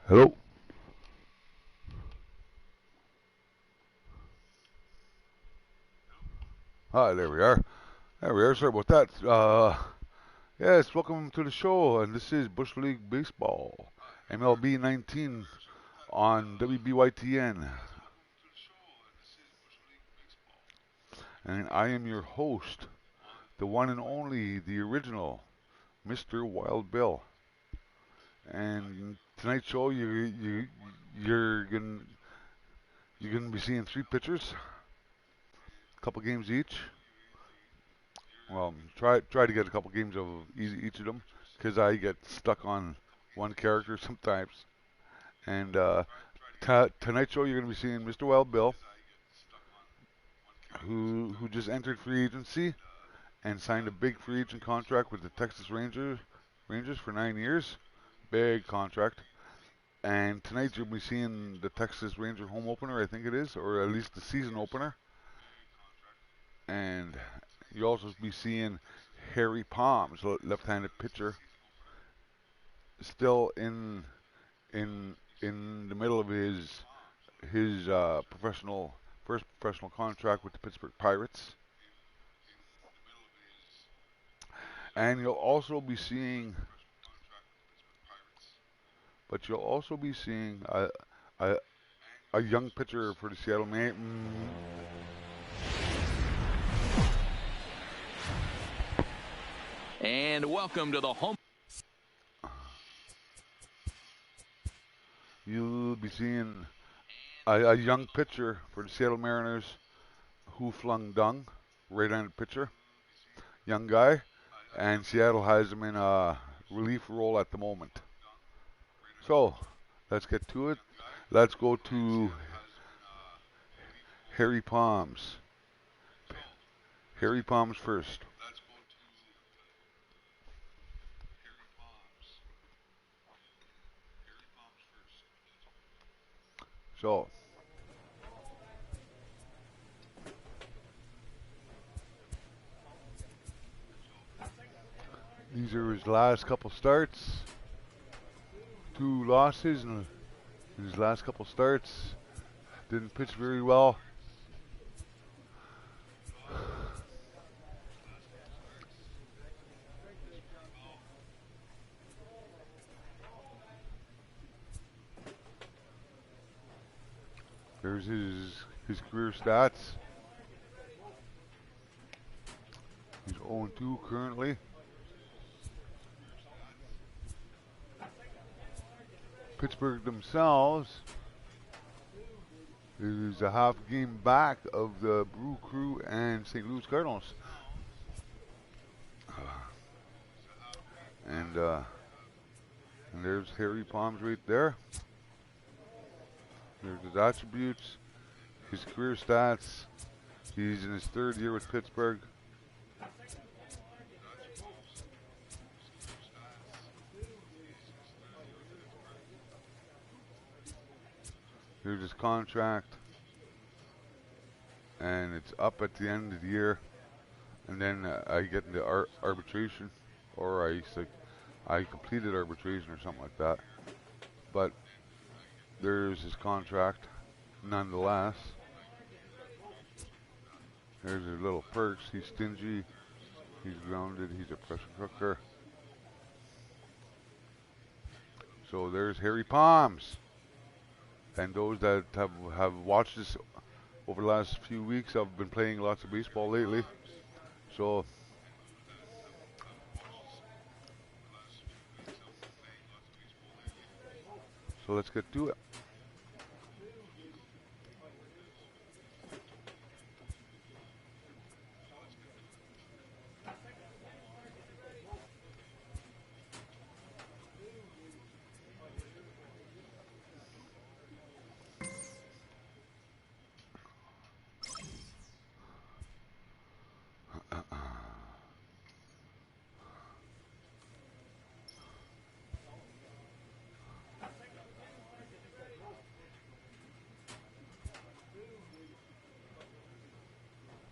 Hello. Hi, there we are. There we are. Sorry about that. Yes, welcome to the show, and this is Bush League Baseball, MLB 19 on WBYTN, and I am your host, the one and only, the original, Mr. Wild Bill. And tonight's show, you're gonna be seeing three pitchers, a couple games each. Well, try to get a couple games of each of them, because I get stuck on one character sometimes. And tonight's show, you're going to be seeing Mr. Wild Bill, who just entered free agency and signed a big free agent contract with the Texas Rangers for 9 years. Big contract. And tonight you'll be seeing the Texas Ranger home opener, I think it is, or at least the season opener. And you'll also be seeing Harry Pomms, left-handed pitcher, still in the middle of his first professional contract with the Pittsburgh Pirates. And you'll also be seeing a, a young pitcher for the Seattle Mariners. And welcome to the home. You'll be seeing a young pitcher for the Seattle Mariners, Flung-Dung, right-handed pitcher, young guy, and Seattle has him in a relief role at the moment. So, let's get to it. Let's go to Harry Pomms. Harry Pomms first. So, these are his last couple starts. 2 losses in his last couple starts. Didn't pitch very well. There's his career stats. He's 0-2 currently. Pittsburgh themselves is a half game back of the Brew Crew and St. Louis Cardinals. And there's Harry Pomms right there. There's his attributes, his career stats. He's in his 3rd year with Pittsburgh. Here's his contract, and it's up at the end of the year. And then I get into arbitration, or I completed arbitration or something like that. But there's his contract, nonetheless. There's his little perks. He's stingy. He's grounded. He's a pressure cooker. So there's Harry Pomms. And those that have watched this over the last few weeks, I've been playing lots of baseball lately. So let's get to it.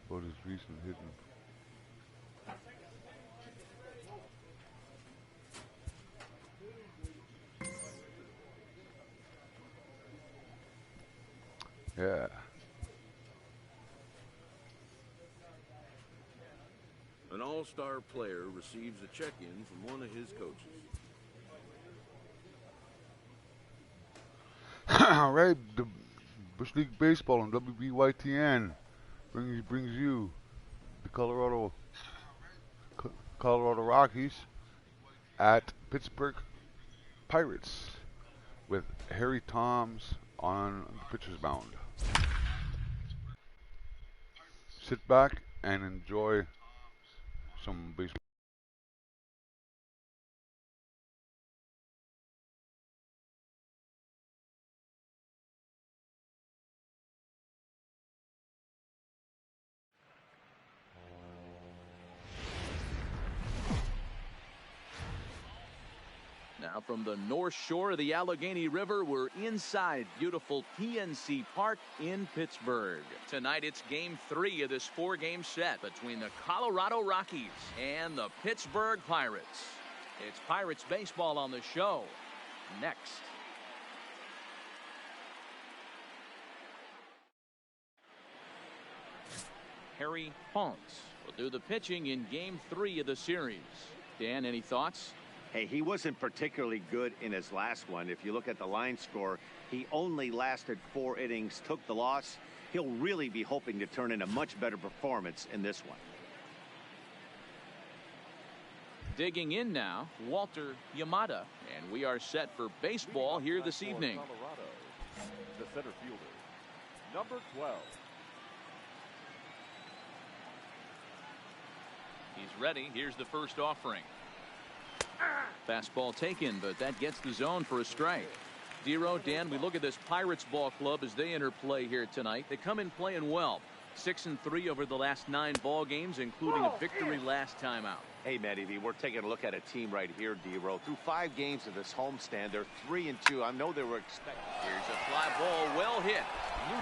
What is recent hidden? Yeah. An all-star player receives a check-in from one of his coaches. All right, the Bush League Baseball on WBYTN brings you the Colorado Rockies at Pittsburgh Pirates with Harry Pomms on the pitcher's mound. Sit back and enjoy some baseball. Now from the North Shore of the Allegheny River, we're inside beautiful PNC Park in Pittsburgh. Tonight it's Game 3 of this 4-game set between the Colorado Rockies and the Pittsburgh Pirates. It's Pirates baseball on the show next. Harry Pomms will do the pitching in Game 3 of the series. Dan, any thoughts? Hey, he wasn't particularly good in his last one. If you look at the line score, he only lasted 4 innings, took the loss. He'll really be hoping to turn in a much better performance in this one. Digging in now, Walter Yamada, and we are set for baseball here this evening. Colorado, the center fielder, number 12. He's ready. Here's the first offering. Fastball taken, but that gets the zone for a strike. Dero, Dan, we look at this Pirates ball club as they enter play here tonight. They come in playing well. 6-3 over the last 9 ball games, including a victory last time out. Hey, Matty V, we're taking a look at a team right here, Dero. Through 5 games of this homestand, they're 3-2. I know they were expecting. Here's a fly ball, well hit.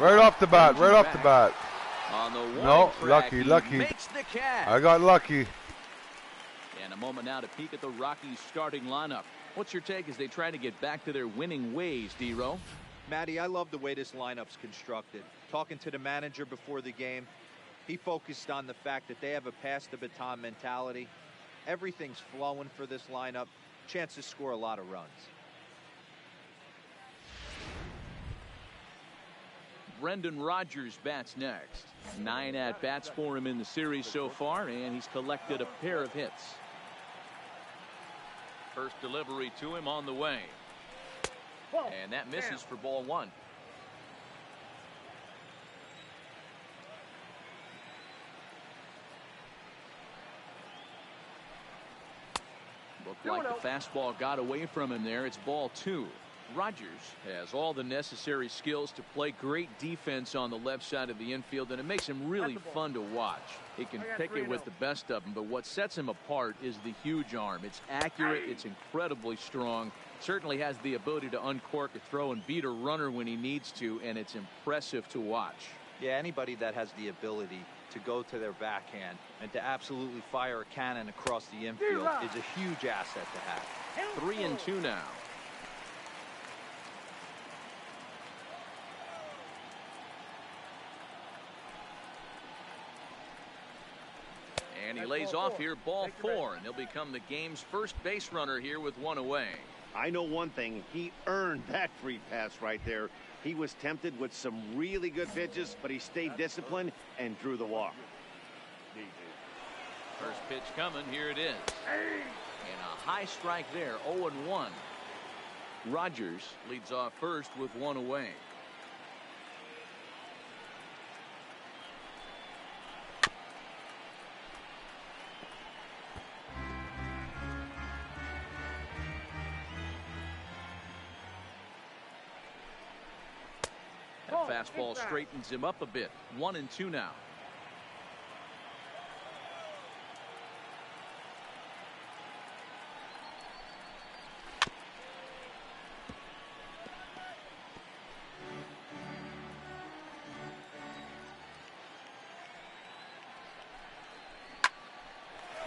Right off the bat, right off the bat. On the no, track, lucky. Makes the catch. I got lucky. And a moment now to peek at the Rockies starting lineup. What's your take as they try to get back to their winning ways, Dero? Matty, I love the way this lineup's constructed. Talking to the manager before the game, he focused on the fact that they have a pass the baton mentality. Everything's flowing for this lineup. Chance to score a lot of runs. Brendan Rodgers bats next. 9 at-bats for him in the series so far, and he's collected a pair of hits. First delivery to him on the way. And that misses for ball 1. Looked like the fastball got away from him there. It's ball 2. Rodgers has all the necessary skills to play great defense on the left side of the infield, and it makes him really fun to watch. He can pick it with the best of them, but what sets him apart is the huge arm. It's accurate, it's incredibly strong, certainly has the ability to uncork a throw and beat a runner when he needs to, and it's impressive to watch. Yeah, anybody that has the ability to go to their backhand and to absolutely fire a cannon across the infield is a huge asset to have. 3-2 now. And he lays off here, ball 4, and he'll become the game's first base runner here with 1 away. I know one thing. He earned that free pass right there. He was tempted with some really good pitches, but he stayed disciplined and drew the walk. First pitch coming. Here it is. And a high strike there, 0-1. Rodgers leads off first with 1 away. That fastball straightens him up a bit. 1-2 now.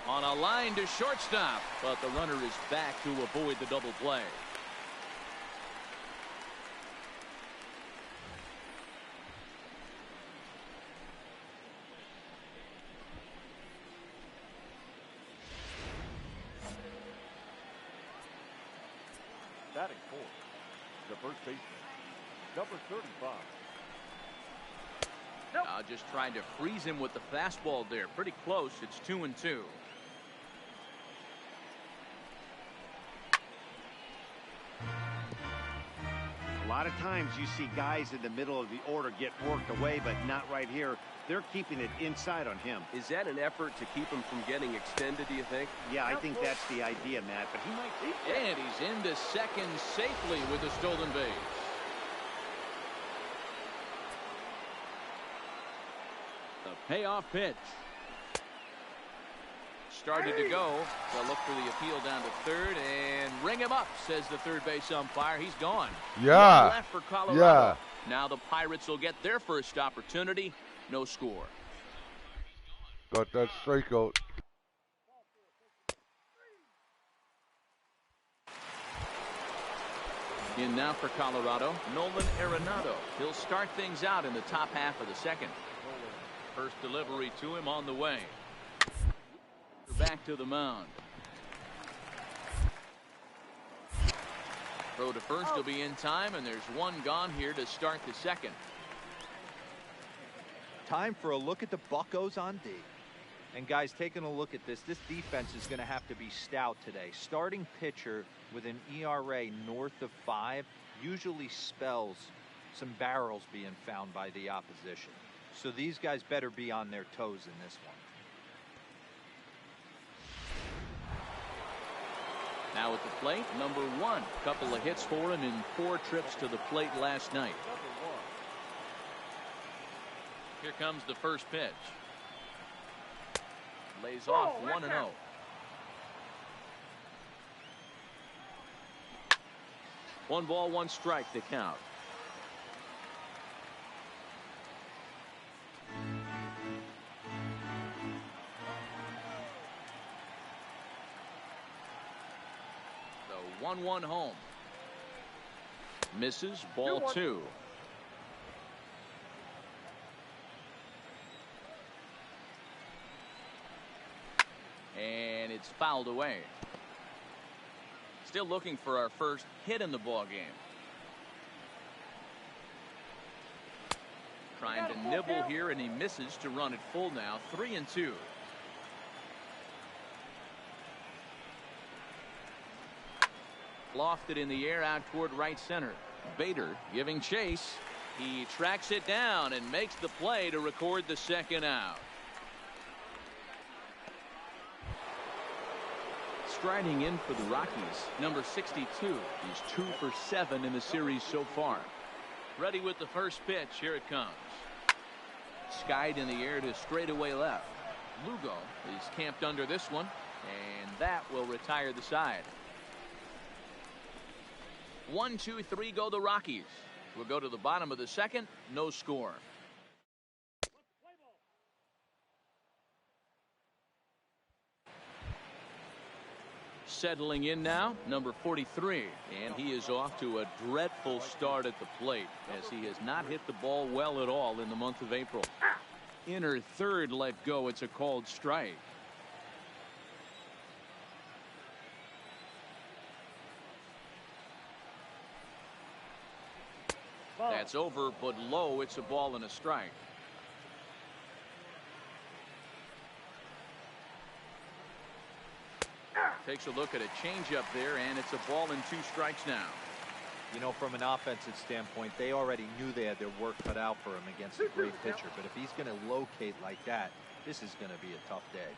On a line to shortstop, but the runner is back to avoid the double play. Batting fourth, the first baseman, number 35. Just trying to freeze him with the fastball there. Pretty close. It's 2-2. A lot of times you see guys in the middle of the order get worked away, but not right here. They're keeping it inside on him. Is that an effort to keep him from getting extended, do you think? Yeah, I think that's the idea, Matt, but he might keep it. And he's into second safely with a stolen base. The payoff pitch. Started to go. They'll look for the appeal down to third and ring him up, says the third base umpire. He's gone. Yeah. One left for Colorado. Yeah. Now the Pirates will get their first opportunity. No score. Got that strikeout. In now for Colorado, Nolan Arenado. He'll start things out in the top half of the second. First delivery to him on the way. Back to the mound. Throw to first will be in time, and there's one gone here to start the second. Time for a look at the Buccos on D. And guys, taking a look at this defense is going to have to be stout today. Starting pitcher with an ERA north of 5 usually spells some barrels being found by the opposition. So these guys better be on their toes in this one. Now at the plate, number 1. Couple of hits for him in 4 trips to the plate last night. Here comes the first pitch. Lays off 1-0. One ball, one strike to count. The 1-1 home. Misses, ball 2. And it's fouled away. Still looking for our first hit in the ball game. Trying to nibble here, and he misses to run it full now. 3-2. Lofted in the air out toward right center. Bader giving chase. He tracks it down and makes the play to record the second out. Striding in for the Rockies, number 62. He's 2 for 7 in the series so far. Ready with the first pitch. Here it comes. Skied in the air to straightaway left. Lugo is camped under this one, and that will retire the side. 1, 2, 3 go the Rockies. We'll go to the bottom of the second. No score. Settling in now, number 43, and he is off to a dreadful start at the plate as he has not hit the ball well at all in the month of April. Inner third let go. It's a called strike. That's over, but low. It's a ball and a strike. Takes a look at a changeup there, and it's a ball and 2 strikes now. You know, from an offensive standpoint, they already knew they had their work cut out for him against a great pitcher. But if he's going to locate like that, this is going to be a tough day.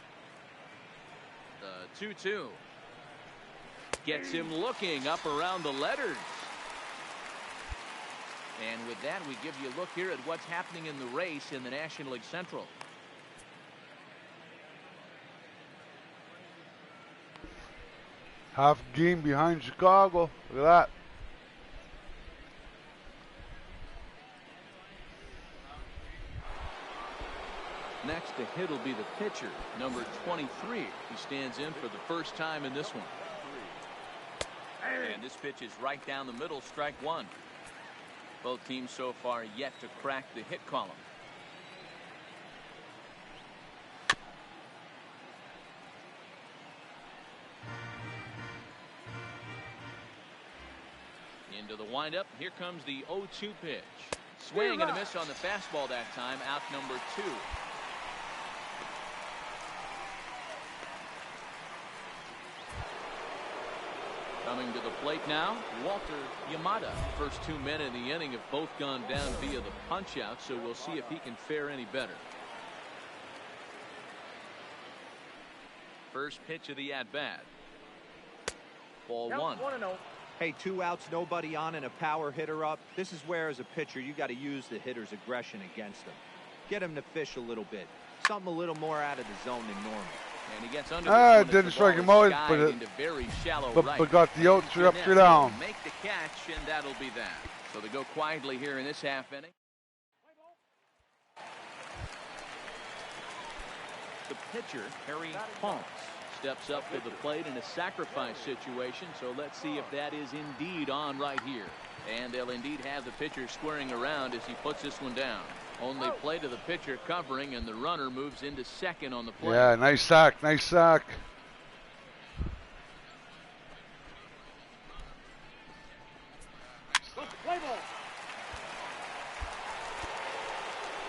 The 2-2 gets him looking up around the letters. And with that, we give you a look here at what's happening in the race in the National League Central. Half game behind Chicago. Look at that. Next to hit will be the pitcher, number 23. He stands in for the first time in this one. And this pitch is right down the middle, strike 1. Both teams so far yet to crack the hit column. Into the windup. Here comes the 0-2 pitch. Swing and a miss on the fastball that time. Out number 2. Coming to the plate now, Walter Yamada. First 2 men in the inning have both gone down via the punch out, so we'll see if he can fare any better. First pitch of the at-bat. Ball 1. Hey, 2 outs, nobody on, and a power hitter up. This is where, as a pitcher, you got to use the hitter's aggression against him. Get him to fish a little bit. Something a little more out of the zone than normal. And he gets under the didn't strike him out, but got the out 3 up, 3 down. Make the catch, and that'll be that. So they go quietly here in this half inning. The pitcher, Harry Pomms, steps up to the plate in a sacrifice situation. So let's see if that is indeed on right here. And they'll indeed have the pitcher squaring around as he puts this one down. Only play to the pitcher covering, and the runner moves into second on the play. Yeah, nice sack, nice sack.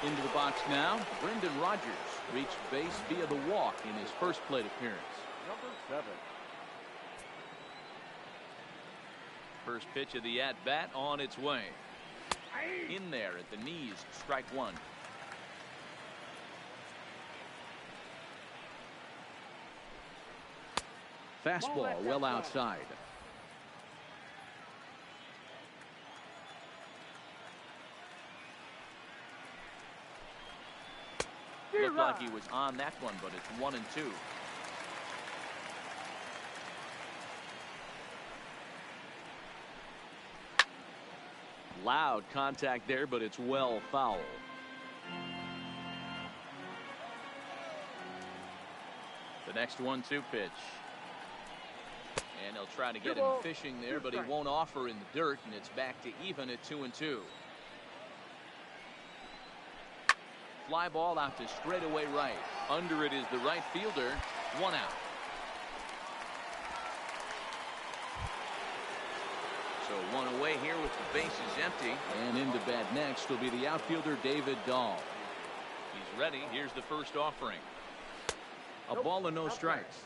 Into the box now, Brendan Rodgers reached base via the walk in his first plate appearance. Number 7. First pitch of the at-bat on its way. In there at the knees, strike 1. Fastball well outside. Looked like he was on that one, but it's 1-2. Loud contact there, but it's well foul. The next 1-2 pitch. And he'll try to get him fishing there, but he won't offer in the dirt, and it's back to even at 2-2. Fly ball out to straightaway right. Under it is the right fielder. 1 out. So 1 away here with the bases empty. And into bat next will be the outfielder David Dahl. He's ready. Here's the first offering. A ball and no strikes.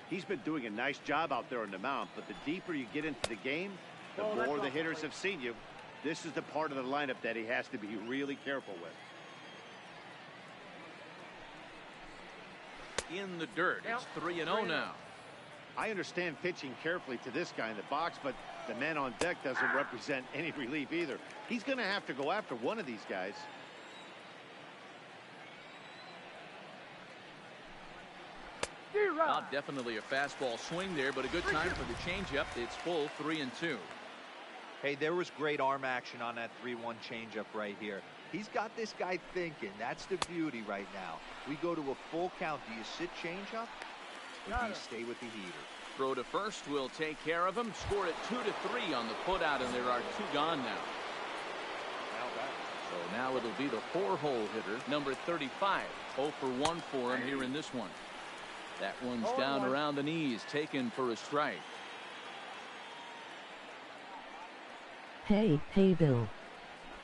He's been doing a nice job out there on the mound, but the deeper you get into the game, the more the hitters have seen you. This is the part of the lineup that he has to be really careful with. In the dirt. It's 3-0 now. I understand pitching carefully to this guy in the box, but the man on deck doesn't represent any relief either. He's going to have to go after one of these guys. Not definitely a fastball swing there, but a good time for the changeup. It's full 3-2. Hey, there was great arm action on that 3-1 changeup right here. He's got this guy thinking. That's the beauty right now. We go to a full count. Do you sit changeup, or do you stay with the heater? Throw to first will take care of him. Score it 2-3 on the putout, and there are 2 gone now. So now it'll be the 4-hole hitter, number 35. 0 for 1 for him here in this one. That one's down around the knees, taken for a strike. Hey Bill.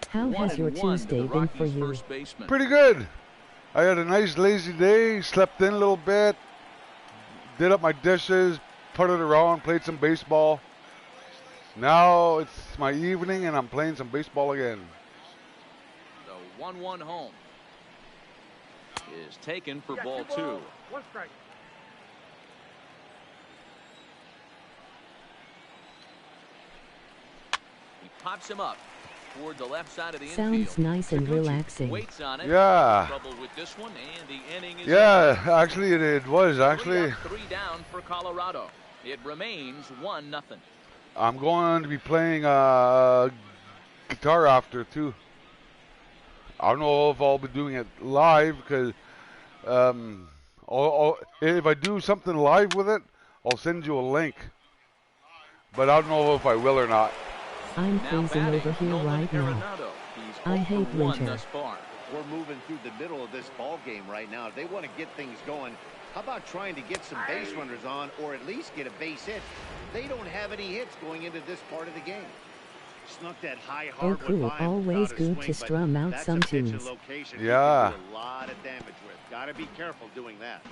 How has your Tuesday been for you? Pretty good. I had a nice lazy day, slept in a little bit, did up my dishes, put it around, played some baseball. Now it's my evening and I'm playing some baseball again. The 1-1 home is taken for ball 2. 1 strike. He pops him up toward the left side of the infield. Sounds nice and relaxing. Waits on it. Yeah. Trouble with this one, and the inning is yeah, over. Actually it was actually 3 down for Colorado. It remains 1-0. I'm going to be playing guitar after too. I don't know if I'll be doing it live because if I do something live with it, I'll send you a link. But I don't know if I will or not. I'm freezing over here right now. I hate winter. We're moving through the middle of this ball game right now. If they want to get things going, how about trying to get some base runners on or at least get a base hit? They don't have any hits going into this part of the game. Snuck that high Oh hardwood cool, by him always without a good swing, to but strum out that's some a pitch and tunes. location Yeah. he can do a lot of damage with. Gotta be careful doing that.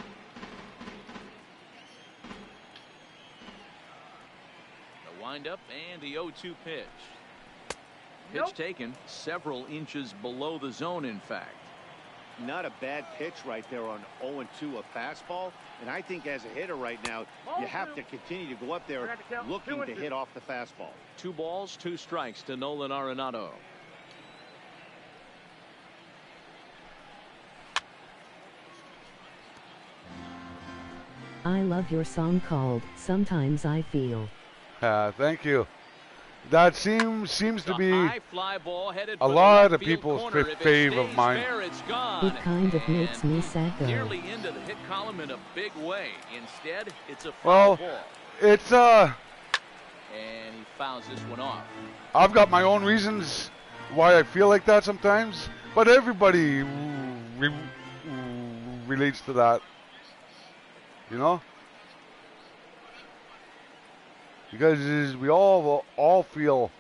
The windup and the 0-2 pitch. Pitch taken several inches below the zone, in fact. Not a bad pitch right there on 0-2, a fastball. And I think as a hitter right now, you have to continue to go up there looking to hit off the fastball. 2 balls, 2 strikes to Nolan Arenado. I love your song called Sometimes I Feel. Thank you. That seems to be a lot of people's fave of mine. It kind of makes me sad though. Nearly into the hit column in a big way. Instead, it's a Well, foul ball. it's And he fouls this one off. I've got my own reasons why I feel like that sometimes, but everybody relates to that, you know, because we all feel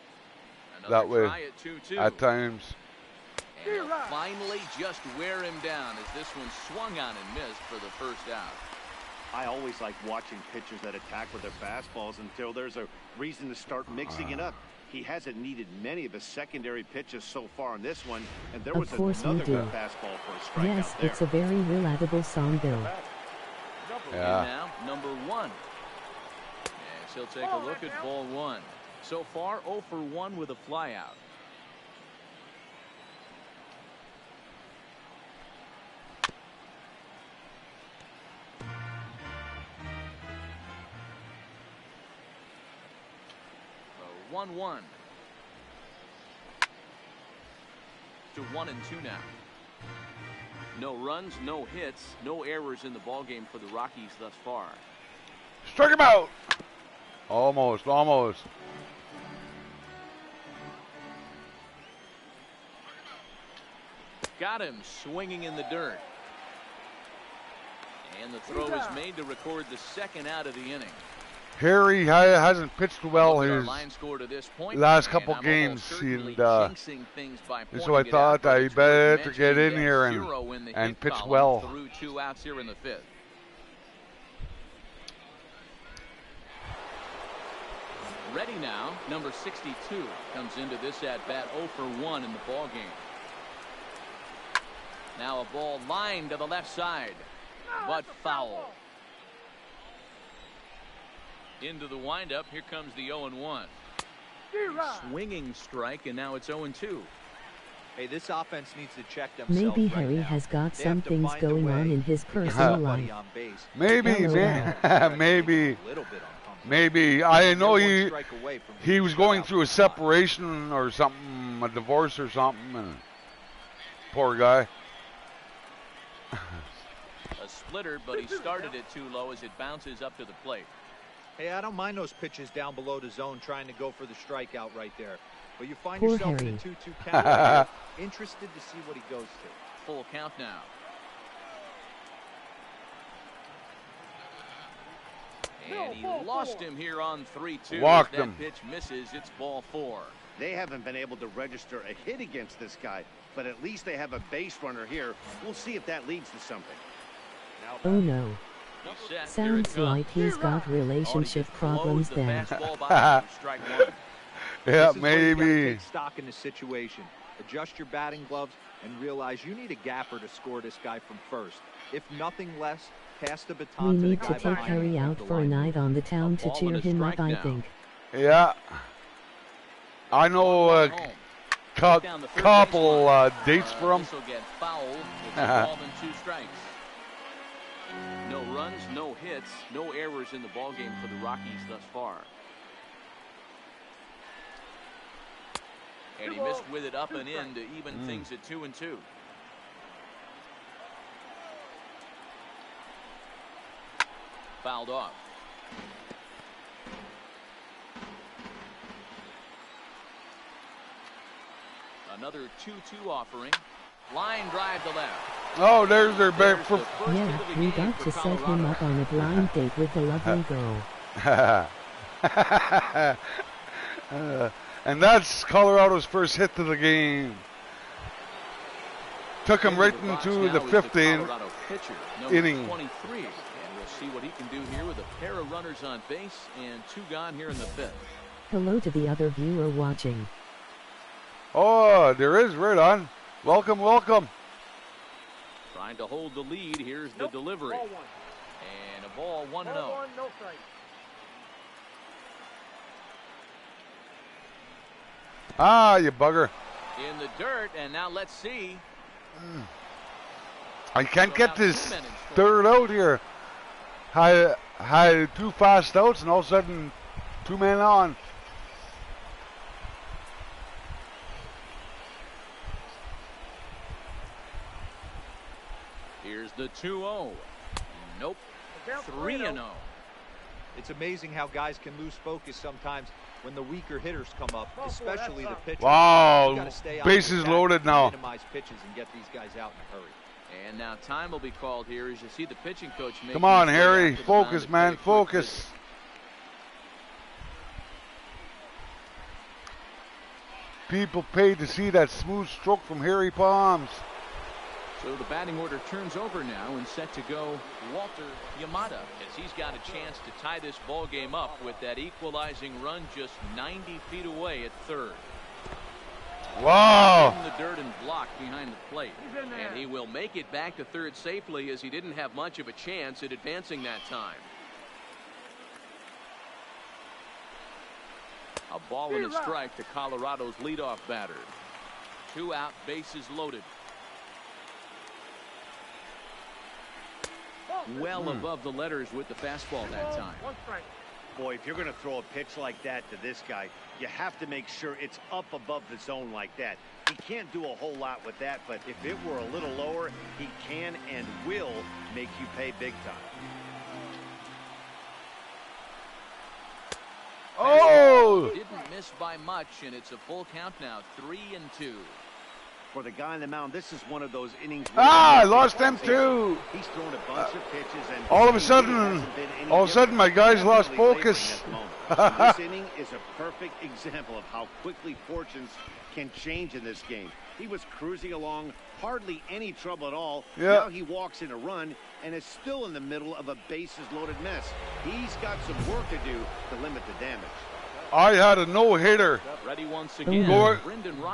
that way at times. And he'll finally just wear him down as this one swung on and missed for the first out. I always like watching pitchers that attack with their fastballs until there's a reason to start mixing it up. He hasn't needed many of his secondary pitches so far on this one, and there was another good fastball for a strikeout. Yes, it's a very reliable song, Bill. Yeah. And now, number 1. As he'll take a look at ball 1. So far, 0 for 1 with a flyout. So 1-1. To 1-2 now. No runs, no hits, no errors in the ballgame for the Rockies thus far. Struck him out. Almost. Got him swinging in the dirt. And the throw is made to record the second out of the inning. Harry hasn't pitched well his Line score to this point, last couple games, and so I thought I better get in here and pitch well. Through 2 outs here in the 5th. Ready now, number 62 comes into this at bat 0 for 1 in the ball game. Now a ball lined to the left side, but foul. Into the windup, here comes the 0-1. Swinging strike, and now it's 0-2. Hey, this offense needs to check themselves. Maybe Harry has got some things going on in his personal life. Maybe, maybe. I know he was going through a separation or something, a divorce or something, and poor guy. A splitter, but he started it too low as it bounces up to the plate. Hey, I don't mind those pitches down below the zone trying to go for the strikeout right there. But you find Poor yourself Harry. in a 2-2 count right here, interested to see what he goes to. Full count now. And he lost him here on 3-2. Walked that him. Pitch misses. It's ball 4. They haven't been able to register a hit against this guy, but at least they have a base runner here. We'll see if that leads to something. Oh no. Sounds like he's got relationship problems then. Yeah, maybe. Take stock in the situation. Adjust your batting gloves and realize you need a gapper to score this guy from first. If nothing less, pass the baton We to the need guy to take behind Harry you. out for a night on the town to cheer him up, I think. Yeah. I know a couple dates for him. This will get fouled with a ball and 2 strikes. No runs, no hits, no errors in the ballgame for the Rockies thus far. And he missed with it up and in to even things at 2-2. Fouled off. Another 2-2 offering. Line drive to left. Oh, there's their back for. Yeah, we got to set him up on a blind date with a lovely girl. And that's Colorado's first hit of the game. Took him right into the fifth inning. 23. And we'll see what he can do here with a pair of runners on base and 2 gone here in the 5th. Hello to the other viewer watching. Oh, there is, right on. Welcome, welcome. Trying to hold the lead. Here's the delivery. And a ball 1-0. No strike. Ah, you bugger. In the dirt, and now let's see. I can't get this third out here. Had 2 fast outs, and all of a sudden, 2 men on. Here's the 2-0. Nope. 3-0. It's amazing how guys can lose focus sometimes when the weaker hitters come up, especially the pitchers. Wow, bases loaded now. Minimize pitches and get these guys out in a hurry. And now time will be called here as you see the pitching coach make. Come on, Harry, focus, man, focus. People paid to see that smooth stroke from Harry Pomms. So the batting order turns over now and set to go Walter Yamada as he's got a chance to tie this ball game up with that equalizing run just 90 feet away at third. Wow. In the dirt and blocked behind the plate. And he will make it back to third safely as he didn't have much of a chance at advancing that time. A ball and a strike to Colorado's leadoff batter. 2 out, bases loaded. Well above the letters with the fastball that time. Boy, if you're going to throw a pitch like that to this guy, you have to make sure it's up above the zone like that. He can't do a whole lot with that, but if it were a little lower, he can and will make you pay big time. Oh! Didn't miss by much, and it's a full count now, 3-2. For the guy on the mound, this is one of those innings. I lost them too. He's thrown a bunch of pitches, and all of a sudden, my guys lost focus. This inning is a perfect example of how quickly fortunes can change in this game. He was cruising along, hardly any trouble at all. Yeah. Now he walks in a run and is still in the middle of a bases-loaded mess. He's got some work to do to limit the damage. I had a no-hitter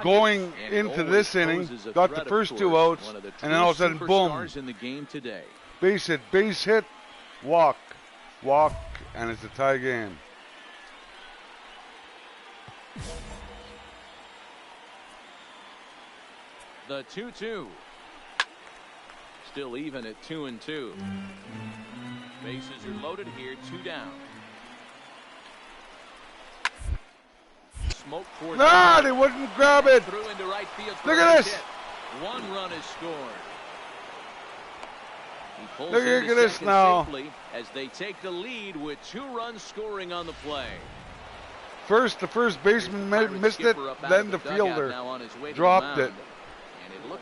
going and into this inning, got the first 2 outs, and then all of a sudden, boom, in the game today. base hit, walk, and it's a tie game. The 2-2. Still even at 2-2. Bases are loaded here, 2 down. Smoke towards they wouldn't grab it. Through into right field. Look at this. Hit. 1 run is scored. He pulls Look into at this second now. safely as they take the lead with 2 runs scoring on the play. First, the first baseman missed it, then the fielder dropped it.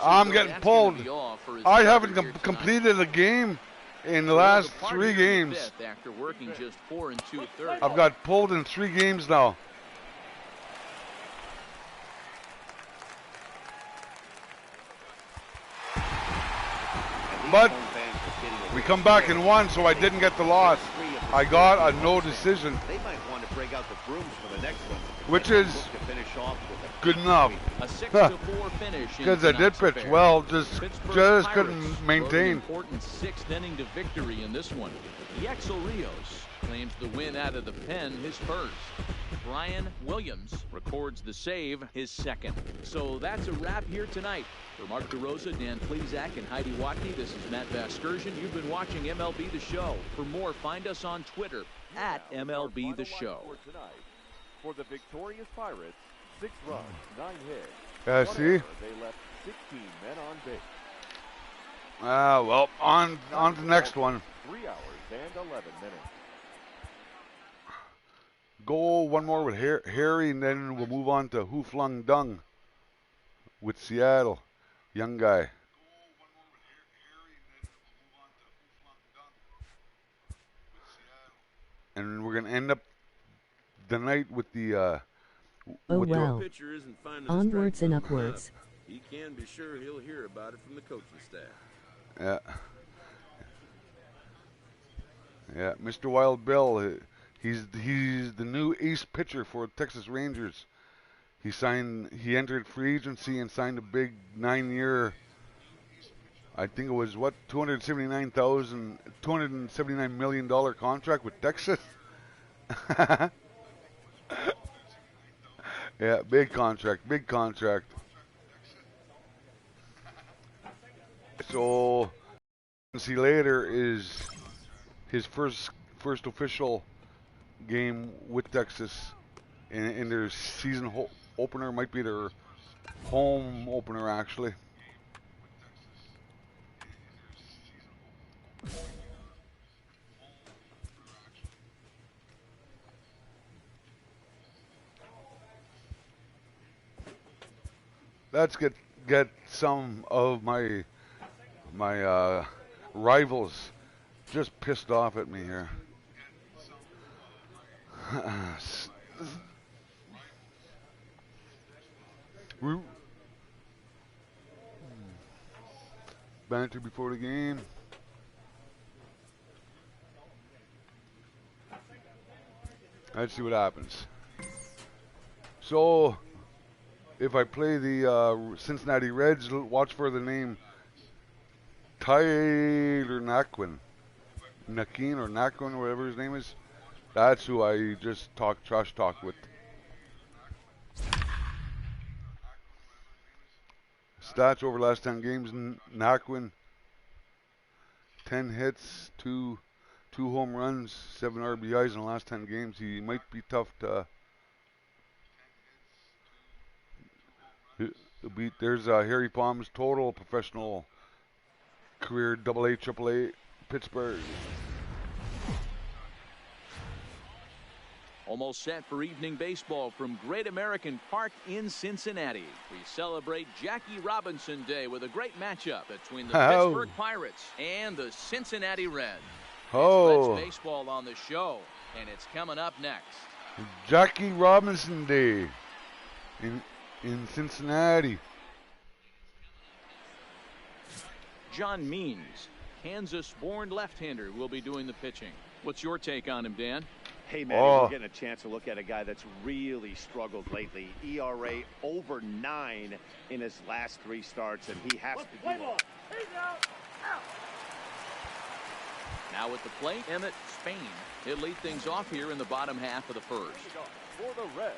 I'm getting pulled. I haven't completed a game in the last 3 games. After working just 4 2/3. I've got pulled in 3 games now. But we come back and won, so I didn't get the loss. I got a no decision, They might want to break out the brooms for the next one. which is good enough. A 6-4 finish. Because I did pitch well, just couldn't maintain. Important 6th inning to victory in this one. Yexel Rios claims the win out of the pen, his first. Brian Williams records the save, his second. So that's a wrap here tonight. For Mark DeRosa, Dan Plesac, and Heidi Watney, this is Matt Vasgersian. You've been watching MLB The Show. For more, find us on Twitter at MLB The Show. For the victorious Pirates, 6 runs, 9 hits. Yeah, see? They left 16 men on base. Well, on to the next one. 3 hours and 11 minutes. Go one more with Harry, and then we'll move on to Flung-Dung with Seattle. Young guy. And we're going to end up the night with the Oh What do- well. Pitcher isn't finding the Onwards strike and zone lineup. upwards. He can be sure he'll hear about it from the coaching staff. Yeah. Yeah, Mr. Wild Bill, he's the new ace pitcher for Texas Rangers. He entered free agency and signed a big 9-year, I think it was what, $279 million contract with Texas. Yeah, big contract. So, see later is his first official game with Texas in their season opener. Might be their home opener actually. Let's get some of my rivals just pissed off at me here. Banter before the game. Let's see what happens. So, if I play the Cincinnati Reds, watch for the name Tyler Naquin, or Naquin, or whatever his name is. That's who I just trash talk with. Stats over last 10 games: Naquin, 10 hits, 2 home runs, 7 RBIs in the last 10 games. He might be tough to beat. There's Harry Pomms, total professional career, AA, AAA, Pittsburgh. Almost set for evening baseball from Great American Park in Cincinnati. We celebrate Jackie Robinson Day with a great matchup between the Pittsburgh Pirates and the Cincinnati Reds. It's Let's Baseball on the show, and it's coming up next. Jackie Robinson Day in Cincinnati. John Means, Kansas-born left-hander, will be doing the pitching. What's your take on him, Dan? Hey, man, we're getting a chance to look at a guy that's really struggled lately. ERA over 9 in his last 3 starts, and he has to do it. Now at the plate, Emmett Spain. He'll lead things off here in the bottom half of the first. For the Reds,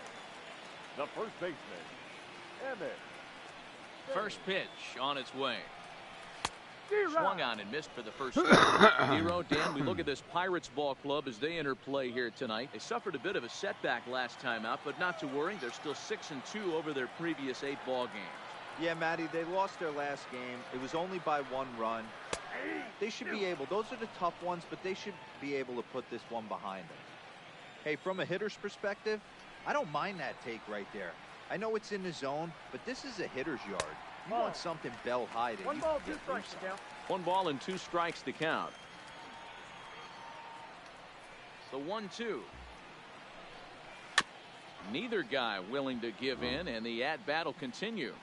the first baseman, Emmett. First pitch on its way. Swung on and missed for the first strike. Zero. Dan, we look at this Pirates ball club as they enter play here tonight. They suffered a bit of a setback last time out, but not to worry. They're still 6-2 over their previous 8 ball games. Yeah, Matty, they lost their last game. It was only by 1 run. They should be able, those are the tough ones, but they should be able to put this one behind them. Hey, from a hitter's perspective, I don't mind that take right there. I know it's in the zone, but this is a hitter's yard. You want something bell high that 1 you ball, can 2 get strikes through to count. 1 ball and 2 strikes to count. The 1-2. Neither guy willing to give in, and the at-bat will continue.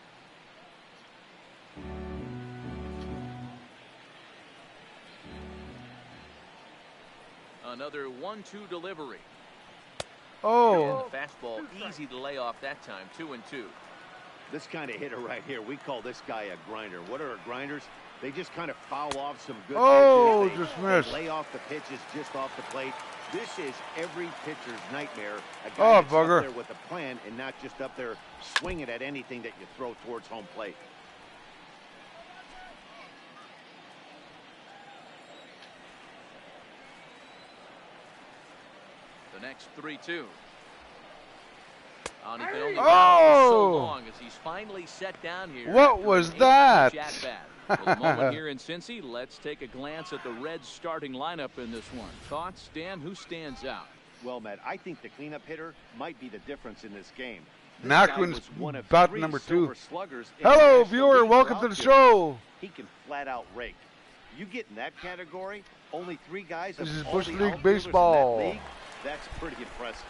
Another 1-2 delivery. Oh. And the fastball easy to lay off that time. 2-2. This kind of hitter right here, we call this guy a grinder. What are grinders? They just kind of foul off some good pitches. Just missed. They lay off the pitches just off the plate. This is every pitcher's nightmare. A guy that's up there with a plan and not just up there swinging at anything that you throw towards home plate. The next 3-2. He can only for so long as he's finally set down here. What was that? For the moment here in Cincy, let's take a glance at the Reds starting lineup in this one. Thoughts, Dan? Who stands out? Well, Matt, I think the cleanup hitter might be the difference in this game. Naquin's bat number 2. Hello, viewer. Welcome to the show. He can flat out rake. You get in that category, only 3 guys. This is Bush League baseball. That's pretty impressive.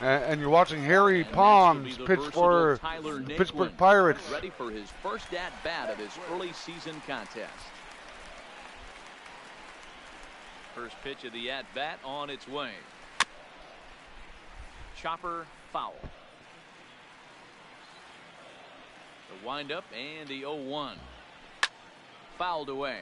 And you're watching Harry Pomms pitch for the Pittsburgh Pirates. Ready for his first at-bat of this early season contest. First pitch of the at-bat on its way. Chopper foul. The windup and the 0-1. Fouled away.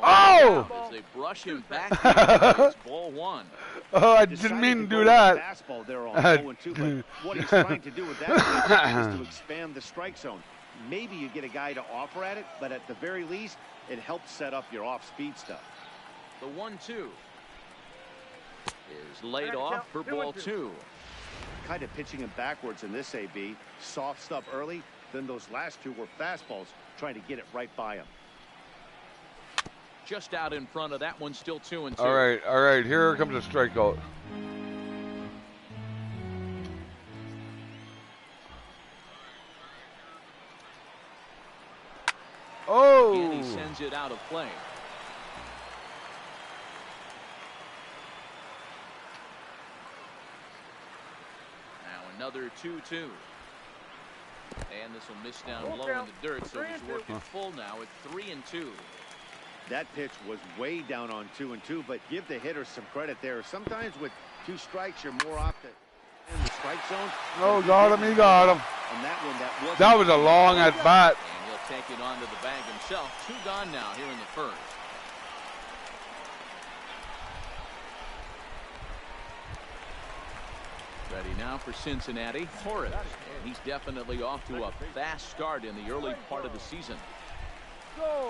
Oh! As they brush him back, it's ball 1. Oh, I didn't mean to do that. Fastball there on 0-2, but what he's trying to do with that is to expand the strike zone. Maybe you get a guy to offer at it, but at the very least, it helps set up your off-speed stuff. The 1-2 is laid off for ball 2. Kind of pitching him backwards in this AB. Soft stuff early, then those last two were fastballs, trying to get it right by him. Just out in front of that one, still 2-2. All right, here comes a strikeout. Oh! And he sends it out of play. Now another 2-2. And this will miss down low in the dirt, so he's working full now at 3-2. That pitch was way down on 2-2, but give the hitter some credit there. Sometimes with 2 strikes, you're more often in the strike zone. Oh, got him, he got him. And that one, that was a long at bat. And he'll take it onto the bag himself. 2 gone now here in the first. Ready now for Cincinnati, Torres. And he's definitely off to a fast start in the early part of the season.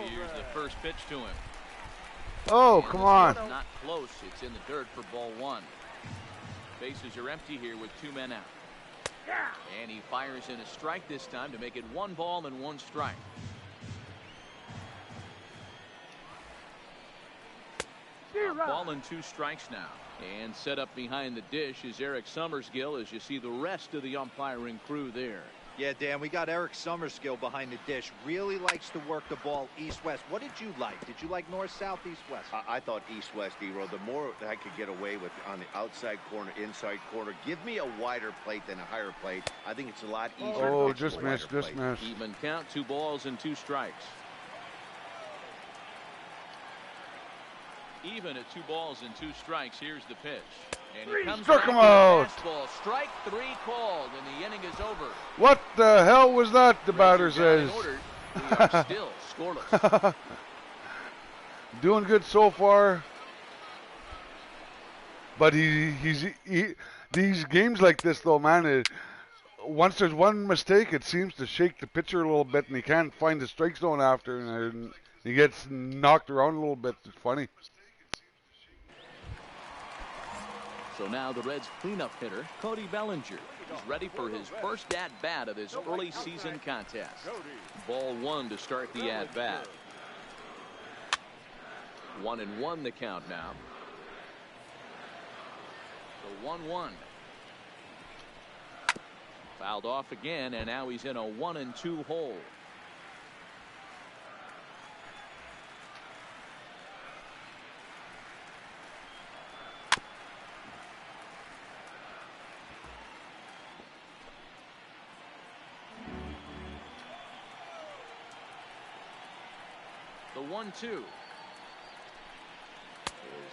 Here's the first pitch to him. Oh, come on. Not close. It's in the dirt for ball 1. Bases are empty here with 2 men out. And he fires in a strike this time to make it 1 ball and 1 strike. Ball and 2 strikes now. And set up behind the dish is Eric Summersgill as you see the rest of the umpiring crew there. Yeah, Dan, we got Eric Summersgill behind the dish. Really likes to work the ball east-west. What did you like? Did you like north-south, east-west? I thought east-west, D-Row. The more that I could get away with on the outside corner, inside corner, give me a wider plate than a higher plate. I think it's a lot easier. Oh, just missed. Even count, 2 balls and 2 strikes. Even at 2 balls and 2 strikes, here's the pitch. And he comes struck him out. Fastball. Strike 3 called, and the inning is over. What the hell was that? The batter says. We are still scoreless. Doing good so far, but these games like this though, man. Once there's one mistake, it seems to shake the pitcher a little bit, and he can't find the strike zone after, and he gets knocked around a little bit. It's funny. So now the Reds' cleanup hitter, Cody Bellinger, is ready for his first at-bat of this early season contest. Ball 1 to start the at-bat. 1-1 the count now. The 1-1. Fouled off again, and now he's in a 1-2 hole. The 1-2 is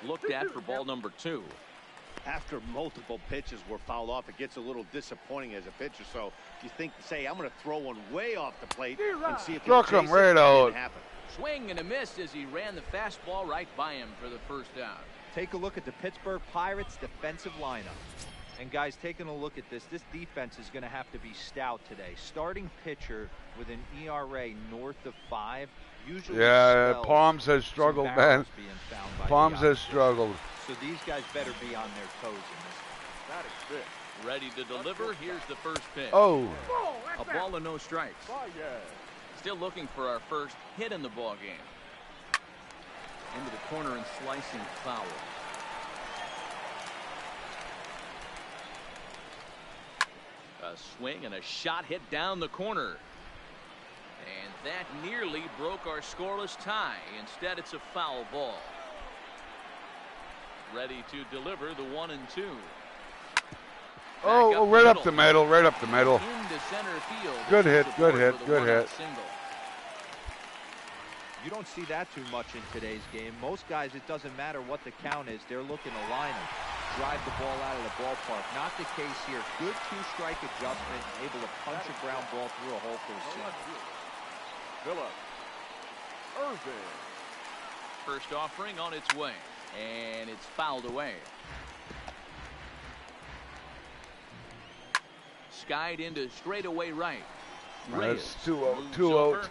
looked at for ball number 2. After multiple pitches were fouled off, it gets a little disappointing as a pitcher. So you think, say, I'm going to throw one way off the plate and see if struck him right out. Swing and a miss as he ran the fastball right by him for the first out. Take a look at the Pittsburgh Pirates defensive lineup. And guys, taking a look at this defense is going to have to be stout today. Starting pitcher with an ERA north of 5. Usually Pomms has struggled, man. Pomms has struggled. So these guys better be on their toes in this. That is good. Ready to deliver. Here's the first pitch. Oh. A ball and no strikes. Still looking for our first hit in the ball game. Into the corner and slicing foul. A swing and a shot hit down the corner. And that nearly broke our scoreless tie. Instead, it's a foul ball. Ready to deliver the 1-2. Oh, right up the middle, right up the middle. Into center field. Good hit, good hit, good hit. Single. You don't see that too much in today's game. Most guys, it doesn't matter what the count is. They're looking to line them, drive the ball out of the ballpark. Not the case here. Good two-strike adjustment, able to punch a ground ball through a hole for a single. Philip Irvin. First offering on its way, and it's fouled away. Skied into straightaway right. That's 2 out. Moves 2 over, out.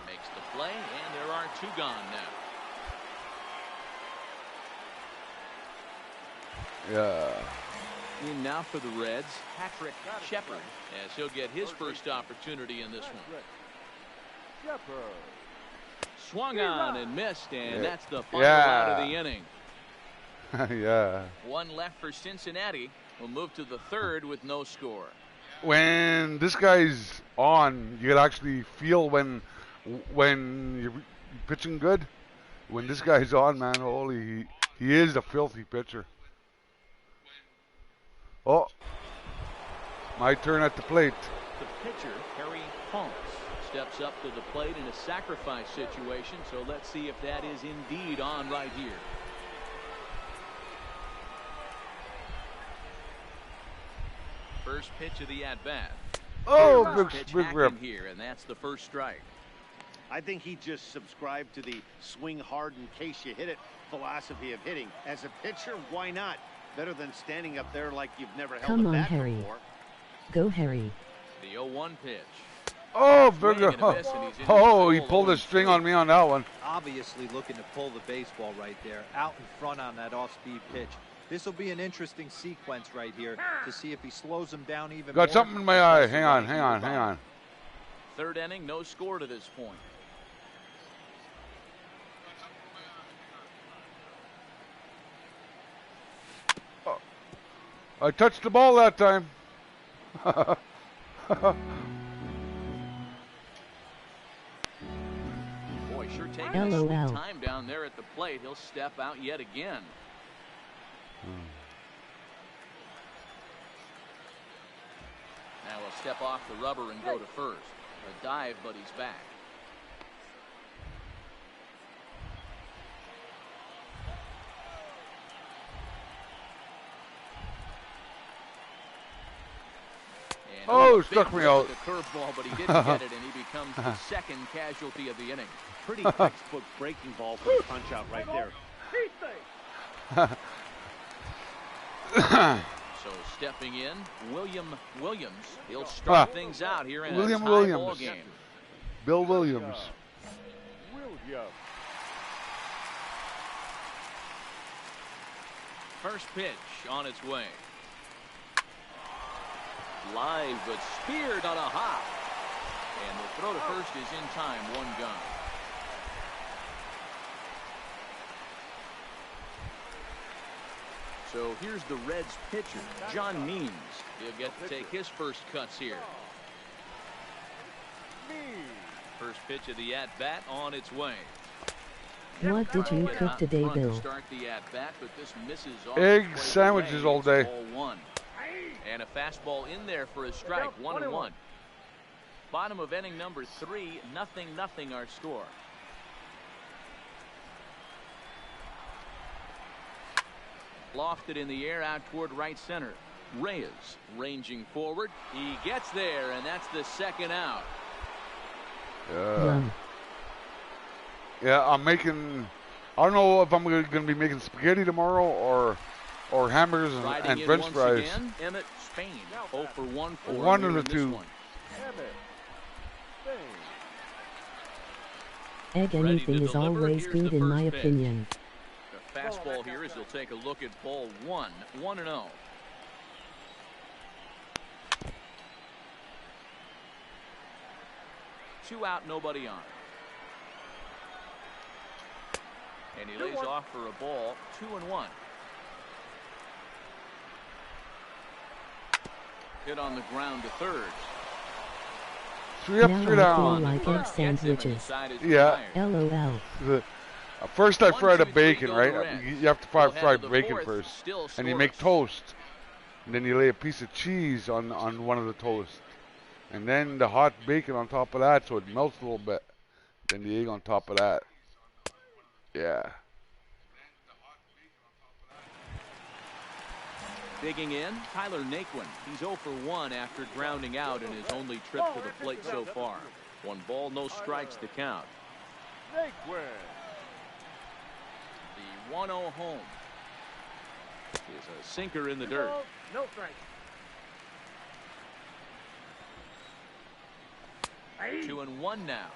makes the play, and there are 2 gone now. Yeah. In now for the Reds, Patrick Shepard, as he'll get his first opportunity in this one. Swung on and missed, and that's the final out of the inning. Yeah. 1 left for Cincinnati. We'll move to the 3rd with no score. When this guy's on, you can actually feel when you're pitching good. When this guy's on, man, holy, he is a filthy pitcher. Oh, my turn at the plate. The pitcher, Harry Pomms, steps up to the plate in a sacrifice situation, so let's see if that is indeed on right here. First pitch of the at-bat. Oh, big rip. Here, and that's the first strike. I think he just subscribed to the swing hard in case you hit it philosophy of hitting. As a pitcher, why not? Better than standing up there like you've never held a bat Harry. before. Go, Harry. The 0-1 pitch. Oh, big. Oh, he pulled a string on me on that one. Obviously looking to pull the baseball right there, out in front on that off-speed pitch. This will be an interesting sequence right here to see if he slows him down even more. Got something in my eye. Hang on. 3rd inning, no score to this point. Oh, I touched the ball that time. Boy, sure taking a sweet time down there at the plate. He'll step out yet again. Now he'll step off the rubber and go to first. A dive, but he's back. And oh, struck me out. The curveball, but he didn't get it, and he becomes the 2nd casualty of the inning. Pretty textbook breaking ball for the punch out right there. So stepping in, Williams. He'll start things out here in a tie ball game. Bill Williams. First pitch on its way. Line, but speared on a hop. And the throw to first is in time, 1 gone. So here's the Reds pitcher, John Means. He'll get to take his first cuts here. First pitch of the at-bat on its way. What did you cook today, Bill? Start the at-bat, but this misses off. Egg sandwiches all day. Ball 1. And a fastball in there for a strike, 1-1. Bottom of inning number 3, 0-0 our score. Lofted in the air out toward right center. Reyes ranging forward. He gets there, and that's the 2nd out. Yeah, I'm making. I don't know if I'm going to be making spaghetti tomorrow or hamburgers and French fries. Again, Emmett Spain, 0 for 1 for one of the 2. Egg anything is always good in my opinion. The fastball here is he'll take a look at ball 1, 1-0. Two out, nobody on. And he lays off for a ball, 2-1. Hit on the ground to third. 3 up, Now 3 I down. feel like egg sandwiches. Yeah. LOL. First I fried a 1, 2, 3, bacon, go right? to Reds. You have to fry We'll head fried to the bacon fourth, first. still And you make scoreless. toast. And then you lay a piece of cheese on one of the toast. And then the hot bacon on top of that so it melts a little bit. Then the egg on top of that. Yeah. Digging in, Tyler Naquin. He's 0 for 1 after grounding out in his only trip to the plate so far. 1 ball, no strikes to count. Naquin. The 1-0 home is a sinker in the dirt. No strike. 2-1 now.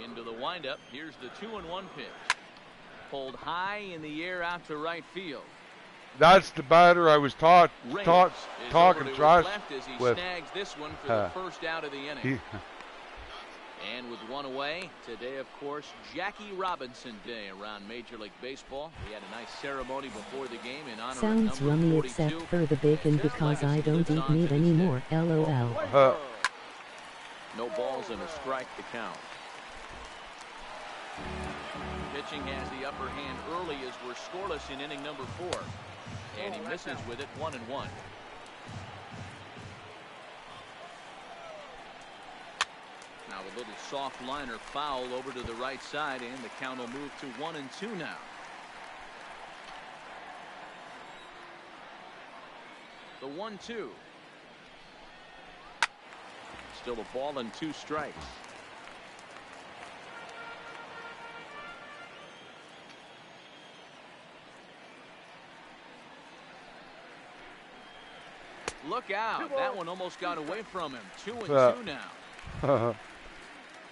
Into the windup. Here's the 2-1 pitch. Pulled high in the air out to right field. That's the batter I was talking trash As he with. snags this one for the first out of the inning. And with 1 away, today, of course, Jackie Robinson Day around Major League Baseball. We had a nice ceremony before the game in honor Sounds of number yummy 42. except for the bacon because I don't eat meat anymore. LOL. No balls and a strike to count. Pitching has the upper hand early as we're scoreless in inning number 4. And he misses with it, 1-1. Now a little soft liner foul over to the right side, and the count will move to 1-2 now. The 1-2. Still a ball and 2 strikes. Look out. That one almost got away from him. 2-2 now.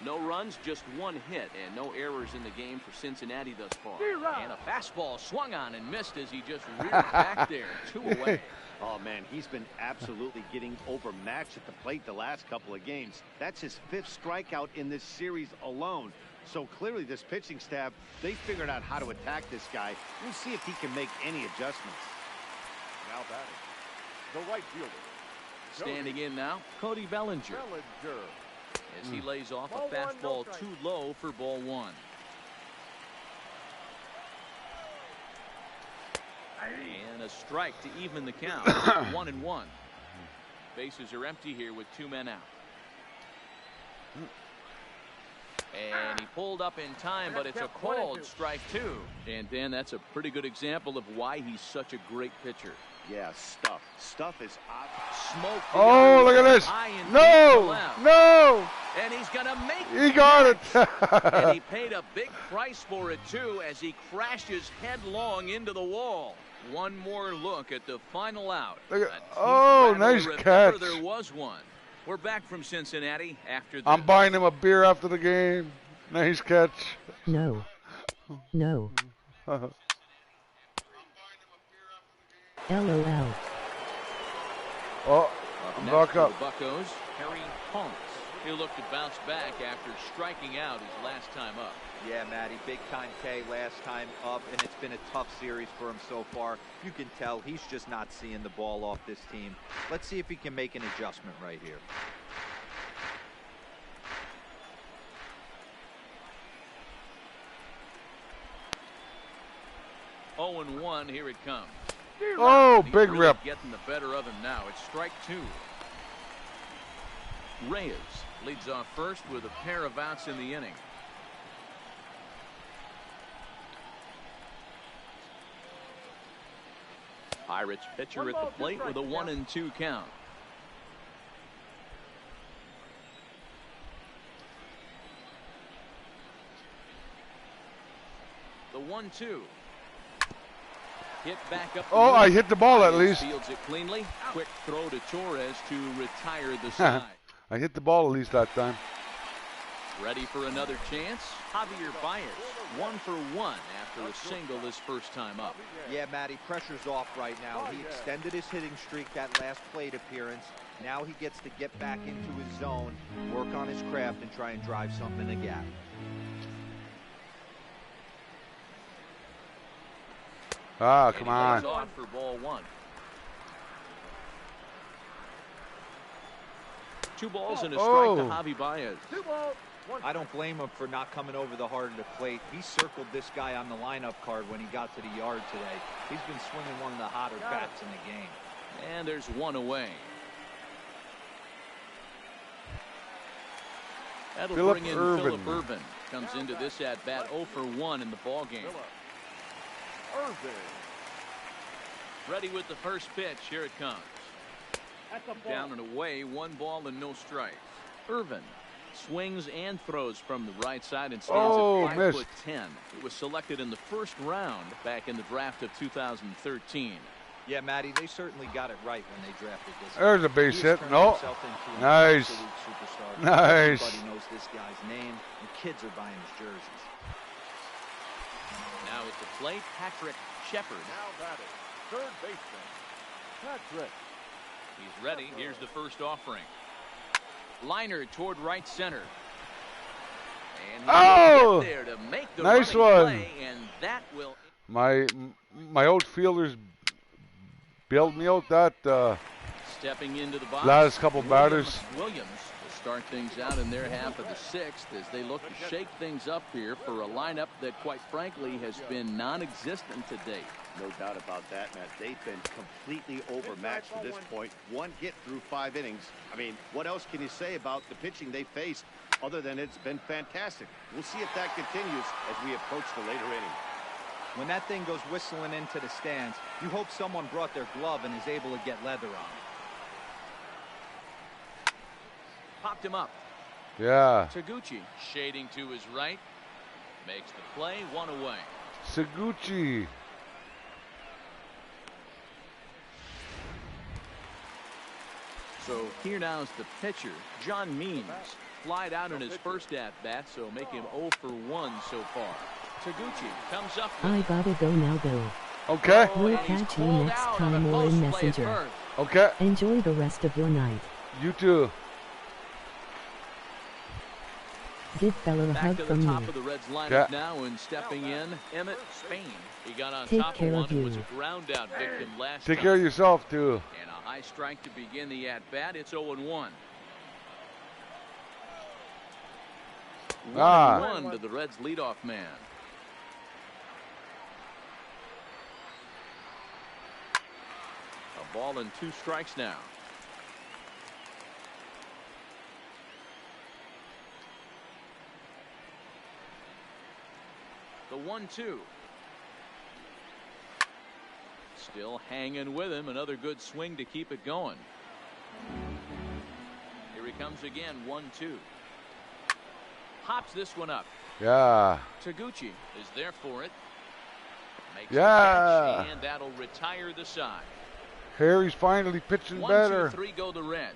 No runs, just 1 hit, and no errors in the game for Cincinnati thus far. And a fastball swung on and missed as he just reared back there. 2 away. Oh, man, he's been absolutely getting overmatched at the plate the last couple of games. That's his 5th strikeout in this series alone. So clearly this pitching staff, they figured out how to attack this guy. We'll see if he can make any adjustments. Now batting, the right fielder. Standing in now, Cody Bellinger. As he lays off a fastball too low for ball 1. And a strike to even the count. 1-1. Bases are empty here with 2 men out. And he pulled up in time, but it's a called strike 2. And Dan, that's a pretty good example of why he's such a great pitcher. Yeah, Stuff is smoke. Oh, look at this. No, no. And he's going to make it. He got it. And he paid a big price for it, too, as he crashes headlong into the wall. One more look at the final out. Oh, nice catch. There was one. We're back from Cincinnati after the... I'm buying him a beer after the game. Nice catch. No. No. LOL. Oh, I'm back up. The Buccos, Harry Pomms. He'll look to bounce back after striking out his last time up. Yeah, Matty, big time K last time up, and it's been a tough series for him so far. You can tell he's just not seeing the ball off this team. Let's see if he can make an adjustment right here. Oh, 0-1, here it comes. Oh, big really rip. Getting the better of him now. It's strike 2. Reyes leads off first with a pair of outs in the inning. Pirates pitcher at the plate with a 1-2 count. The 1-2. Hit back up. Oh, I hit the ball at least. Fields it cleanly. Quick throw to Torres to retire the side. I hit the ball at least that time. Ready for another chance? Javier Baez, 1 for 1 after a single his first time up. Yeah, Matty, pressure's off right now. He extended his hitting streak that last plate appearance. Now he gets to get back into his zone, work on his craft, and try and drive something in the gap. Ah, come on. Off for ball 1. 2 balls and a strike to Javi Baez. 2 balls, 1 I don't blame him for not coming over the heart of the plate. He circled this guy on the lineup card when he got to the yard today. He's been swinging one of the hotter bats in the game. And there's 1 away. That'll bring in Phillip Ervin. Comes into this at bat 0 for 1 in the ball game. Ervin. Ready with the first pitch. Here it comes. Down and away, 1 ball and no strikes. Ervin swings and throws from the right side and stands at 5'10". It was selected in the first round back in the draft of 2013. Yeah, Matty, they certainly got it right when they drafted this. There's a base hit. No. Nice. Nice. Everybody knows this guy's name, and kids are buying his jerseys. Now at the plate, Patrick Shepard. Now batting, third baseman, Patrick. He's ready. Here's the first offering. Liner toward right center. And he'll get there to make the nice running one. Play, and that will. My outfielders bailed me out that stepping into the box. last couple batters. Williams will start things out in their half of the 6th as they look to shake things up here for a lineup that, quite frankly, has been non-existent to date. No doubt about that, Matt. They've been completely overmatched to this point. 1 hit through 5 innings. I mean, what else can you say about the pitching they faced other than it's been fantastic? We'll see if that continues as we approach the later innings. When that thing goes whistling into the stands, you hope someone brought their glove and is able to get leather on it. Popped him up. Yeah. Taguchi shading to his right. Makes the play, 1 away. Taguchi. So here now is the pitcher, John Means. Flied out in his first at-bat, so make him 0 for 1 so far. Taguchi comes up. I gotta go now, Bill. Okay. We'll catch you next time or in Messenger. Okay. Enjoy the rest of your night. You too. Give Bella a hug from me. Back to the top me. of the Reds lineup now, and stepping in, Emmett Spain. He got on Take top care of one of and was you. a ground out victim last Take time. care of yourself too. And a high strike to begin the at-bat. It's 0-1. 1-1 to the Reds leadoff man. A ball and 2 strikes now. The 1-2. Still hanging with him. Another good swing to keep it going. Here he comes again. 1-2. Hops this one up. Yeah. Taguchi is there for it. Makes the Yeah. catch, and that'll retire the side. Harry's finally pitching 1, better. 2, 3 go the Reds.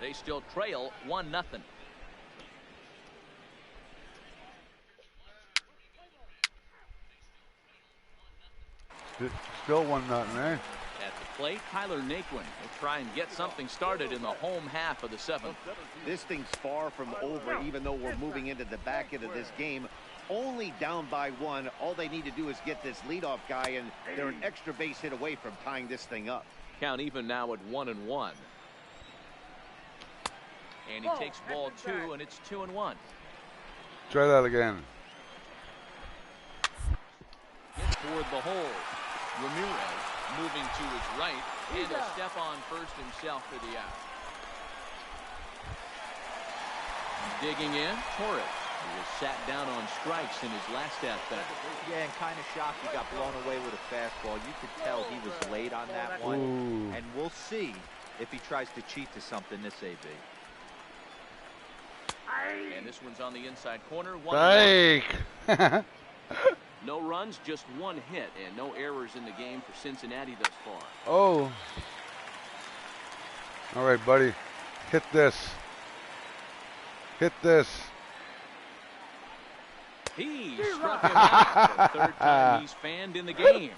They still trail 1-0. Still 1-0, eh? At the plate, Tyler Naquin will try and get something started in the home half of the 7th. This thing's far from over, even though we're moving into the back end of this game. Only down by 1. All they need to do is get this leadoff guy, and they're an extra base hit away from tying this thing up. Count even now at 1-1. And he takes ball 2, and it's 2-1. Try that again. Hit toward the hole. Ramirez moving to his right, and a step on first himself for the out. Digging in, Torres. He was sat down on strikes in his last at-bat. Yeah, and kind of shocked he got blown away with a fastball. You could tell he was late on that one. Ooh. And we'll see if he tries to cheat to something this AB. And this one's on the inside corner. Strike. No runs, just 1 hit, and no errors in the game for Cincinnati thus far. Oh. All right, buddy. Hit this. Hit this. He struck him out. The 3rd time he's fanned in the game.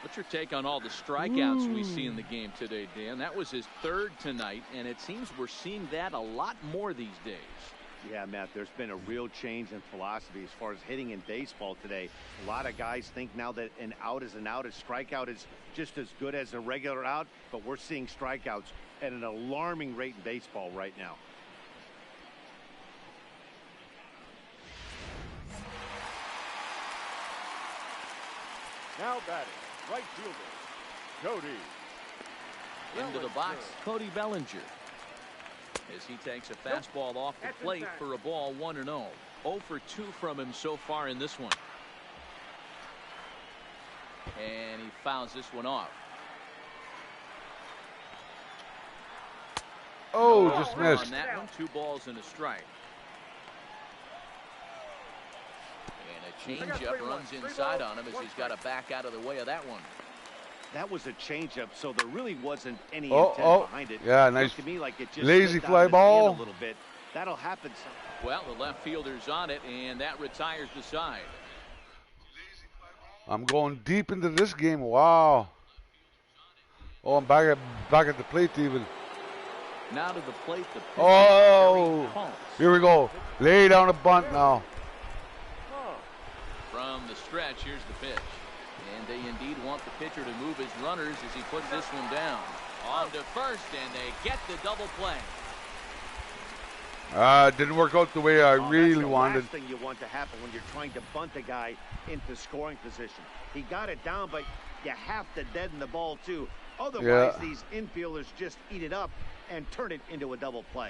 What's your take on all the strikeouts we see in the game today, Dan? That was his 3rd tonight, and it seems we're seeing that a lot more these days. Yeah, Matt, there's been a real change in philosophy as far as hitting in baseball today. A lot of guys think now that an out is an out. A strikeout is just as good as a regular out, but we're seeing strikeouts at an alarming rate in baseball right now. Now batting, right fielder, Cody. Into the box, Cody Bellinger. As he takes a fastball off the plate for a ball, 1-0. 0 for 2 from him so far in this one. And he fouls this one off. Oh, No just offer missed. on that one. 2 balls and a strike. And a changeup runs inside on him as he's got to back out of the way of that one. That was a changeup, so there really wasn't any intent behind it. Yeah, nice. Looked to me like it just Lazy slipped out fly of his hand ball. a little bit. That'll happen. Well, the left fielder's on it, and that retires the side. I'm going deep into this game. Wow. Oh, I'm back at the plate even. Now to the plate, the pitcher, Oh, Pomms. here we go. Lay down a bunt now. From the stretch, here's the pitch. And they indeed want the pitcher to move his runners as he puts this one down. On to first, and they get the double play. Didn't work out the way I really wanted. That's the last thing you want to happen when you're trying to bunt a guy into scoring position. He got it down, but you have to deaden the ball too. Otherwise, these infielders just eat it up and turn it into a double play.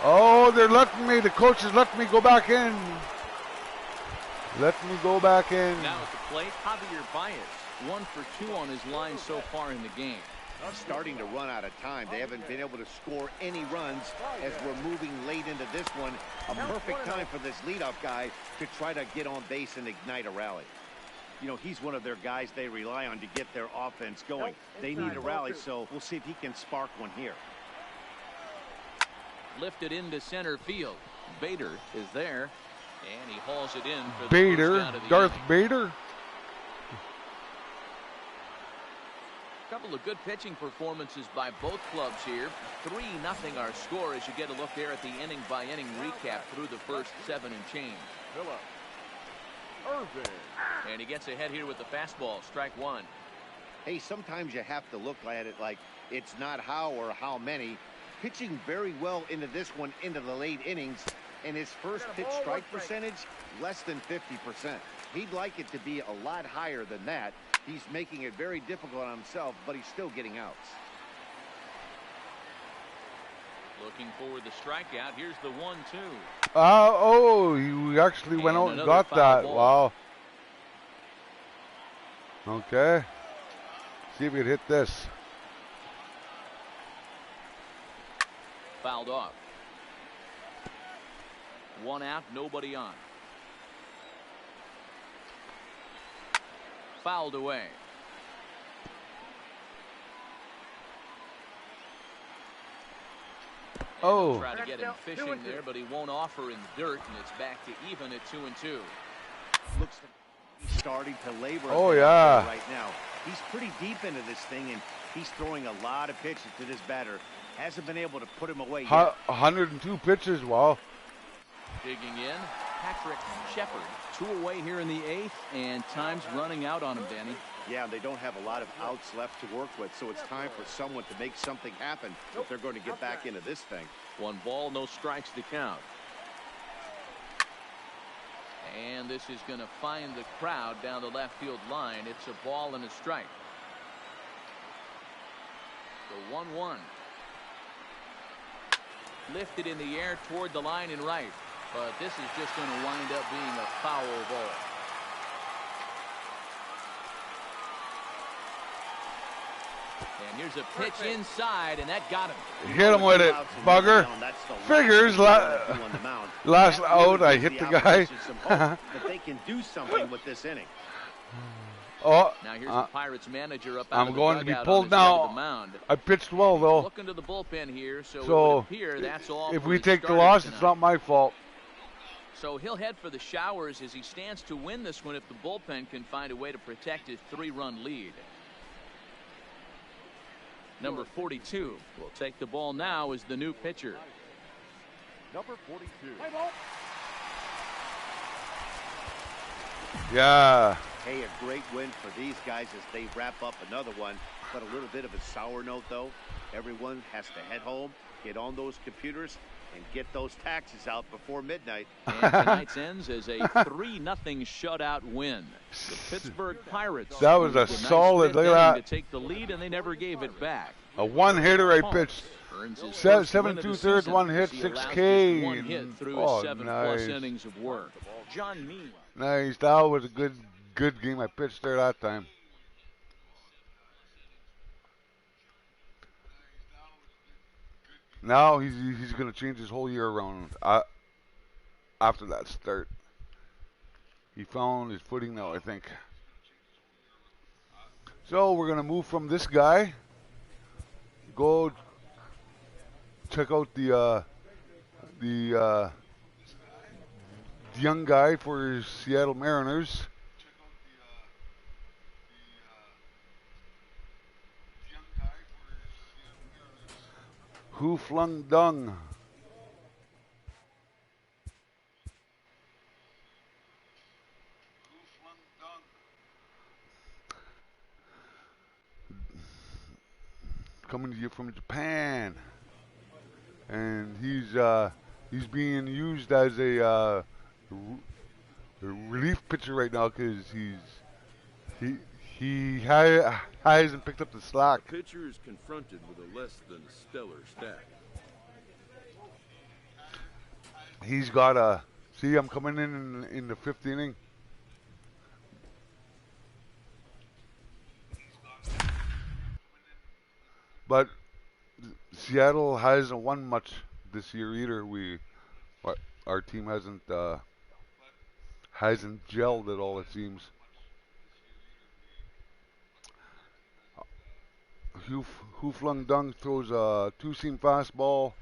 Oh, they're letting me. The coach is letting me go back in. Let me go back in. Now at the plate, Javier Baez. 1 for 2 on his line so far in the game. Starting to run out of time. They haven't been able to score any runs as we're moving late into this one. A perfect time for this leadoff guy to try to get on base and ignite a rally. You know, he's one of their guys they rely on to get their offense going. They need a rally, so we'll see if he can spark one here. Lifted into center field. Bader is there, and he hauls it in for the Bader, first out of the Darth inning. Bader. Couple of good pitching performances by both clubs here. 3-0 our score as you get a look there at the inning-by-inning recap through the first 7 and change. Irvin. And he gets ahead here with the fastball. Strike 1. Hey, sometimes you have to look at it like it's not how or how many. Pitching very well into this one into the late innings, and his first pitch strike percentage less than 50%. He'd like it to be a lot higher than that. He's making it very difficult on himself, but he's still getting outs. Looking for the strikeout. Here's the 1-2. Oh, you actually went out and got that. Ball. Wow. Okay. See if we can hit this. Fouled off. 1 out, nobody on. Fouled away. Oh. Try to get him fishing there, but he won't offer in dirt, and it's back to even at 2-2. Looks like he's starting to labor. Oh, yeah. Right now, he's pretty deep into this thing, and he's throwing a lot of pitches to this batter. Hasn't been able to put him away yet. 102 pitches. Wow. Digging in, Patrick Shepard. 2 away here in the 8th, and time's running out on him, Danny. Yeah, they don't have a lot of outs left to work with, so it's time for someone to make something happen if they're going to get back into this thing. 1 ball, no strikes to count. And this is going to find the crowd down the left field line. It's a ball and a strike. The 1-1. Lifted in the air toward the line and right. But this is just going to wind up being a foul ball. And here's a pitch inside, and that got him. Hit him with it, bugger. Figures. Last out, I hit the guy. That they can do something with this inning. Oh, now here's the Pirates manager up. I'm going to be pulled now. I pitched well though. Looking to the bullpen here, so it So would appear that's all. if we take the loss, it's not my fault. So he'll head for the showers as he stands to win this one if the bullpen can find a way to protect his 3-run lead. Number 42 will take the ball now as the new pitcher. Number 42. Yeah. Hey, a great win for these guys as they wrap up another one, but a little bit of a sour note though. Everyone has to head home, get on those computers, and get those taxes out before midnight. And tonight's ends as a 3-0 shutout win. The Pittsburgh Pirates. That was a solid. Look at that. To take the lead, and they never gave it back. A one-hitter I pitched. Earns his 7 2/3, 1 hit, He 6 allows K. just 1 hit through Oh, his 7+ nice. innings of work. John Means. Nice. That was a good game I pitched there that time. Now he's going to change his whole year around after that start. He found his footing now, I think. So we're going to move from this guy. Go check out the young guy for Seattle Mariners. Flung-Dung. Coming to you from Japan, and he's being used as a relief pitcher right now because he hasn't picked up the slack. The pitcher is confronted with a less than stellar stat. He's got a see. I'm coming in the 5th inning. But Seattle hasn't won much this year either. Our team hasn't gelled at all, it seems. Flung-Dung throws a 2-seam fastball,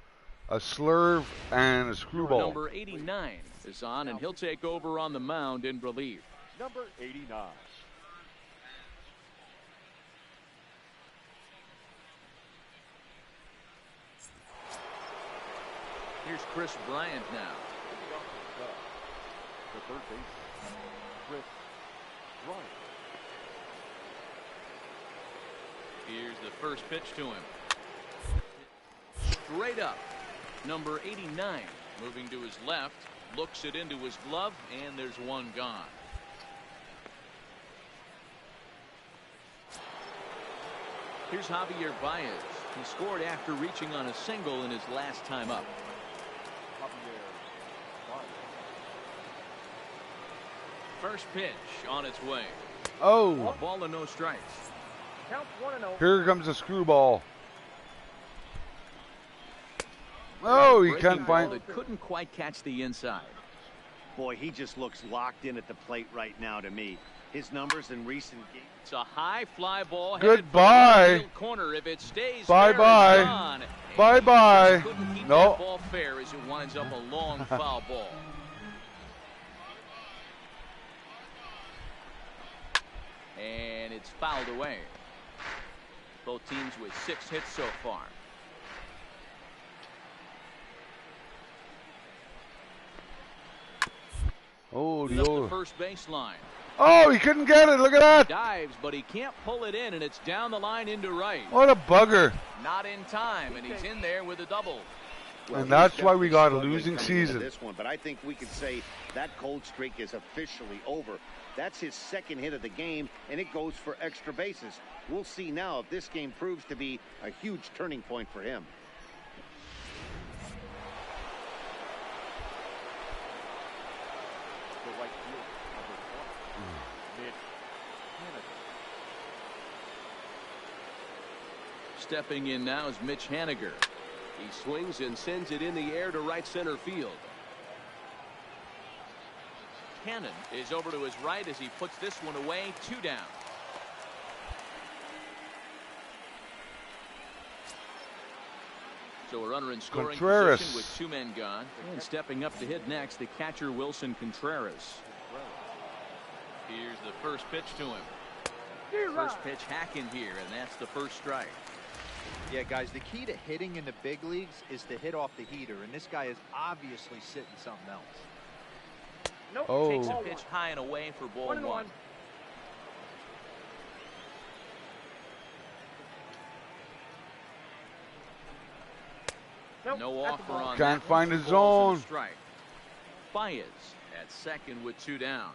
a slurve, and a screwball. Number 89 is on, and he'll take over on the mound in relief. Number 89. Here's Chris Bryant now. The third baseman, Chris Bryant. Here's the first pitch to him. Straight up. Number 89 moving to his left, looks it into his glove, and there's one gone. Here's Javier Baez. He scored after reaching on a single in his last time up. First pitch on its way. Oh! Ball and no strikes. Count 1-0. Here comes the screwball. Oh, he can't find it. Couldn't quite catch the inside. Boy, he just looks locked in at the plate right now to me. His numbers in recent games. It's a high fly ball. Goodbye. Corner. If it stays bye. Bye. Couldn't keep No. that ball fair as it winds up a long foul ball. And it's fouled away. Both teams with 6 hits so far. Oh, Up the first baseline. Oh, he couldn't get it. Look at that. Dives, but he can't pull it in, and it's down the line into right. What a bugger. Not in time, and he's in there with a double. Well, and that's why we got a losing season. This one, but I think we could say that cold streak is officially over. That's his second hit of the game, and it goes for extra bases. We'll see now if this game proves to be a huge turning point for him. The right field, number 20, Mitch Haniger. Stepping in now is Mitch Haniger. He swings and sends it in the air to right center field. Cannon is over to his right as he puts this one away. 2 down. So a runner in scoring position with 2 men gone. And stepping up to hit next, the catcher Wilson Contreras. Here's the first pitch to him. First pitch hacking here, and that's the first strike. Yeah, guys, the key to hitting in the big leagues is to hit off the heater, and this guy is obviously sitting something else. Nope. Oh. Takes a pitch high and away for ball 1. No offer on Can't that. find his Two balls and a zone. strike. Baez at second with 2 down.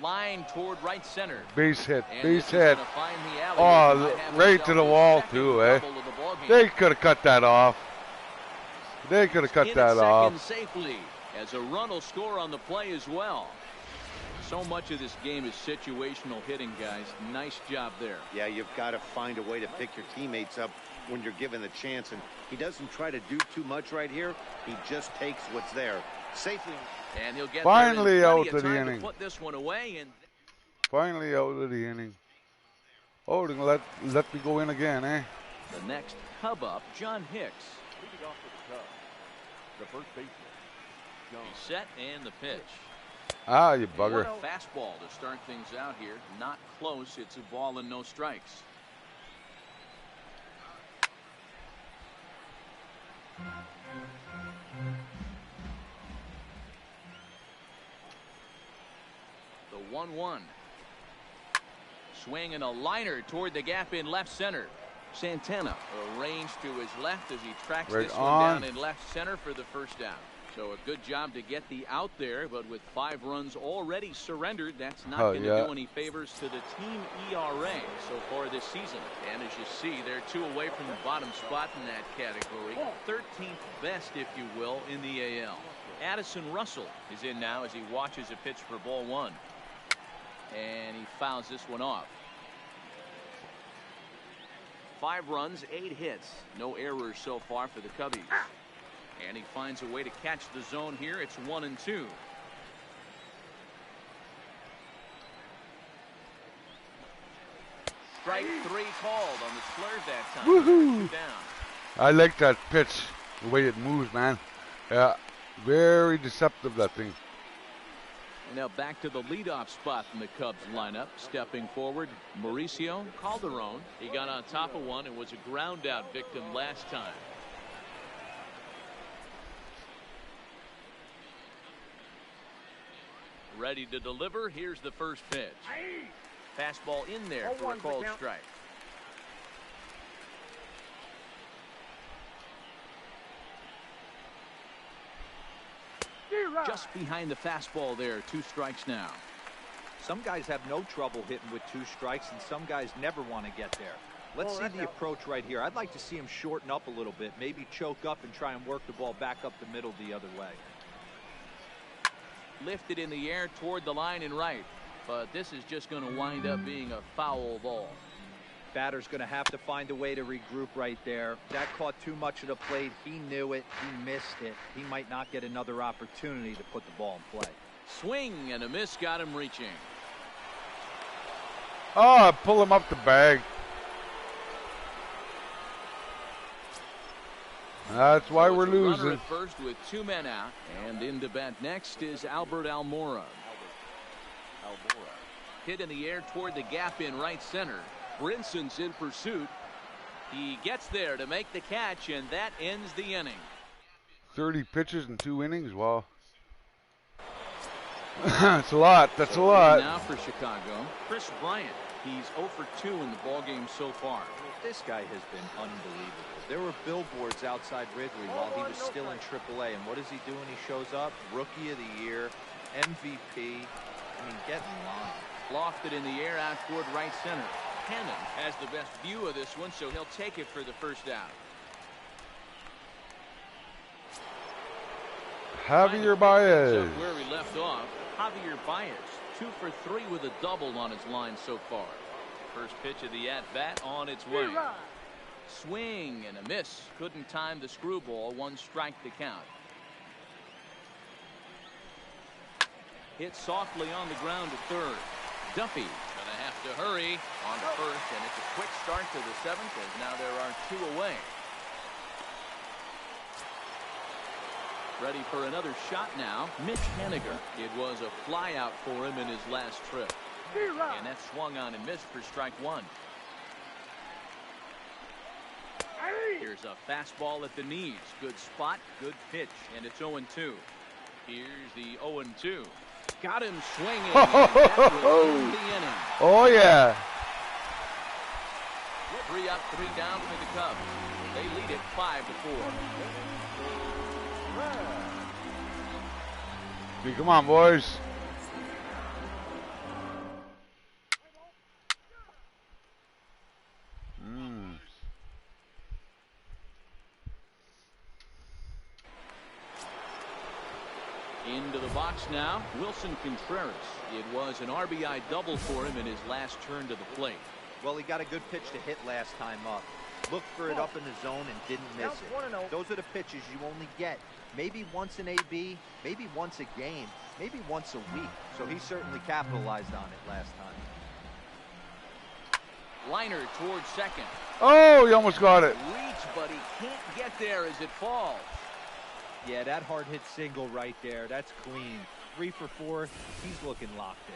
Line toward right center. Base hit, And base this is hit. gonna find the alley. Oh, He might have right to himself the his wall second too, eh? double of the ball game. They could have cut that off. They could have cut In that at second off. safely, as a run will score on the play as well. So much of this game is situational hitting, guys. Nice job there. Yeah, you've got to find a way to pick your teammates up when you're given the chance, and he doesn't try to do too much right here. He just takes what's there safely. And he'll get Finally there in out plenty of of the time to inning. put this one away. And Finally out of the inning. Oh, they're gonna let me go in again, eh? the next Cub up, John Hicks. Leading off for the Cubs, the first baseman, John. He's set and the pitch. Ah, you bugger. Fastball to start things out here. Not close. It's a ball and no strikes. The 1-1. Swing and a liner toward the gap in left center. Santana arranged to his left as he tracks Right this on. one down in left center for the first down. So a good job to get the out there, but with 5 runs already surrendered, that's not going to do any favors to the team ERA so far this season. And as you see, they're 2 away from the bottom spot in that category. 13th best, if you will, in the AL. Addison Russell is in now as he watches a pitch for ball 1. And he fouls this one off. 5 runs, 8 hits. No errors so far for the Cubbies. And he finds a way to catch the zone here. It's 1-2. Strike 3 called on the slurve that time. Woohoo! 2 down. I like that pitch, the way it moves, man. Yeah, very deceptive, that thing. And now back to the leadoff spot in the Cubs lineup. Stepping forward, Mauricio Calderon. He got on top of one and was a ground out victim last time. Ready to deliver. Here's the first pitch. Fastball in there for a called strike. Just behind the fastball there. 2 strikes now. Some guys have no trouble hitting with 2 strikes, and some guys never want to get there. Let's see the approach right here. I'd like to see him shorten up a little bit, maybe choke up and try and work the ball back up the middle the other way. Lifted in the air toward the line and right, but this is just going to wind up being a foul ball. Batter's going to have to find a way to regroup right there. That caught too much of the plate. He knew it. He missed it. He might not get another opportunity to put the ball in play. Swing and a miss got him reaching. Oh, pull him up the bag. That's why we're Runner losing. at first with 2 men out, and in to bat next is Albert Almora. Hit in the air toward the gap in right center. Brinson's in pursuit. He gets there to make the catch, and that ends the inning. 30 pitches in 2 innings. Wow. That's a lot. That's a lot. Now for Chicago, Chris Bryant. He's 0 for 2 in the ballgame so far. This guy has been unbelievable. There were billboards outside Wrigley while he was still in AAA, and what does he do when he shows up? Rookie of the Year, MVP. I mean, get in line. Lofted in the air out toward right center. Cannon has the best view of this one, so he'll take it for the first out. Javier Baez. Where we left off, Javier Baez, 2 for 3 with a double on his line so far. First pitch of the at-bat on its way. Swing and a miss. Couldn't time the screwball. 1 strike to count. Hit softly on the ground to third. Duffy gonna have to hurry on to first, and it's a quick start to the 7th as now there are 2 away. Ready for another shot now. Mitch Haniger. It was a fly out for him in his last trip. And that swung on and missed for strike 1. Here's a fastball at the knees. Good spot, good pitch, and it's 0-2. Here's the 0-2. Got him swinging. That will end the inning. Oh, yeah. 3 up, 3 down for the Cubs. They lead it 5-4. Hey, come on, boys. Into the box now, Wilson Contreras. It was an RBI double for him in his last turn to the plate. Well, he got a good pitch to hit last time up. Looked for it up in the zone and didn't miss it. Those are the pitches you only get maybe once in AB, maybe once a game, maybe once a week. So he certainly capitalized on it last time. Liner towards second. Oh, he almost got it. Reach, but he can't get there as it falls. Yeah, that hard hit single right there. That's clean. 3 for 4. He's looking locked in.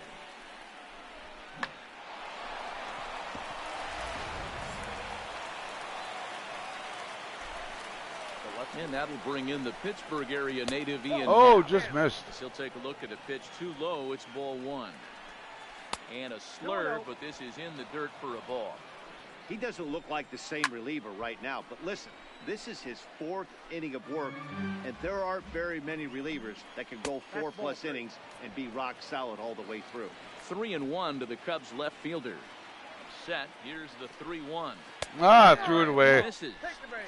And that'll bring in the Pittsburgh area native Ian. Oh, Happ. just missed. He'll take a look at a pitch too low. It's ball 1. And a slur, but this is in the dirt for a ball. He doesn't look like the same reliever right now, but listen, this is his 4th inning of work, and there aren't very many relievers that can go 4+ innings and be rock solid all the way through. 3-1 to the Cubs left fielder. Set. Here's the 3-1. Ah, threw it away. Misses.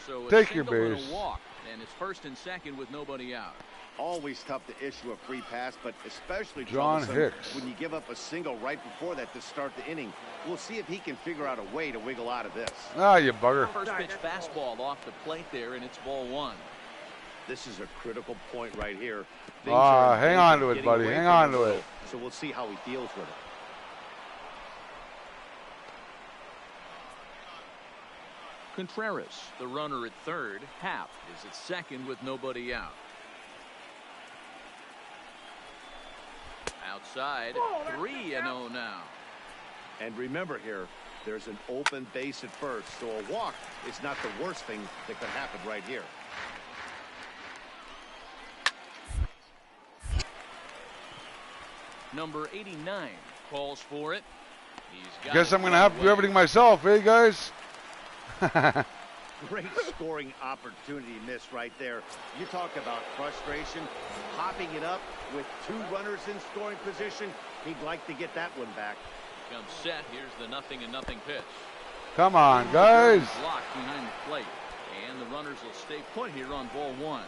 So take your single base. and a walk, and it's first and second with nobody out. Always tough to issue a free pass, but especially John troublesome Hicks. when you give up a single right before that to start the inning. We'll see if he can figure out a way to wiggle out of this. Ah, you bugger. First pitch fastball off the plate there, and it's ball 1. This is a critical point right here. Hang on to it, buddy. Hang on to it. So we'll see how he deals with it. Contreras, the runner at third. Happ is at second with nobody out. Outside, 3-0 now. And remember here, there's an open base at first, so a walk is not the worst thing that could happen right here. Number 89 calls for it. He's got Guess I'm going to have to do everything myself, eh, guys? Great scoring opportunity missed right there. You talk about frustration, hopping it up with 2 runners in scoring position. He'd like to get that one back. Comes set. Here's the 0-0 pitch. Come on, guys. Blocked behind the plate. And the runners will stay put here on ball 1.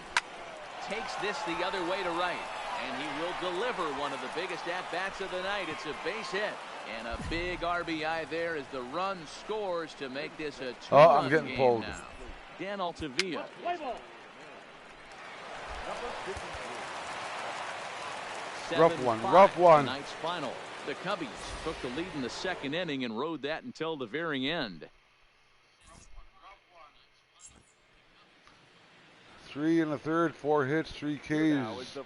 Takes this the other way to right. And he will deliver one of the biggest at-bats of the night. It's a base hit. And a big RBI there as the run scores to make this a 2-run Oh, I'm getting game pulled. now. Dan Altavilla. Rough one, rough one. Tonight's final. The Cubbies took the lead in the second inning and rode that until the very end. 3 1/3, 4 hits, 3 Ks,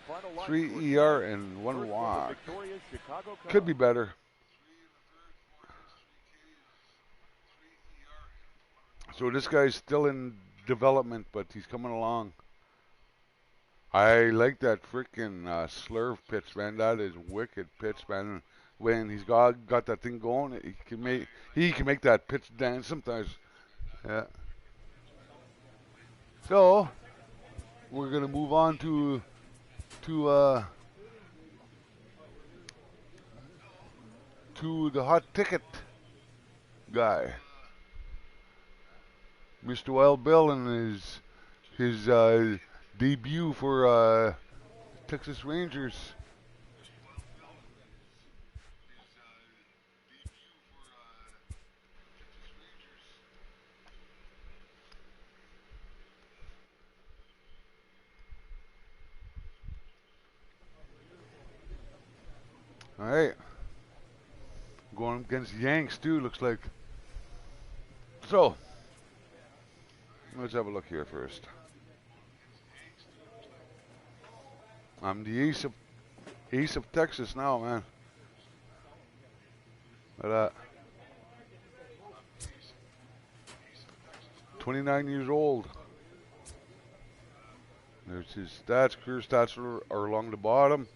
3 ER, and 1 walk. Could be better. So this guy's still in development, but he's coming along. I like that freaking slurve pitch, man. That is wicked pitch, man. When he's got that thing going, he can make that pitch dance sometimes. Yeah. So we're gonna move on to the hot ticket guy, Mr. Wild Bill, and his debut for Texas Rangers. All right, going against Yanks too, looks like. So let's have a look here first. I'm the ace of Texas now, man. Look at that. 29 years old. There's his stats. Career stats are along the bottom.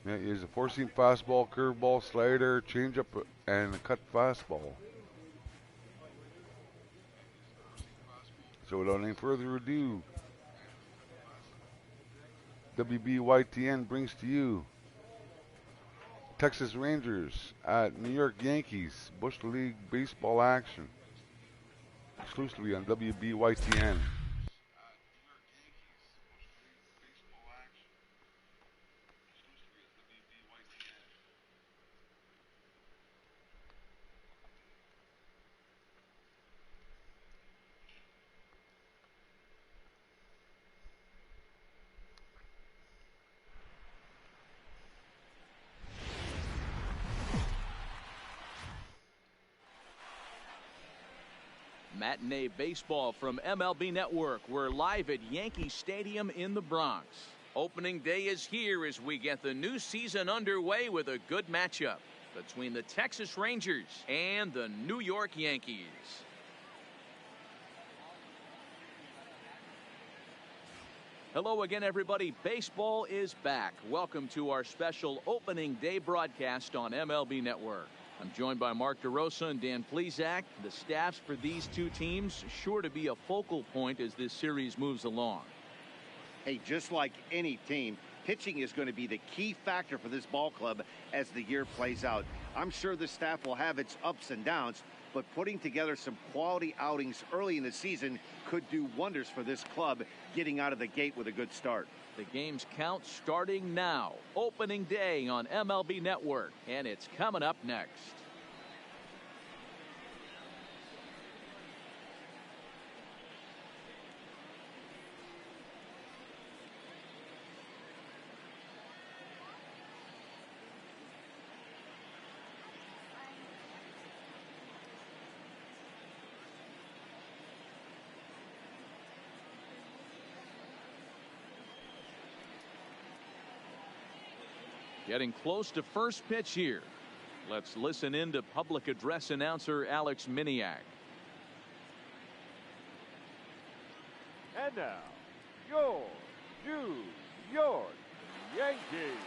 Yeah, he has a four-seam fastball, curveball, slider, changeup, and a cut fastball. So without any further ado, WBYTN brings to you Texas Rangers at New York Yankees Bush League baseball action, exclusively on WBYTN. Matinee baseball from MLB Network. We're live at Yankee Stadium in the Bronx. Opening day is here as we get the new season underway with a good matchup between the Texas Rangers and the New York Yankees. Hello again, everybody. Baseball is back. Welcome to our special opening day broadcast on MLB Network. I'm joined by Mark DeRosa and Dan Plesac. The staffs for these two teams sure to be a focal point as this series moves along. Hey, just like any team, pitching is going to be the key factor for this ball club as the year plays out. I'm sure the staff will have its ups and downs, but putting together some quality outings early in the season could do wonders for this club getting out of the gate with a good start. The game's count starting now. Opening day on MLB Network, and it's coming up next. Getting close to first pitch here. Let's listen in to public address announcer Alex Miniak. And now, your New York Yankees.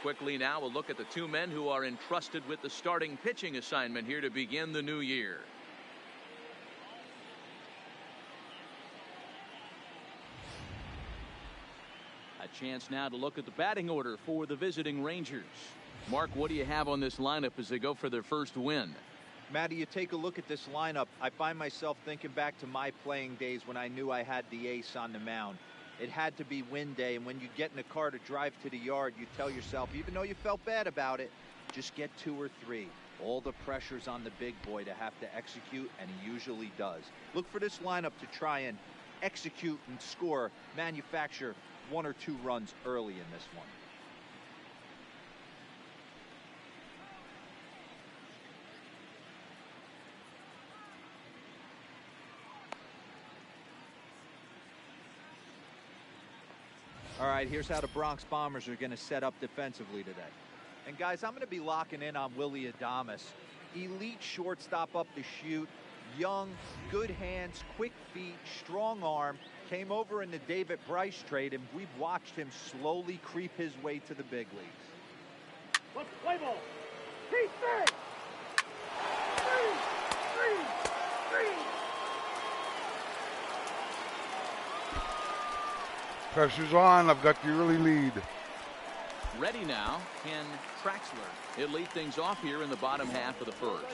Quickly now, we'll look at the two men who are entrusted with the starting pitching assignment here to begin the new year. A chance now to look at the batting order for the visiting Rangers. Mark, what do you have on this lineup as they go for their first win? Matty, you take a look at this lineup. I find myself thinking back to my playing days when I knew I had the ace on the mound. It had to be win day, and when you get in a car to drive to the yard, you tell yourself, even though you felt bad about it, just get 2 or 3. All the pressure's on the big boy to have to execute, and he usually does. Look for this lineup to try and execute and score, manufacture 1 or 2 runs early in this one. All right, here's how the Bronx Bombers are going to set up defensively today. And guys, I'm going to be locking in on Willie Adames. Elite shortstop up the chute, young, good hands, quick feet, strong arm. Came over in the David Bryce trade, and we've watched him slowly creep his way to the big leagues. Let's play ball. He's there. 3. Pressure's on. I've got the early lead. Ready now, Ken Traxler. He'll lead things off here in the bottom half of the first.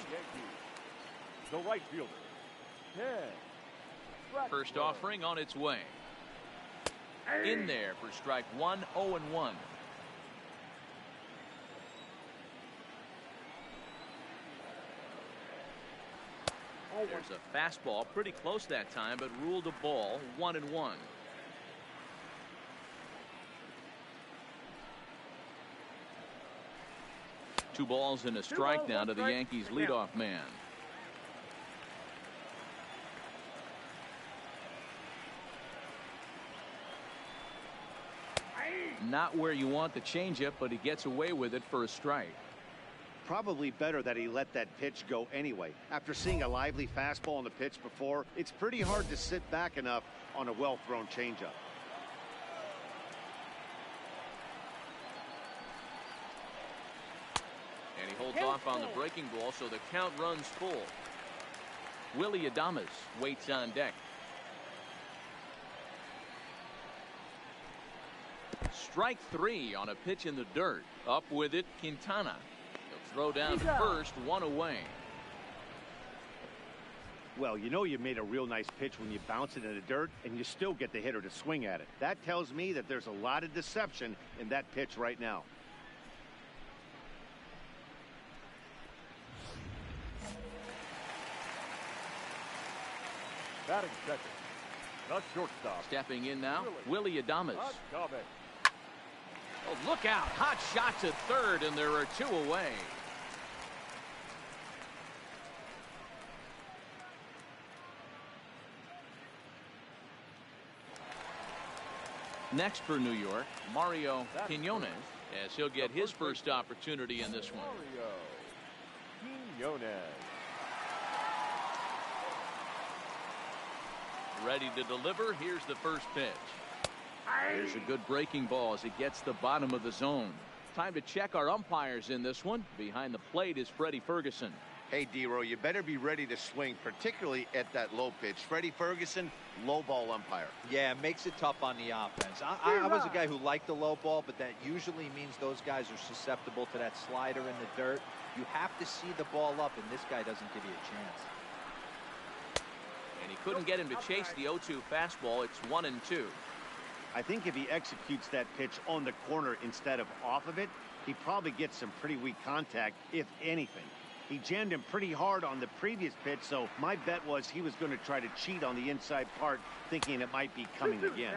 The right fielder, Ken Traxler. First offering on its way. In there for strike 1, 0-1. There's a fastball pretty close that time, but ruled a ball, 1-1. 2 balls and a strike now to the Yankees leadoff man. Not where you want the changeup, but he gets away with it for a strike. Probably better that he let that pitch go anyway. After seeing a lively fastball on the pitch before, it's pretty hard to sit back enough on a well-thrown changeup. And he holds off on the breaking ball, so the count runs full. Willie Adames waits on deck. Strike 3 on a pitch in the dirt. Up with it, Quintana. He'll throw down to first, 1 away. Well, you know you made a real nice pitch when you bounce it in the dirt and you still get the hitter to swing at it. That tells me that there's a lot of deception in that pitch right now. Batting second, the shortstop. Stepping in now, Willie Adames. Oh, look out. Hot shot to third, and there are 2 away. Next for New York, Mario Quinones, as he'll get his first opportunity in this one. Mario Quinones. Ready to deliver. Here's the first pitch. There's a good breaking ball as it gets the bottom of the zone. Time to check our umpires in this one. Behind the plate is Freddie Ferguson. Hey, D-Row, you better be ready to swing, particularly at that low pitch. Freddie Ferguson, low ball umpire. Yeah, it makes it tough on the offense. I was a guy who liked the low ball, but that usually means those guys are susceptible to that slider in the dirt. You have to see the ball up, and this guy doesn't give you a chance. And he couldn't get him to chase the 0-2 fastball. It's 1-2. I think if he executes that pitch on the corner instead of off of it, he probably gets some pretty weak contact, if anything. He jammed him pretty hard on the previous pitch, so my bet was he was going to try to cheat on the inside part, thinking it might be coming again.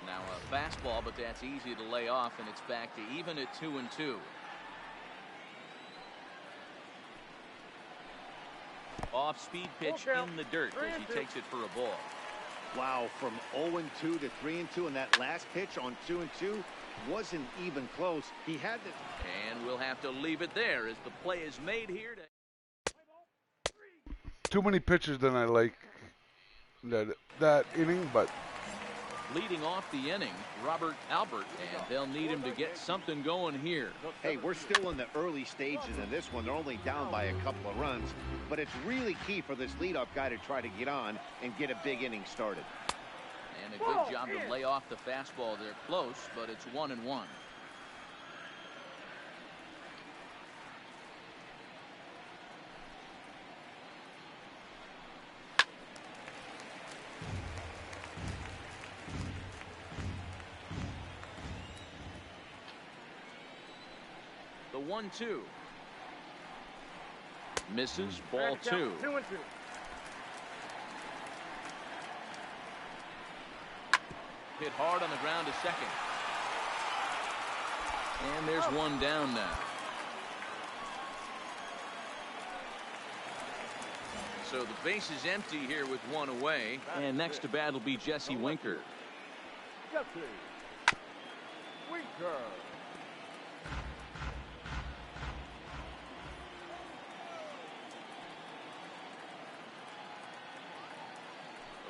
Now a fastball, but that's easy to lay off, and it's back to even at 2-2. Off-speed pitch in the dirt as he takes it for a ball. Wow, from 0-2 to 3-2 in that last pitch on 2-2 wasn't even close. He had to. And we'll have to leave it there as the play is made here. Too many pitches than I like that inning, but leading off the inning, Robert Albert, and they'll need him to get something going here. Hey, we're still in the early stages of this one. They're only down by a couple of runs, but it's really key for this leadoff guy to try to get on and get a big inning started. And a good job to lay off the fastball. They're close, but it's 1-1. The 1-2. Misses, ball 2. 2-2. Hit hard on the ground to second. And there's one down now. So the base is empty here with 1 away. And next to bat will be Jesse Winker. Jesse Winker.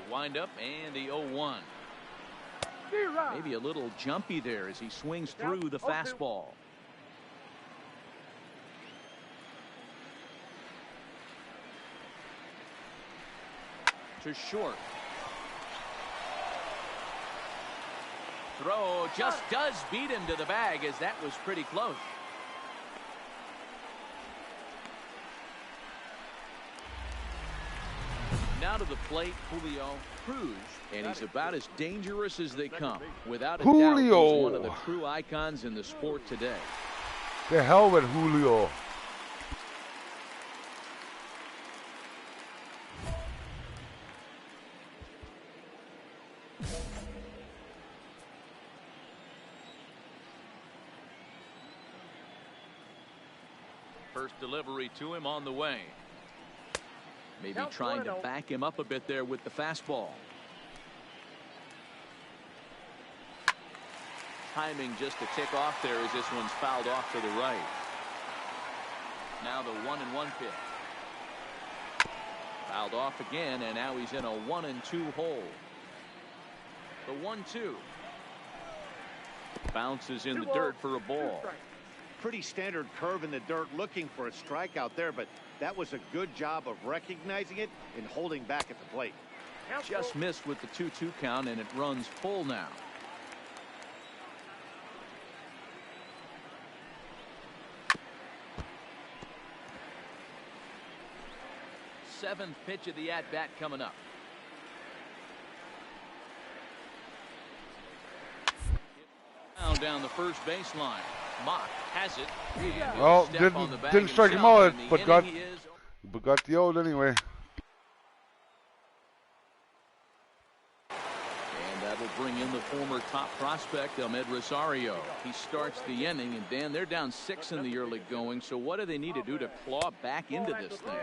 The windup and the 0-1. Maybe a little jumpy there as he swings through the fastball. To short. Throw just does beat him to the bag, as that was pretty close. Now to the plate, Julio Cruz, and he's about as dangerous as they come. Without a doubt, he's one of the true icons in the sport today. The hell with Julio. First delivery to him on the way. Maybe trying to back him up a bit there with the fastball. Timing just to tick off there as this one's fouled off to the right. Now the 1-1 pitch. Fouled off again, and now he's in a 1-2 hole. The 1-2. Bounces in the dirt for a ball. Pretty standard curve in the dirt, looking for a strikeout there, but that was a good job of recognizing it and holding back at the plate. Just missed with the 2-2 count, and it runs full now. Seventh pitch of the at-bat coming up. Down the first baseline. Mock has it. Well, didn't strike him out, but got the out anyway. And that will bring in the former top prospect, Ahmed Rosario. He starts the inning, and Dan, they're down 6 in the early going. So what do they need to do to claw back into this thing?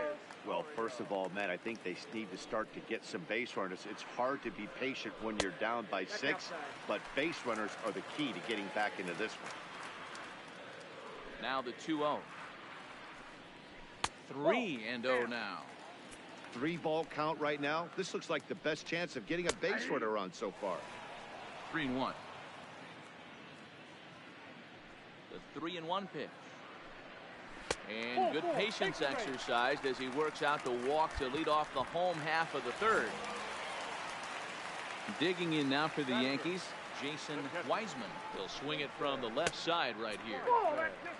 Well, first of all, Matt, I think they need to start to get some base runners. It's hard to be patient when you're down by 6, but base runners are the key to getting back into this one. Now the 2-0. 3-0 now. 3-ball count right now. This looks like the best chance of getting a base runner on so far. 3-1. The 3-1 pitch. And good patience exercised as he works out the walk to lead off the home half of the third. Digging in now for the Yankees, Jason Wiseman. He'll swing it from the left side right here.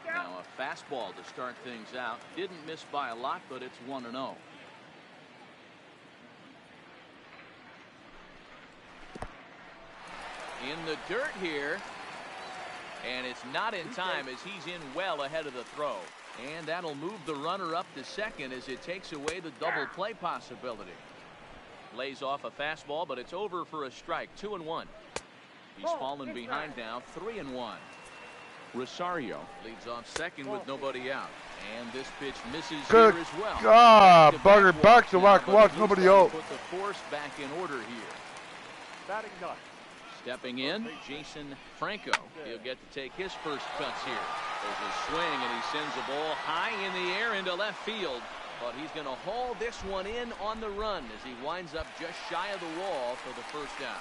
Now a fastball to start things out. Didn't miss by a lot, but it's 1-0. In the dirt here. And it's not in time as he's in well ahead of the throw. And that'll move the runner up to second as it takes away the double play possibility. Lays off a fastball, but it's over for a strike. 2-1. He's fallen behind now. 3-1. Rosario leads off second with nobody out. And this pitch misses here as well. Ah, bugger, back to walk, nobody out. Put the force back in order here. Batting ninth. Stepping in, Jason Franco. He'll get to take his first cuts here. There's a swing, and he sends the ball high in the air into left field. But he's going to haul this one in on the run as he winds up just shy of the wall for the first down.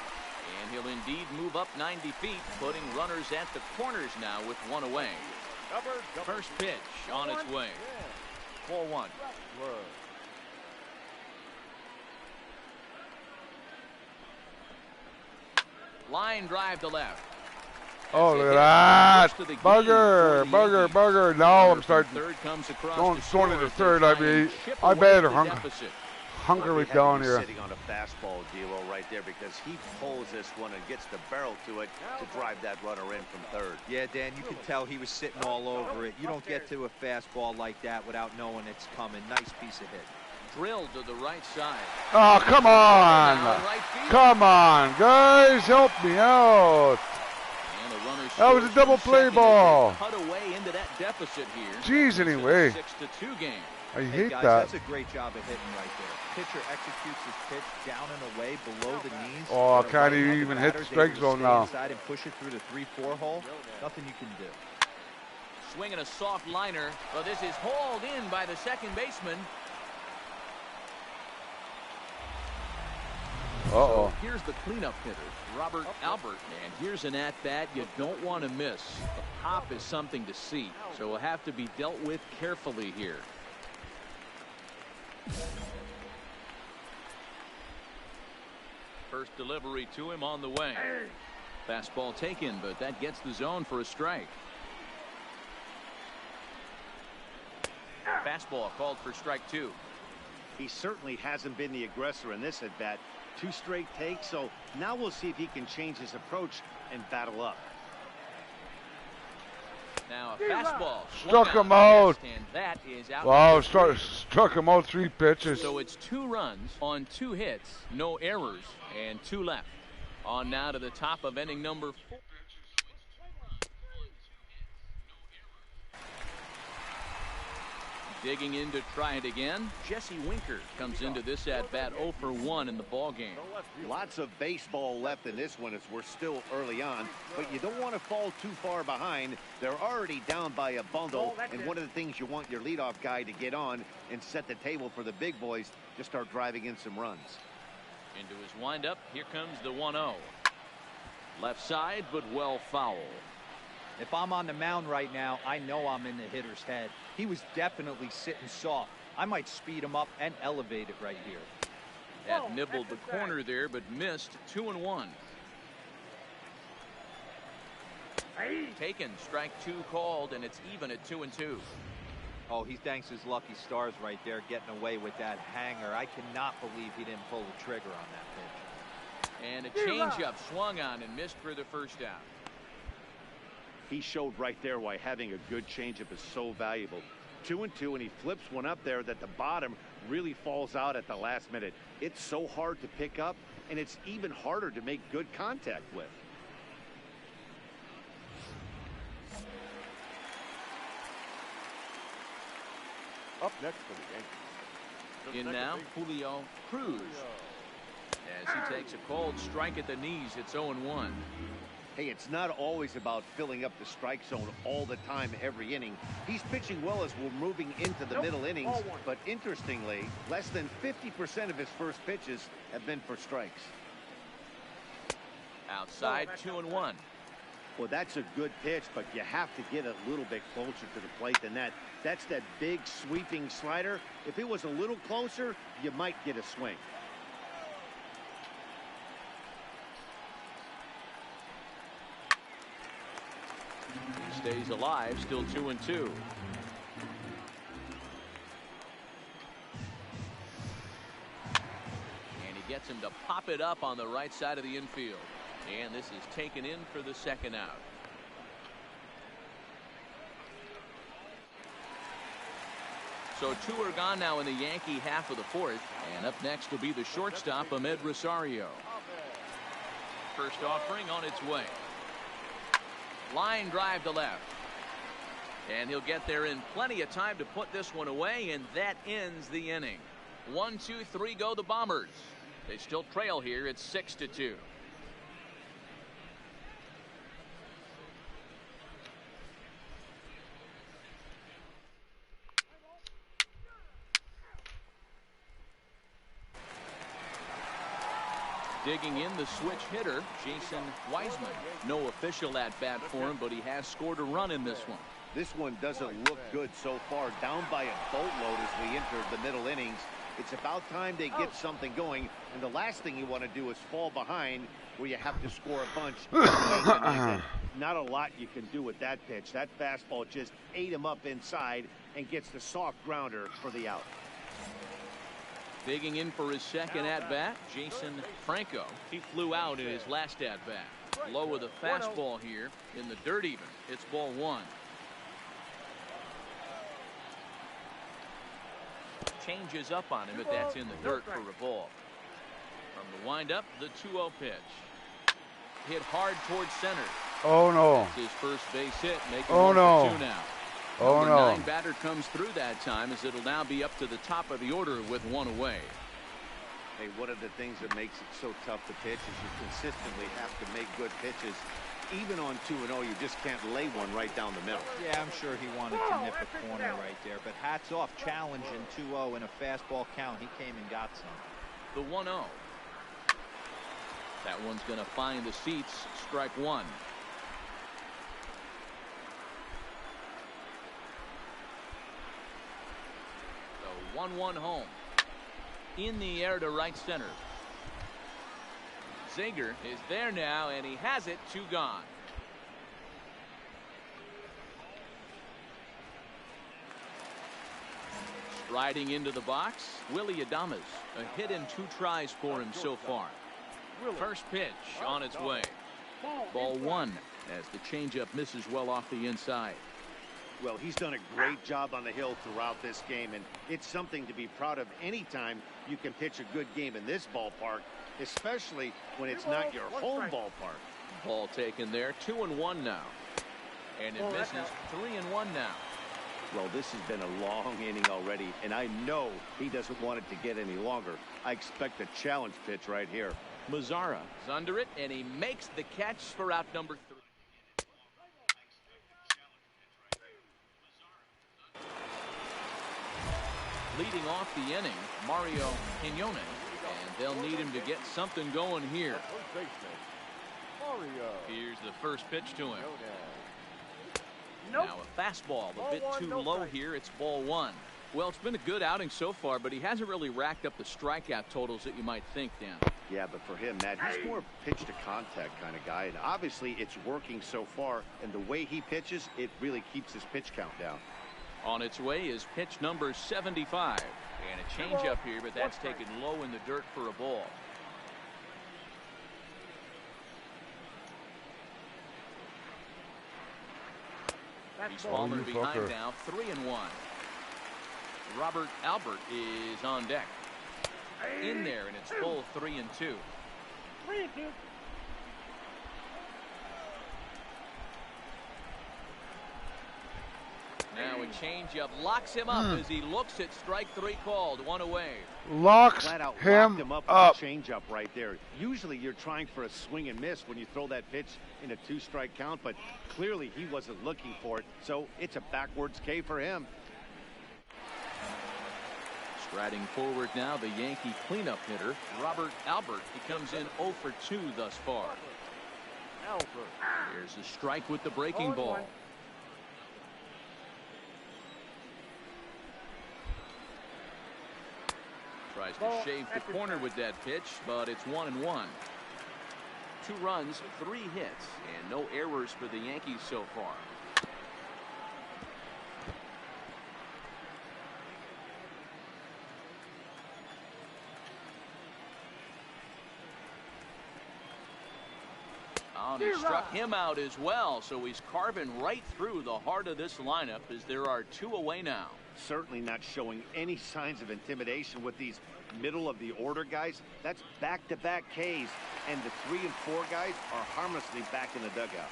And he'll indeed move up 90 feet, putting runners at the corners now with one away. First pitch on its way. 4-1. Line drive to left. Oh, look at that. Bugger. Now I'm starting going into third. I better hunker it down here. Sitting on a fastball deal right there because he pulls this one and gets the barrel to it to drive that runner in from third. Yeah, Dan, you can tell he was sitting all over it. You don't get to a fastball like that without knowing it's coming. Nice piece of hit. Drilled to the right side. Oh, come on. Come on, guys. Help me out. That was a double play ball. Cut away into that deficit here. Jeez, anyway. 6-2 game. I hate guys, that. That's a great job of hitting right there. Pitcher executes his pitch down and away below the knees. Oh, can't even hit the strike zone now. Inside and push it through the 3-4 hole. Nothing you can do. Swinging a soft liner. Well, this is hauled in by the second baseman. Uh-oh. So here's the cleanup hitter, Robert Albert. And here's an at-bat you don't want to miss. The pop is something to see, so will have to be dealt with carefully here. First delivery to him on the way. Fastball taken, but that gets the zone for a strike. Fastball called for strike 2. He certainly hasn't been the aggressor in this at-bat. 2 straight takes, so now we'll see if he can change his approach and battle up. Now a fastball. Struck him out. And that is out. Wow, struck him out 3 pitches. So it's 2 runs on 2 hits, no errors, and 2 left. On now to the top of inning number 4. Digging in to try it again, Jesse Winker comes into this at-bat 0 for 1 in the ball game. Lots of baseball left in this one as we're still early on, but you don't want to fall too far behind. They're already down by a bundle, and one of the things you want your leadoff guy to get on and set the table for the big boys to start driving in some runs. Into his windup, here comes the 1-0. Left side, but well foul. If I'm on the mound right now, I know I'm in the hitter's head. He was definitely sitting soft. I might speed him up and elevate it right here. That nibbled the corner there, but missed. 2-1. Taken, strike 2 called, and it's even at 2-2. Oh, he thanks his lucky stars right there, getting away with that hanger. I cannot believe he didn't pull the trigger on that pitch. And a changeup swung on and missed for the first out. He showed right there why having a good changeup is so valuable. 2-2, and he flips one up there that the bottom really falls out at the last minute. It's so hard to pick up, and it's even harder to make good contact with. Up next for the Yankees. In now, Julio Cruz. As he takes a cold strike at the knees, it's 0-1. Hey, it's not always about filling up the strike zone all the time every inning. He's pitching well as we're moving into the middle innings, but interestingly, less than 50% of his first pitches have been for strikes. Outside, 2-1. Well, that's a good pitch, but you have to get a little bit closer to the plate than that. That's that big sweeping slider. If it was a little closer, you might get a swing. He stays alive, still 2-2. And he gets him to pop it up on the right side of the infield. And this is taken in for the second out. So 2 are gone now in the Yankee half of the fourth. And up next will be the shortstop, Ahmed Rosario. First offering on its way. Line drive to left. And he'll get there in plenty of time to put this one away, and that ends the inning. 1, 2, 3 go the Bombers. They still trail here. It's 6-2. Digging in, the switch hitter, Jason Wiseman. No official at-bat for him, but he has scored a run in this one. This one doesn't look good so far. Down by a boatload as we enter the middle innings. It's about time they get something going, and the last thing you want to do is fall behind where you have to score a bunch. Not a lot you can do with that pitch. That fastball just ate him up inside and gets the soft grounder for the out. Digging in for his second at-bat, Jason Franco. He flew out in his last at-bat. Low with a fastball here in the dirt even. It's ball 1. Changes up on him, but that's in the dirt for a ball. From the windup, the 2-0 pitch. Hit hard towards center. Oh no. It's his first base hit, making Oh no. 2 now. Oh Number no. 9 batter comes through that time, as it'll now be up to the top of the order with 1 away. Hey, one of the things that makes it so tough to pitch is you consistently have to make good pitches. Even on 2-0, you just can't lay one right down the middle. Yeah, I'm sure he wanted to nip a corner right there, but hats off, challenging 2-0 in a fastball count. He came and got some. The 1-0. That one's going to find the seats. Strike 1. The 1-1 home. In the air to right center. Zager is there now, and he has it. 2 gone. Striding into the box, Willie Adames. A hit in 2 tries for him so far. First pitch on its way. Ball 1 as the changeup misses well off the inside. Well, he's done a great job on the hill throughout this game, and it's something to be proud of anytime you can pitch a good game in this ballpark, especially when it's not your home ballpark. Ball taken there. 2-1 now. And it misses. 3-1 now. Well, this has been a long inning already, and I know he doesn't want it to get any longer. I expect a challenge pitch right here. Mazzara is under it, and he makes the catch for out number 3. Leading off the inning, Mario Quiñones, and they'll need him to get something going here. Here's the first pitch to him. Now a fastball, a bit too low here. It's ball 1. Well, it's been a good outing so far, but he hasn't really racked up the strikeout totals that you might think, Dan. Yeah, but for him, Matt, he's more pitch to contact kind of guy, and obviously it's working so far, and the way he pitches, it really keeps his pitch count down. On its way is pitch number 75, and a changeup here, but that's taken low in the dirt for a ball. He's falling behind now, 3-1. Robert Albert is on deck. In there, and it's full 3-2. 3-2. Now a changeup locks him up as he looks at strike 3 called. 1 away. Locks Flat out him locked him up up. with a changeup right there. Usually you're trying for a swing and miss when you throw that pitch in a 2-strike count, but clearly he wasn't looking for it, so it's a backwards K for him. Striding forward now, the Yankee cleanup hitter, Robert Albert. He comes in 0 for 2 thus far. Here's a strike with the breaking ball. Tries to shave the corner with that pitch, but it's 1-1. 2 runs, 3 hits, and no errors for the Yankees so far. And he struck him out as well, so he's carving right through the heart of this lineup as there are 2 away now. Certainly not showing any signs of intimidation with these middle of the order guys. That's back-to-back Ks, and the 3 and 4 guys are harmlessly back in the dugout.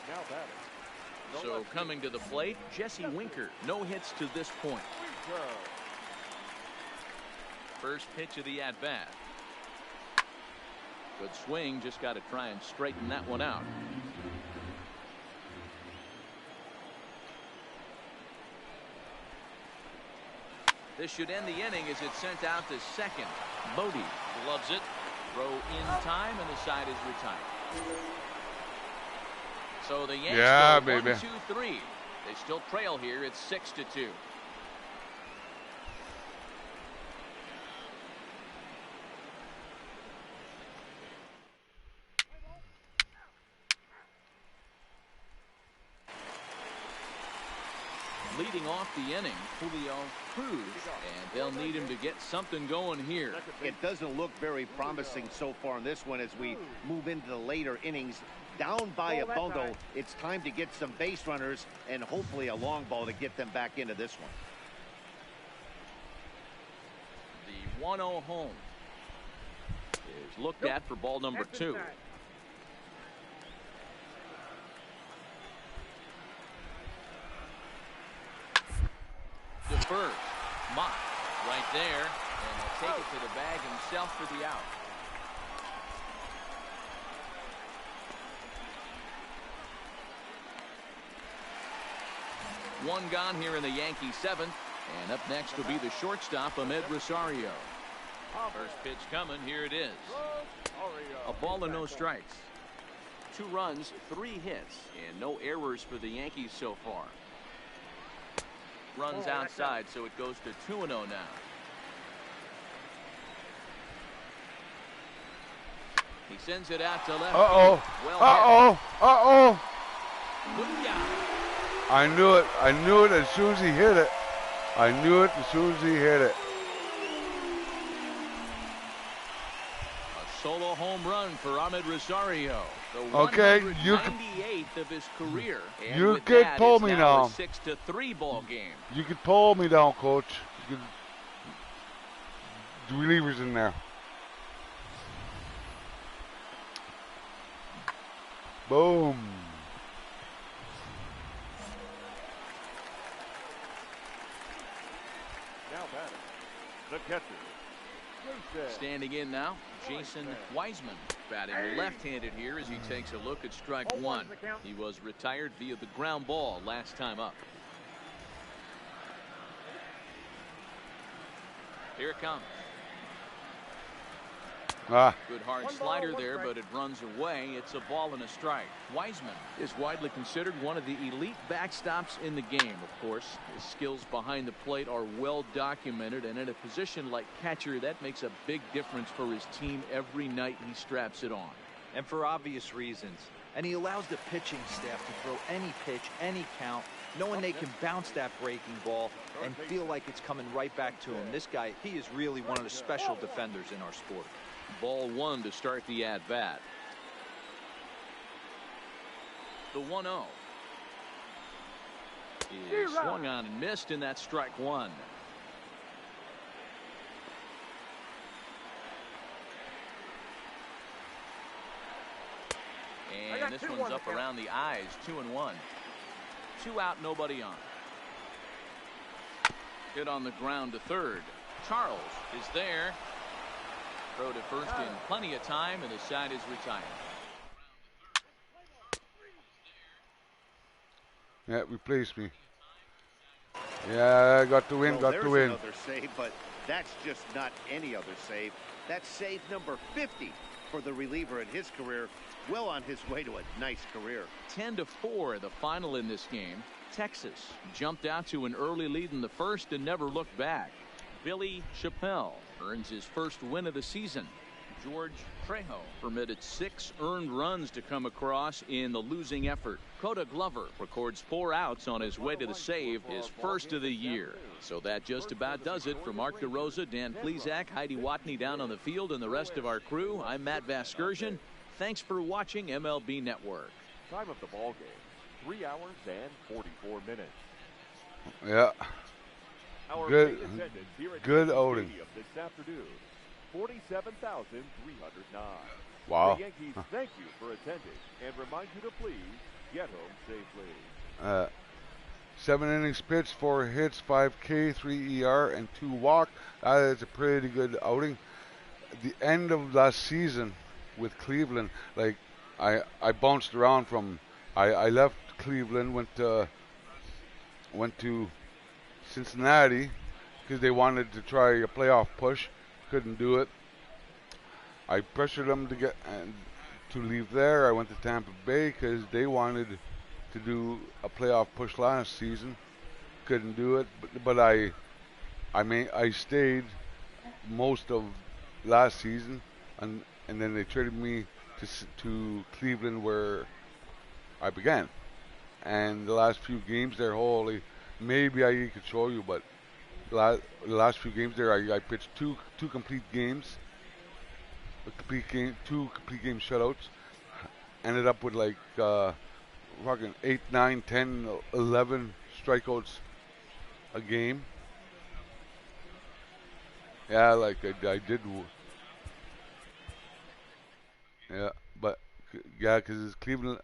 Now batting. So coming to the plate, Jesse Winker. No hits to this point. First pitch of the at-bat. Good swing, just got to try and straighten that one out. This should end the inning as it's sent out to second. Bodie gloves it. Throw in time, and the side is retired. So the Yankees go 1, 2, 3. They still trail here. It's 6-2. Leading off the inning, Julio Cruz, and they'll need him to get something going here. It doesn't look very promising so far in this one as we move into the later innings. Down by a bundle, it's time to get some base runners and hopefully a long ball to get them back into this one. The 1-0 home is looked at for ball number 2. Deferred. Mott right there, and he'll take it to the bag himself for the out. One gone here in the Yankee 7th, and up next will be the shortstop, Ahmed Rosario. First pitch coming. Here it is. A ball and no strikes. 2 runs, 3 hits, and no errors for the Yankees so far. Runs outside, so it goes to 2-0 now. He sends it out to left. Well Good job. I knew it. I knew it as soon as he hit it. I knew it as soon as he hit it. A solo home run for Ahmed Rosario. The Okay, you 198th of his career. And you with could that, pull it's me now down. A 6-3 ball game. You could pull me down, Coach. You could, the relievers in there. Boom. Now batting, the catcher. Standing in now, Jason Wiseman, batting left-handed here as he takes a look at strike one. He was retired via the ground ball last time up. Here it comes. Good hard slider there, but it runs away. It's a ball and a strike. Wiseman is widely considered one of the elite backstops in the game. Of course, his skills behind the plate are well documented, and in a position like catcher, that makes a big difference for his team every night he straps it on. And for obvious reasons. And he allows the pitching staff to throw any pitch, any count, knowing they can bounce that breaking ball and feel like it's coming right back to him. This guy, he is really one of the special defenders in our sport. Ball one to start the at-bat. The 1-0 is swung on and missed, and that's strike one. And this one's up around the eyes. 2-1. 2 out, nobody on. Hit on the ground to third. Charles is there. Throw to first in plenty of time, and the side is retired. Yeah, replace me. Yeah, got the win, got the win. Another save, but that's just not any other save. That's save number 50 for the reliever in his career. Well on his way to a nice career. 10-4, the final in this game. Texas jumped out to an early lead in the first and never looked back. Billy Chappelle earns his first win of the season. George Trejo permitted 6 earned runs to come across in the losing effort. Coda Glover records 4 outs on his way to the save, his first of the year. So that just about does it for Mark DeRosa, Dan Plesac, Heidi Watney down on the field, and the rest of our crew. I'm Matt Vasgersian. Thanks for watching MLB Network. Time of the ball game, 3 hours and 44 minutes. Yeah. Good outing. This afternoon, 47,309. Wow. The Yankees thank you for attending and remind you to please get home safely. 7 innings pitched, 4 hits, 5 K, 3 ER, and 2 walk. That is a pretty good outing. The end of last season with Cleveland, like I bounced around from I left Cleveland, went to Cincinnati because they wanted to try a playoff push, couldn't do it. I pressured them to get to leave there. I went to Tampa Bay because they wanted to do a playoff push last season, couldn't do it. But I stayed most of last season, and then they traded me to Cleveland where I began. And the last few games there, holy, maybe I could show you, but the last few games there, I pitched two complete games, two complete game shutouts. Ended up with like fucking 8, 9, 10, 11 strikeouts a game. Yeah, like I did. Yeah, but yeah, because Cleveland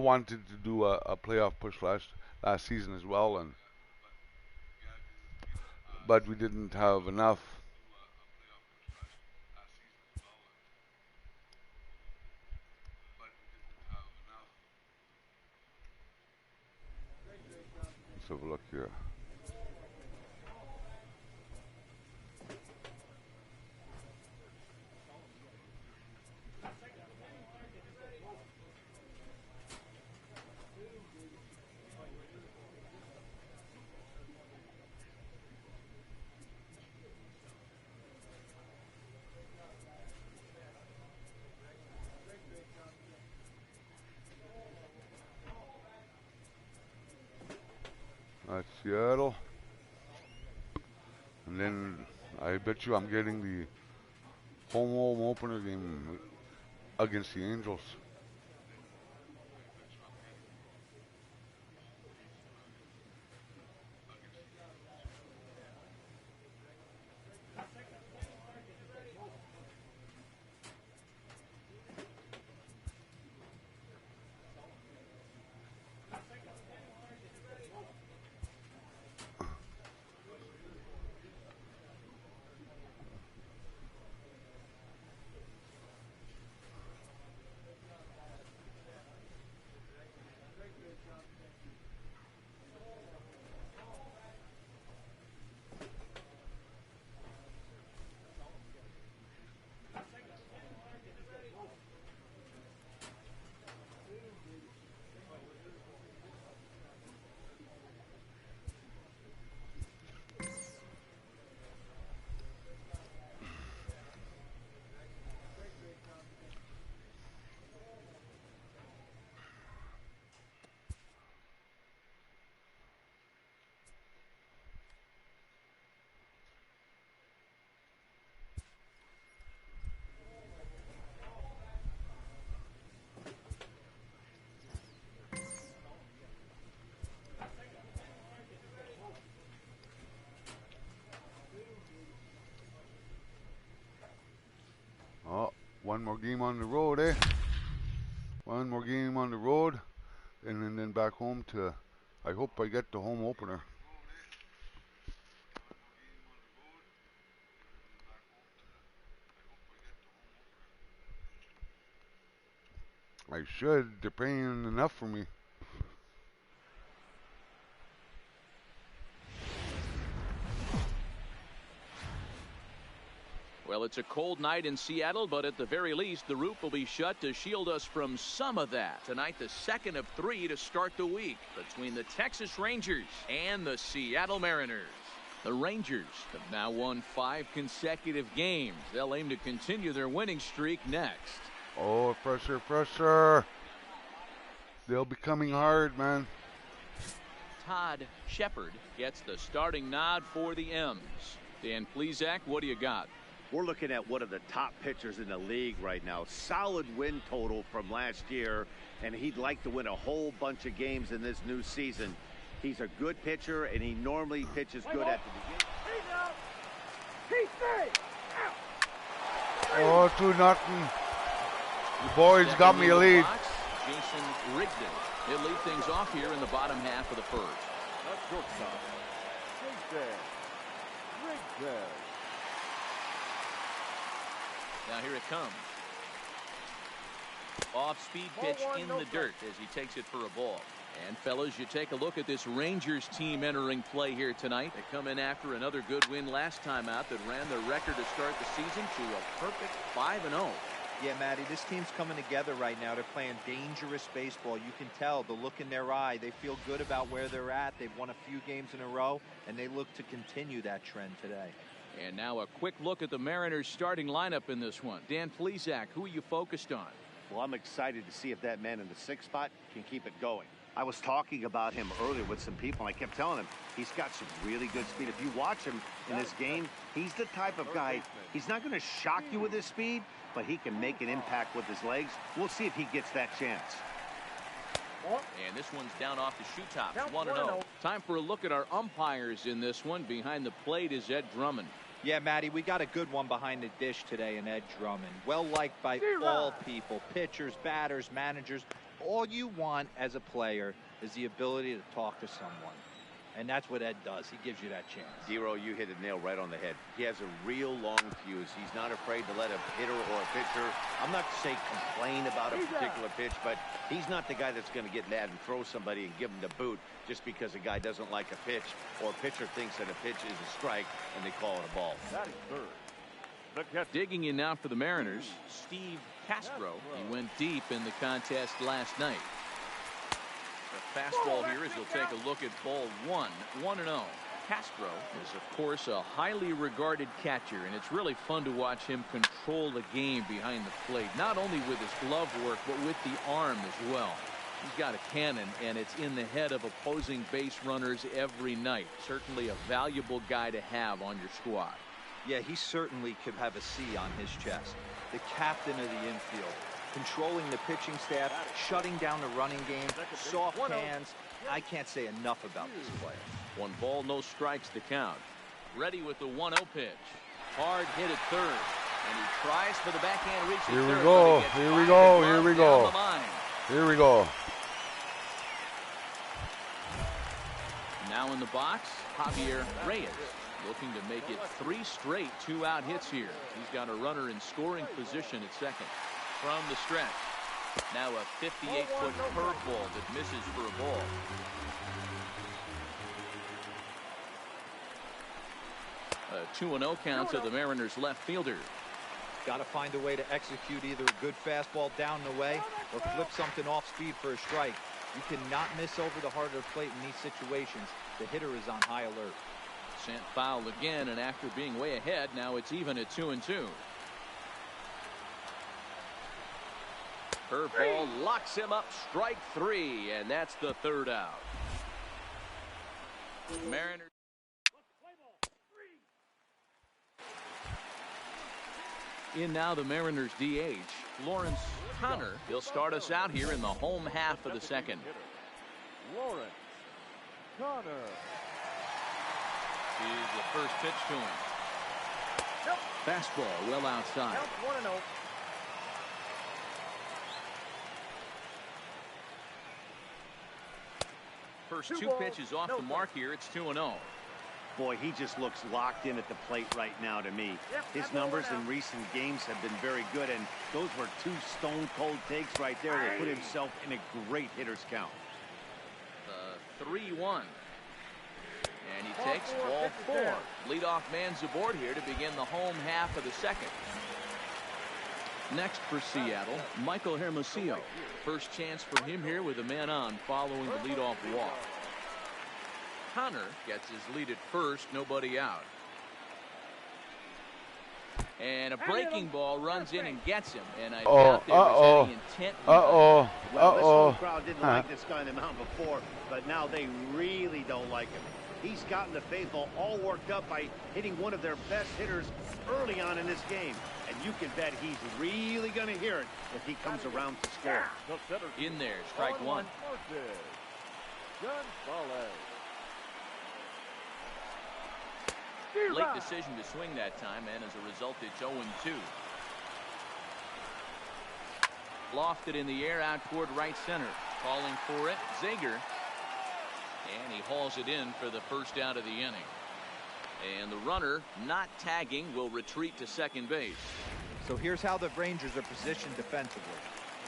wanted to do a playoff push last season as well, but we didn't have enough. Let's have a look here. That's Seattle. And then I bet you I'm getting the home opener game against the Angels. One more game on the road, eh? One more game on the road, and then back home to, I hope I get the home opener. I should. They're paying enough for me. Well, it's a cold night in Seattle, but at the very least, the roof will be shut to shield us from some of that. Tonight, the second of 3 to start the week between the Texas Rangers and the Seattle Mariners. The Rangers have now won 5 consecutive games. They'll aim to continue their winning streak next. Oh, pressure, pressure. They'll be coming hard, man. Todd Shepard gets the starting nod for the M's. Dan Plesac, what do you got? We're looking at one of the top pitchers in the league right now. Solid win total from last year, and he'd like to win a whole bunch of games in this new season. He's a good pitcher, and he normally pitches good at the beginning. Oh, 2-0. The boys got me a lead. Jason Rigdon. He'll lead things off here in the bottom half of the first. That's shortstop. Rigdon. Now here it comes. Off-speed pitch in the dirt as he takes it for a ball. And fellas, you take a look at this Rangers team entering play here tonight. They come in after another good win last time out that ran their record to start the season to a perfect 5-0. Yeah, Matty, this team's coming together right now. They're playing dangerous baseball. You can tell the look in their eye. They feel good about where they're at. They've won a few games in a row, and they look to continue that trend today. And now a quick look at the Mariners starting lineup in this one. Dan Plesac, who are you focused on? Well, I'm excited to see if that man in the 6th spot can keep it going. I was talking about him earlier with some people, and I kept telling him he's got some really good speed. If you watch him in this game, he's the type of guy, he's not going to shock you with his speed, but he can make an impact with his legs. We'll see if he gets that chance. And this one's down off the shoe tops, 1-0. Time for a look at our umpires in this one. Behind the plate is Ed Drummond. Yeah, Matty, we got a good one behind the dish today in Ed Drummond. Well liked by all people, pitchers, batters, managers. All you want as a player is the ability to talk to someone. And that's what Ed does. He gives you that chance. Zero, you hit a nail right on the head. He has a real long fuse. He's not afraid to let a hitter or a pitcher, I'm not to say complain about a particular pitch, but he's not the guy that's going to get mad and throw somebody and give him the boot just because a guy doesn't like a pitch or a pitcher thinks that a pitch is a strike and they call it a ball. That is third. Digging in now for the Mariners, Steve Castro. He went deep in the contest last night. The fastball here as he'll take a look at ball 1, 1-0. Castro is, of course, a highly regarded catcher, and it's really fun to watch him control the game behind the plate, not only with his glove work, but with the arm as well. He's got a cannon, and it's in the head of opposing base runners every night. Certainly a valuable guy to have on your squad. Yeah, he certainly could have a C on his chest. The captain of the infield. Controlling the pitching staff, shutting down the running game, soft hands. I can't say enough about this player. 1 ball, no strikes to count. Ready with the 1-0 pitch. Hard hit at third. And he tries for the backhand reach. Here we go. Here we go. Here we go. Here we go. Now in the box, Javier Reyes. Looking to make it 3 straight 2-out hits here. He's got a runner in scoring position at second. From the stretch. Now a 58-foot curveball that misses for a ball. A 2-0 count to the Mariners left fielder. Got to find a way to execute either a good fastball down the way or flip something off speed for a strike. You cannot miss over the heart of the plate in these situations. The hitter is on high alert. Sent foul again, and after being way ahead, now it's even at 2-2. Curveball locks him up, strike 3, and that's the 3rd out. Mariners. In now the Mariners DH, Lawrence Connor. He'll start us out here in the home half of the second. Lawrence Connor. Here's the first pitch to him. Fastball well outside. First two pitches off the mark here. It's 2-0. Boy, he just looks locked in at the plate right now to me. His numbers in recent games have been very good, and those were two stone-cold takes right there that put himself in a great hitter's count. 3-1. And he takes ball 4. Leadoff man's aboard here to begin the home half of the second. Next for Seattle, Michael Hermosillo. First chance for him here with a man on following the leadoff walk. Connor gets his lead at first, nobody out. And a breaking ball runs in and gets him. And I doubt there was any intent. Well, this whole crowd didn't like this guy on the mound before, but now they really don't like him. He's gotten the faithful all worked up by hitting one of their best hitters early on in this game. And you can bet he's really going to hear it if he comes around to score. In there, strike one. Late decision to swing that time, and as a result, it's 0-2. Lofted in the air out toward right center. Calling for it, Zager. And he hauls it in for the first out of the inning. And the runner, not tagging, will retreat to second base. So here's how the Rangers are positioned defensively.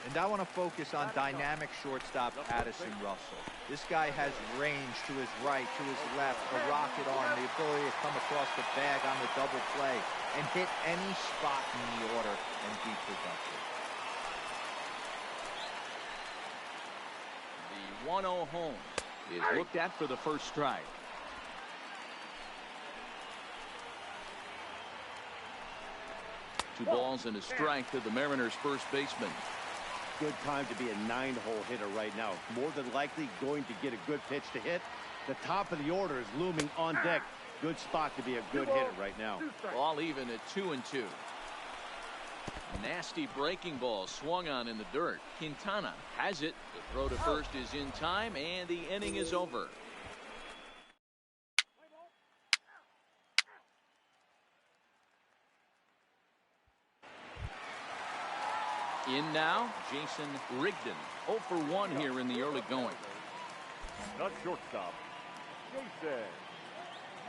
And I want to focus on dynamic shortstop Addison Russell. This guy has range to his right, to his left, a rocket arm, the ability to come across the bag on the double play and hit any spot in the order and be productive. The 1-0 home is looked at for the first strike. Two balls and a strike to the Mariners' first baseman. Good time to be a 9-hole hitter right now. More than likely going to get a good pitch to hit. The top of the order is looming on deck. Good spot to be a good hitter right now. All even at 2-2. Nasty breaking ball swung on in the dirt. Quintana has it. The throw to first is in time, and the inning is over. In now, Jason Rigdon. 0 for 1 here in the early going. Not shortstop, Jason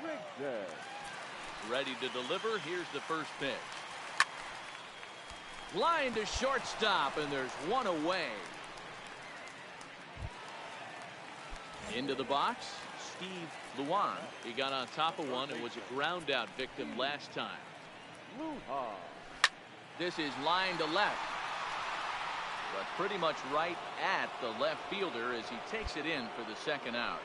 Rigdon. Ready to deliver. Here's the first pitch. Line to shortstop, and there's one away. Into the box, Steve Luan. He got on top of one and was a ground out victim last time. This is line to left. But pretty much right at the left fielder as he takes it in for the second out.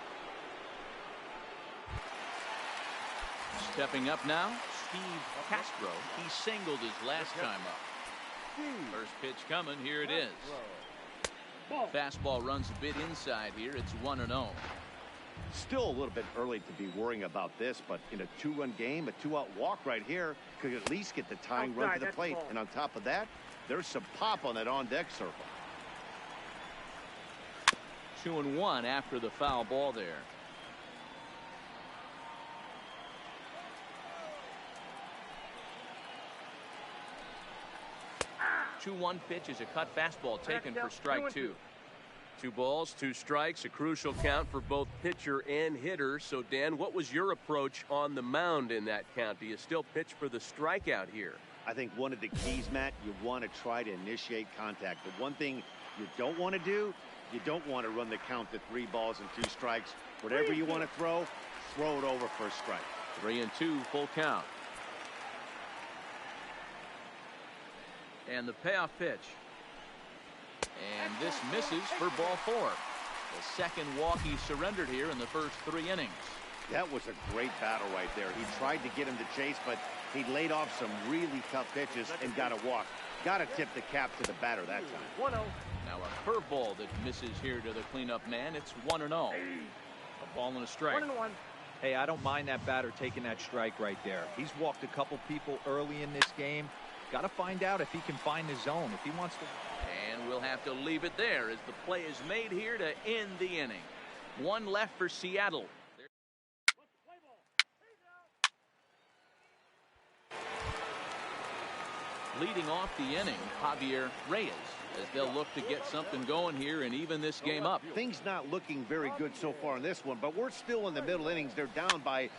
Stepping up now, Steve Castro. He singled his last time up. First pitch coming. Here it is. Fastball runs a bit inside here. It's 1-0. Still a little bit early to be worrying about this, but in a 2-run game, a 2-out walk right here could at least get the tying run to the plate. And on top of that, there's some pop on that on-deck circle. 2-1 after the foul ball there. The 2-1 pitch is a cut fastball taken for strike 2. 2 balls, 2 strikes, a crucial count for both pitcher and hitter. So, Dan, what was your approach on the mound in that count? Do you still pitch for the strikeout here? I think one of the keys, Matt, you want to try to initiate contact. The one thing you don't want to do, you don't want to run the count to 3 balls and 2 strikes. Whatever you want to throw it over for a strike. 3-2, full count. And the payoff pitch. And this misses for ball 4. The second walk he surrendered here in the first 3 innings. That was a great battle right there. He tried to get him to chase, but he laid off some really tough pitches and got a walk. Got to tip the cap to the batter that time. 1-0. Now a curveball that misses here to the cleanup man. It's 1-0. A ball and a strike. 1-1. Hey, I don't mind that batter taking that strike right there. He's walked a couple people early in this game. Got to find out if he can find the zone, if he wants to. And we'll have to leave it there as the play is made here to end the inning. 1 left for Seattle. leading off the inning, Javier Reyes, as they'll look to get something going here and even this game up. Things not looking very good so far in this one, but we're still in the middle innings. They're down by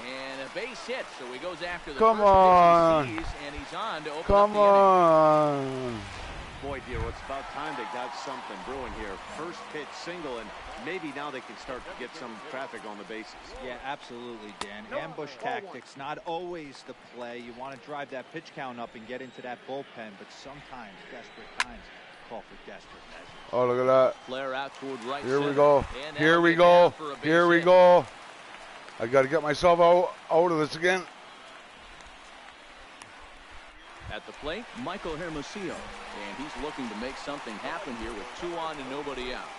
and a base hit, so he goes after the Come first on. pitch he sees, and he's on to open Come up the inning. on. Boy, dear, it's about time they got something brewing here. First pitch single, and maybe now they can start to get some traffic on the bases. Yeah, absolutely, Dan. Ambush tactics, not always the play. You want to drive that pitch count up and get into that bullpen, but sometimes, desperate times, call for desperate measures. Oh, look at that. Flare out toward right Here we center. go. And Here that'll we get go. down for a base Here we hit. go. I got to get myself out of this again. At the plate, Michael Hermosillo, and he's looking to make something happen here with 2 on and nobody out.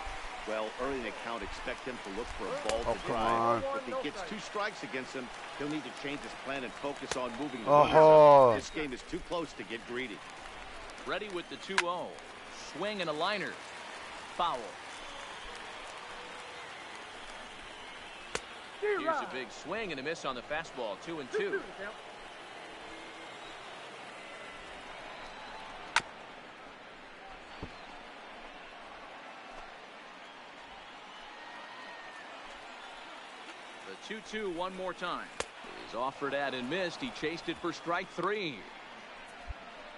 Well, early in the count, expect him to look for a ball to come drive. on. If he gets 2 strikes against him, he'll need to change his plan and focus on moving the Oh. runners up. This game is too close to get greedy. Ready with the 2-0. Swing and a liner. Foul. Here's a big swing and a miss on the fastball. 2-2. The 2-2 one more time. He's offered at and missed. He chased it for strike 3.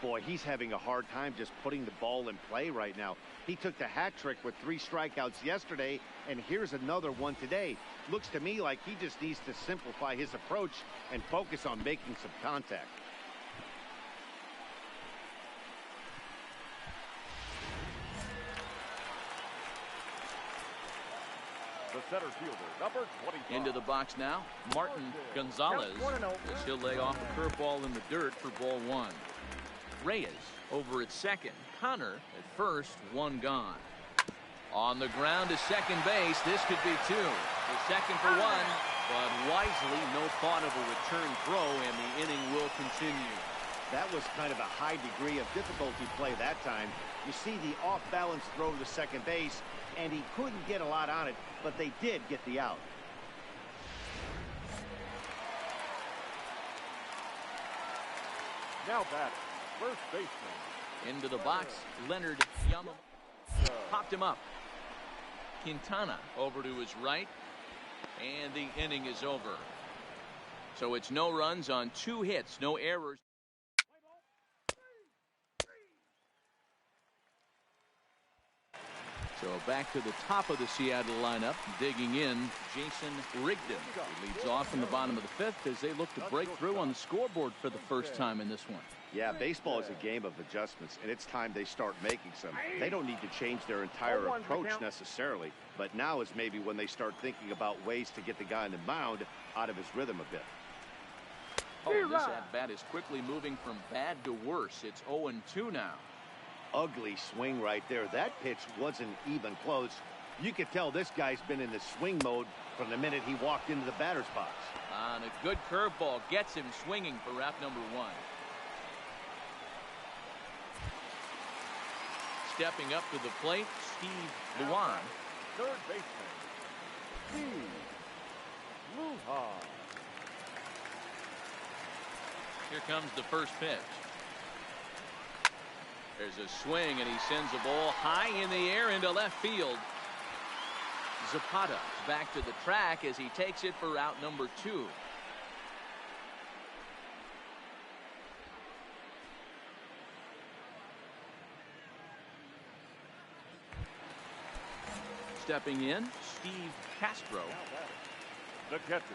Boy, he's having a hard time just putting the ball in play right now. He took the hat trick with 3 strikeouts yesterday, and here's another one today. Looks to me like he just needs to simplify his approach and focus on making some contact. The center fielder, number 25. Into the box now, Martin Gonzalez, as he'll lay off a curveball in the dirt for ball 1. Reyes over at second. Connor at first, 1 gone. On the ground to second base. This could be 2. The second for 1, but wisely, no thought of a return throw, and the inning will continue. That was kind of a high degree of difficulty play that time. You see the off-balance throw to second base, and he couldn't get a lot on it, but they did get the out. Now batting, first baseman. Into the box, Leonard Yamamoto popped him up. Quintana over to his right, and the inning is over. So it's no runs on 2 hits, no errors. So back to the top of the Seattle lineup, digging in, Jason Rigdon. He leads off in the bottom of the 5th as they look to break through on the scoreboard for the first time in this one. Yeah, baseball is a game of adjustments, and it's time they start making some. They don't need to change their entire approach necessarily, but now is maybe when they start thinking about ways to get the guy on the mound out of his rhythm a bit. Oh, this at-bat is quickly moving from bad to worse. It's 0-2 now. Ugly swing right there. That pitch wasn't even close. You could tell this guy's been in the swing mode from the minute he walked into the batter's box. And a good curveball gets him swinging for wrap number 1. Stepping up to the plate, Steve Luan. Third baseman, Steve Luan. Here comes the first pitch. There's a swing, and he sends a ball high in the air into left field. Zapata back to the track as he takes it for out number 2. Stepping in, Steve Castro. The catcher,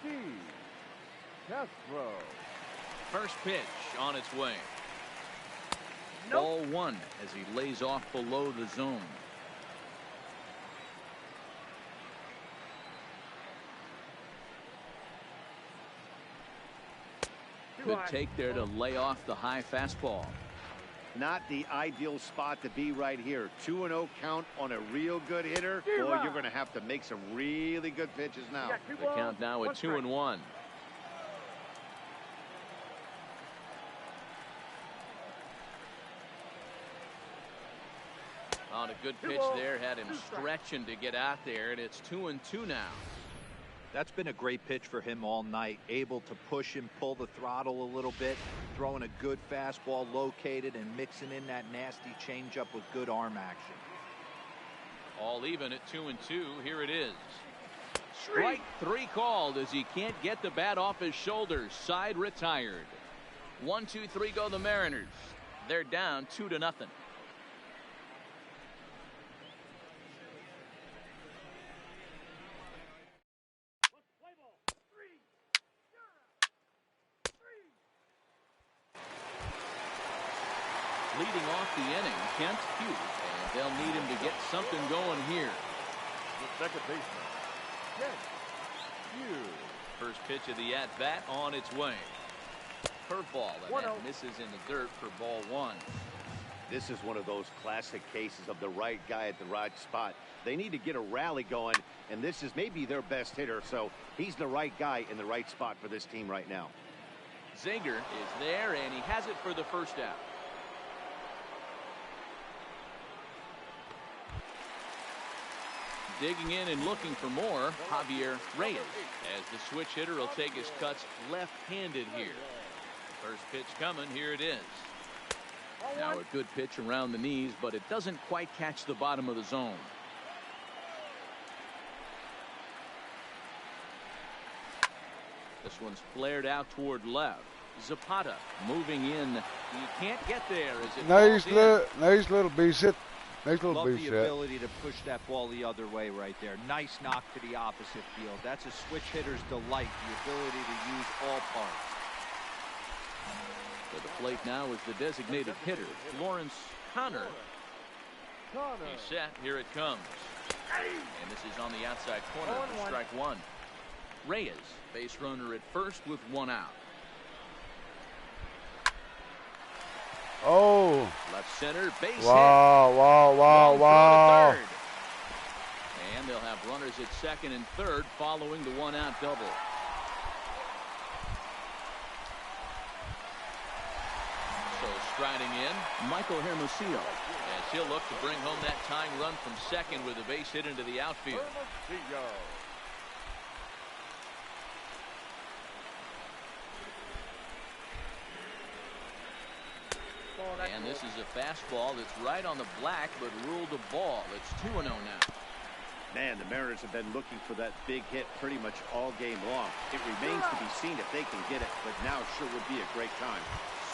Steve Castro. First pitch on its way. Ball 1 as he lays off below the zone. Good take there to lay off the high fastball. Not the ideal spot to be right here. 2-0 count on a real good hitter. Boy, you're going to have to make some really good pitches now. The count now at 2-1. On a good pitch there, had him stretching to get out there, and it's 2-2 now. That's been a great pitch for him all night. Able to push and pull the throttle a little bit, throwing a good fastball located and mixing in that nasty changeup with good arm action. All even at 2-2. Here it is. Strike 3 called as he can't get the bat off his shoulders. Side retired. 1-2-3 go the Mariners. They're down 2-0. Leading off the inning, Kent Hughes, and they'll need him to get something going here. The second baseman, Kent Hughes. First pitch of the at-bat on its way. Curveball that misses in the dirt for ball 1. This is one of those classic cases of the right guy at the right spot. They need to get a rally going, and this is maybe their best hitter, so he's the right guy in the right spot for this team right now. Zinger is there, and he has it for the first out. Digging in and looking for more, Javier Reyes, as the switch hitter will take his cuts left-handed here. First pitch coming, here it is. Now a good pitch around the knees, but it doesn't quite catch the bottom of the zone. This one's flared out toward left. Zapata moving in. He can't get there as it Nice little base hit. Nice little Love base the hit. ability to push that ball the other way right there. Nice knock to the opposite field. That's a switch hitter's delight, the ability to use all parts. To the plate now is the designated hitter, Lawrence Connor. He's set. Here it comes. And this is on the outside corner for strike 1. Reyes, base runner at first with 1 out. Oh. Left center, base hit. Wow. Third. And they'll have runners at second and third following the 1-out double. So striding in, Michael Hermosillo, as he'll look to bring home that tying run from second with a base hit into the outfield. And this is a fastball that's right on the black, but ruled a ball. It's 2-0 now. Man, the Mariners have been looking for that big hit pretty much all game long. It remains to be seen if they can get it, but now sure would be a great time.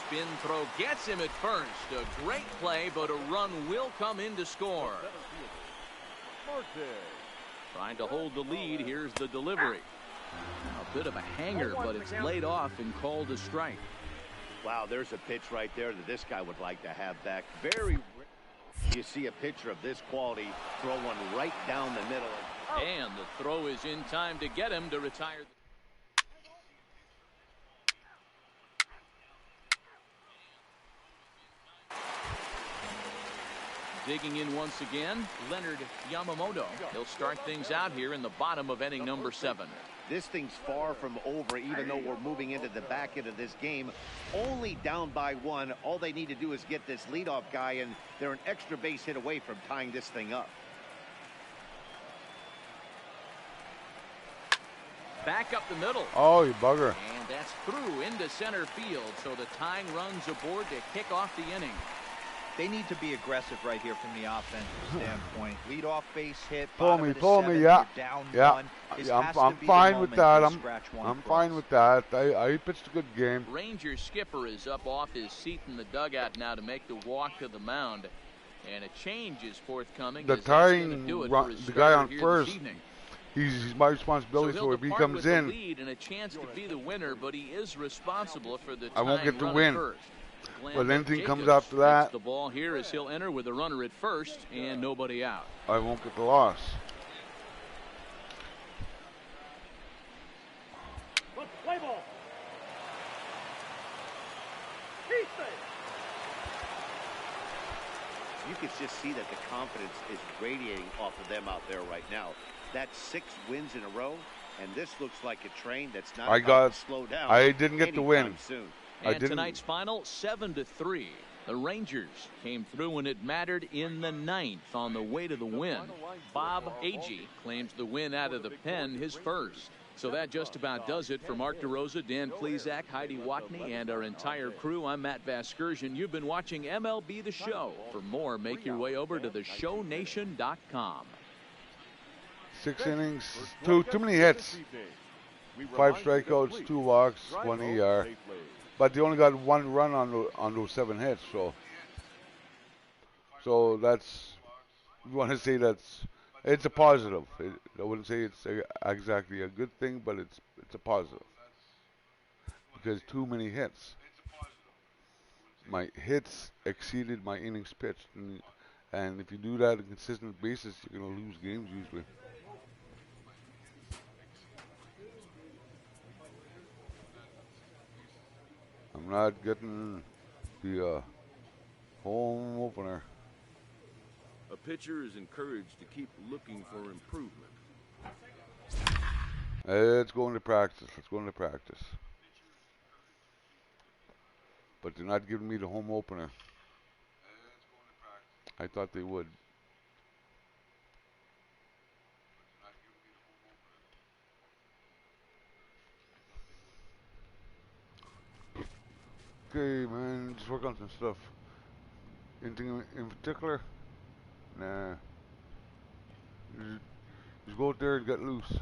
Spin throw gets him at first. A great play, but a run will come in to score. Trying to hold the lead. Here's the delivery. A bit of a hanger, but it's laid off and called a strike. Wow, there's a pitch right there that this guy would like to have back. Very rare you see a pitcher of this quality throw one right down the middle. And the throw is in time to get him to retire. Digging in once again, Leonard Yamamoto. He'll start things out here in the bottom of inning number 7. This thing's far from over, even though we're moving into the back end of this game. Only down by 1. All they need to do is get this leadoff guy, and they're an extra base hit away from tying this thing up. Back up the middle. Oh, you bugger. And that's through into center field, so the tying run's aboard to kick off the inning. They need to be aggressive right here from the offensive standpoint. Lead off base hit. Pull me, yeah. I'm fine with that. I'm fine with that. I pitched a good game. Ranger skipper is up off his seat in the dugout now to make the walk to the mound. And a change is forthcoming. The tying run, the guy on first, he's my responsibility, so if he comes in. Lead and a chance to be the winner, but he is responsible for the I won't get to win. First. But anything comes after that, the ball here as he'll enter with a runner at first and nobody out. I won't get the loss. You can just see that the confidence is radiating off of them out there right now. That's 6 wins in a row, and this looks like a train that's not about to slow down. I didn't get the win. Soon. And tonight's final 7-3. The Rangers came through when it mattered in the 9th on the way to the win. Bob Agee claims the win out of the pen, his first. So that just about does it for Mark DeRosa, Dan Plesac, Heidi Watney, and our entire crew. I'm Matt Vasgersian. You've been watching MLB The Show. For more, make your way over to theshownation.com. 6 innings, too many hits. 5 strikeouts, 2 walks, 1 ER. But they only got 1 run on those 7 hits, so that's, you want to say it's a positive. I wouldn't say it's exactly a good thing, but it's a positive. Because too many hits. My hits exceeded my innings pitched. And if you do that on a consistent basis, you're going to lose games usually. I'm not getting the home opener. A pitcher is encouraged to keep looking for improvement. Let's go into practice. But they're not giving me the home opener. I thought they would. Okay, man, just work on some stuff. Anything in particular? Nah. Just go out there and get loose.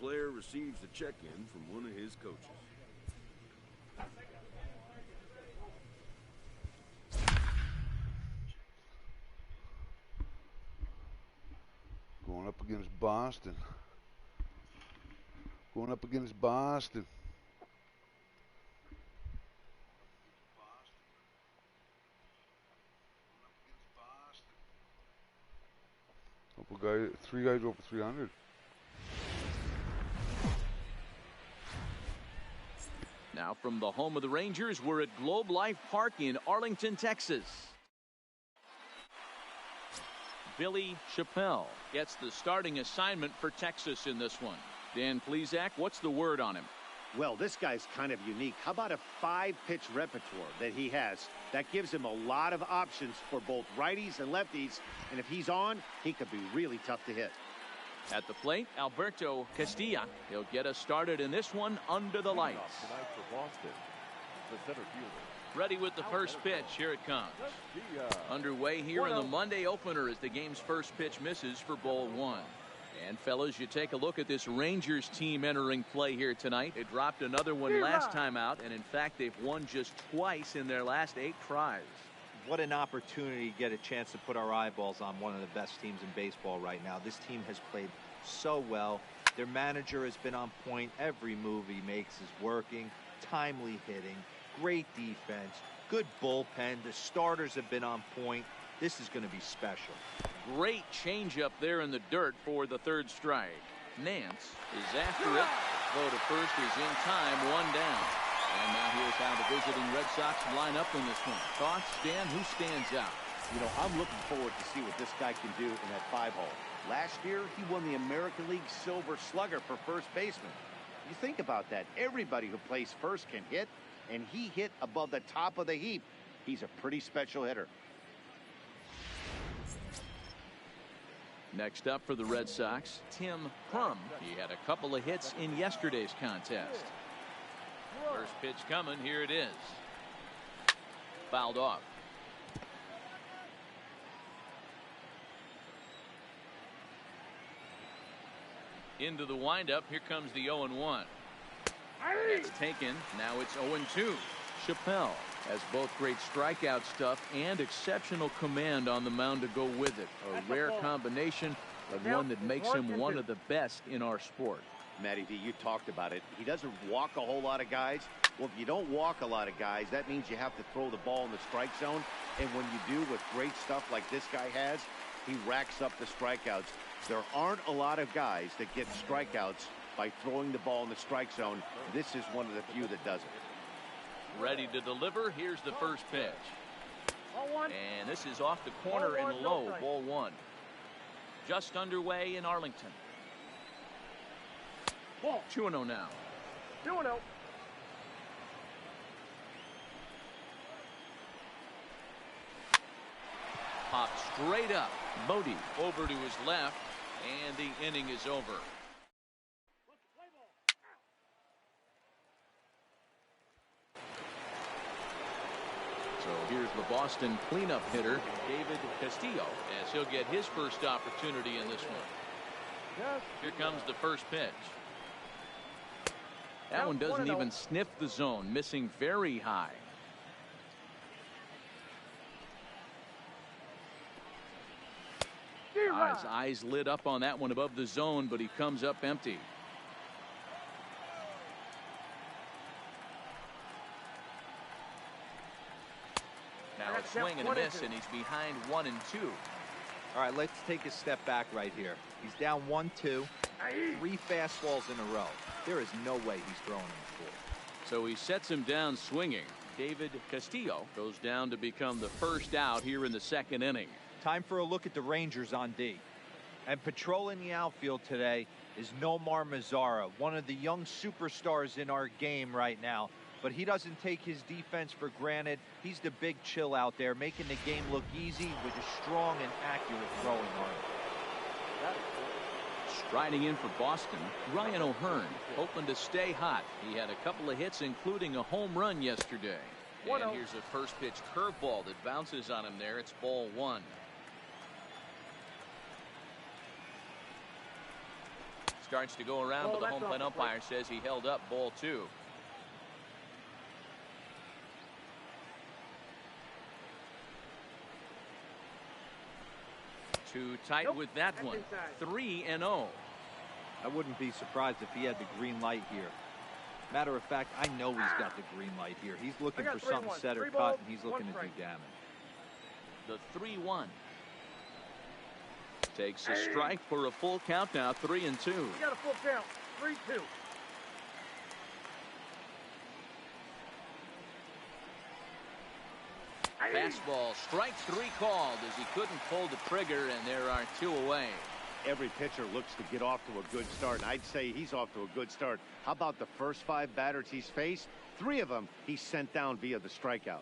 Player receives a check-in from one of his coaches. Going up against Boston. Going up against Boston. Three guys over 300. Now from the home of the Rangers, we're at Globe Life Park in Arlington, Texas. Billy Chappelle gets the starting assignment for Texas in this one. Dan Plesac, what's the word on him? Well, this guy's kind of unique. How about a 5-pitch repertoire that he has? That gives him a lot of options for both righties and lefties. And if he's on, he could be really tough to hit. At the plate, Alberto Castilla. He'll get us started in this one under the lights. Tonight for Boston, the center fielder. Ready with the first pitch. Here it comes. Underway here in the Monday opener as the game's first pitch misses for ball one. And fellas, you take a look at this Rangers team entering play here tonight. They dropped another one last time out, and in fact, they've won just twice in their last 8 tries. What an opportunity to get a chance to put our eyeballs on one of the best teams in baseball right now. This team has played so well. Their manager has been on point. Every move he makes is working. Timely hitting. Great defense. Good bullpen. The starters have been on point. This is going to be special. Great changeup there in the dirt for the third strike. Nance is after it. Throw to first is in time, 1 down. And now here's how the visiting Red Sox line up in this one. Thoughts, Stan? Who stands out? You know, I'm looking forward to see what this guy can do in that 5-hole. Last year, he won the American League Silver Slugger for first baseman. You think about that. Everybody who plays first can hit, and he hit above the top of the heap. He's a pretty special hitter. Next up for the Red Sox, Tim Pomms. He had a couple of hits in yesterday's contest. First pitch coming. Here it is. Fouled off. Into the windup. Here comes the 0-1. It's taken. Now it's 0-2. Chappelle has both great strikeout stuff and exceptional command on the mound to go with it. A rare combination, but one that makes him one of the best in our sport. Matty V, you talked about it. He doesn't walk a whole lot of guys. Well, if you don't walk a lot of guys, that means you have to throw the ball in the strike zone. And when you do with great stuff like this guy has, he racks up the strikeouts. There aren't a lot of guys that get strikeouts by throwing the ball in the strike zone. This is one of the few that does it. Ready to deliver. Here's the first pitch. And this is off the corner and low. Ball one. Just underway in Arlington. 2-0 now. 2-0. Popped straight up. Bodie over to his left, and the inning is over. So here's the Boston cleanup hitter, David Castillo, as he'll get his first opportunity in this one. Here comes the first pitch. That one doesn't even sniff the zone, missing very high. His eyes lit up on that one above the zone, but he comes up empty. Now a swing and a miss, and he's behind 1-2. All right, let's take a step back right here. He's down 1-2, 3 fastballs in a row. There is no way he's throwing him full. So he sets him down swinging. David Castillo goes down to become the first out here in the second inning. Time for a look at the Rangers on D. And patrolling the outfield today is Nomar Mazara, one of the young superstars in our game right now. But he doesn't take his defense for granted. He's the big chill out there, making the game look easy with a strong and accurate throwing arm. Striding in for Boston, Ryan O'Hearn, hoping to stay hot. He had a couple of hits, including a home run yesterday. And here's a first pitch curveball that bounces on him there. It's ball one. Starts to go around, but the home plate umpire says he held up ball two. Too tight with that one. 3-0. I wouldn't be surprised if he had the green light here. Matter of fact, I know he's got the green light here. He's looking for something set or cut, and he's looking to do damage. The 3-1. Takes a strike for a full count now, 3-2. We got a full count, 3-2. Fastball, strike 3 called as he couldn't pull the trigger, and there are 2 away. Every pitcher looks to get off to a good start, and I'd say he's off to a good start. How about the first 5 batters he's faced? 3 of them he sent down via the strikeout.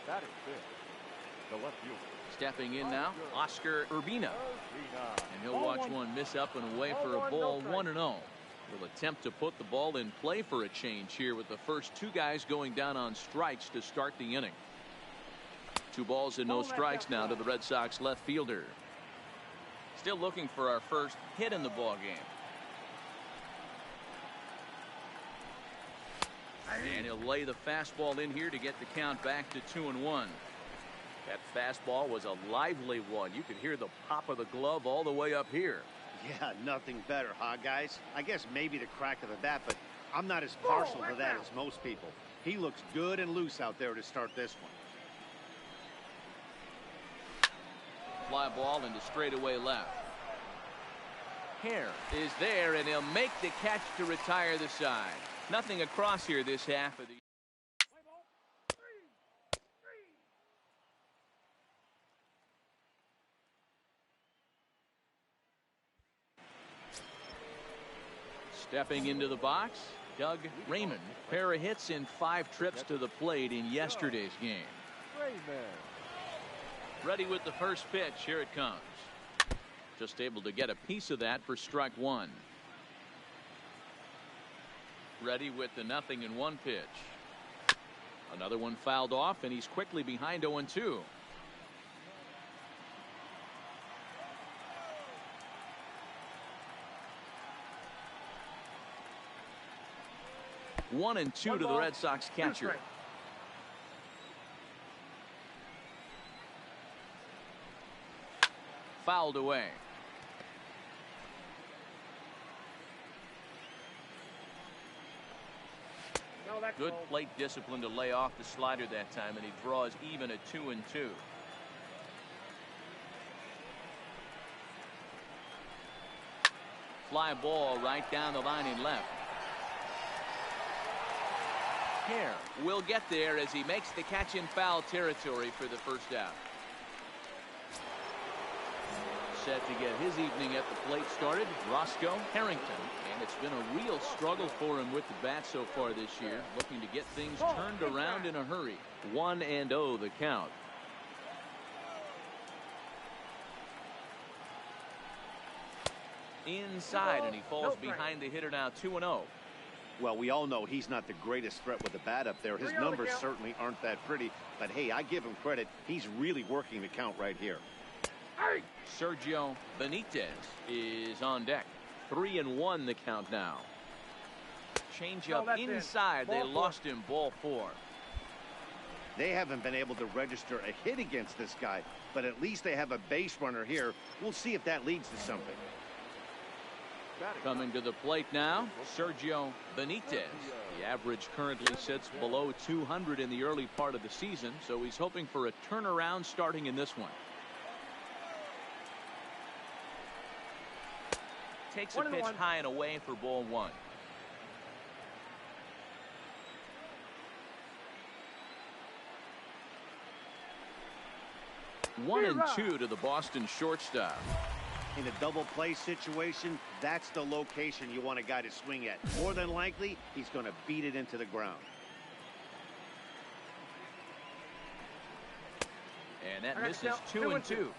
That is good. The left fielder. Stepping in now, Oscar Urbina. And he'll watch one miss up and away for a ball, 1-0. Will attempt to put the ball in play for a change here with the first 2 guys going down on strikes to start the inning. 2 balls and no strikes now to the Red Sox left fielder. Still looking for our first hit in the ball game. And he'll lay the fastball in here to get the count back to 2-1. That fastball was a lively one. You could hear the pop of the glove all the way up here. Yeah, nothing better, huh, guys? I guess maybe the crack of the bat, but I'm not as partial to that as most people. He looks good and loose out there to start this one. Fly ball into straightaway left. Hare is there, and he'll make the catch to retire the side. Nothing across here this half of the. Stepping into the box, Doug Raymond. Pair of hits in 5 trips to the plate in yesterday's game. Ready with the first pitch. Here it comes. Just able to get a piece of that for strike 1. Ready with the 0-1 pitch. Another one fouled off, and he's quickly behind 0-2. 1-2 to the Red Sox catcher. Fouled away. Good plate discipline to lay off the slider that time, and he draws even at 2-2. Fly ball right down the line in left. Hare will get there as he makes the catch in foul territory for the first out. Set to get his evening at the plate started, Roscoe Harrington. And it's been a real struggle for him with the bat so far this year, looking to get things turned around in a hurry. 1-0 the count. Inside, and he falls behind the hitter now. 2-0. Well, we all know he's not the greatest threat with the bat up there. His numbers certainly aren't that pretty, but hey, I give him credit. He's really working the count right here. Sergio Benitez is on deck. 3-1 the count now. Change up inside. They lost him. Ball 4. They haven't been able to register a hit against this guy, but at least they have a base runner here. We'll see if that leads to something. Coming to the plate now, Sergio Benitez. The average currently sits below 200 in the early part of the season, so he's hoping for a turnaround starting in this one. Takes a pitch high and away for ball 1. One and 2 to the Boston shortstop. In a double play situation, that's the location you want a guy to swing at. More than likely, he's going to beat it into the ground. And that misses. 2-2.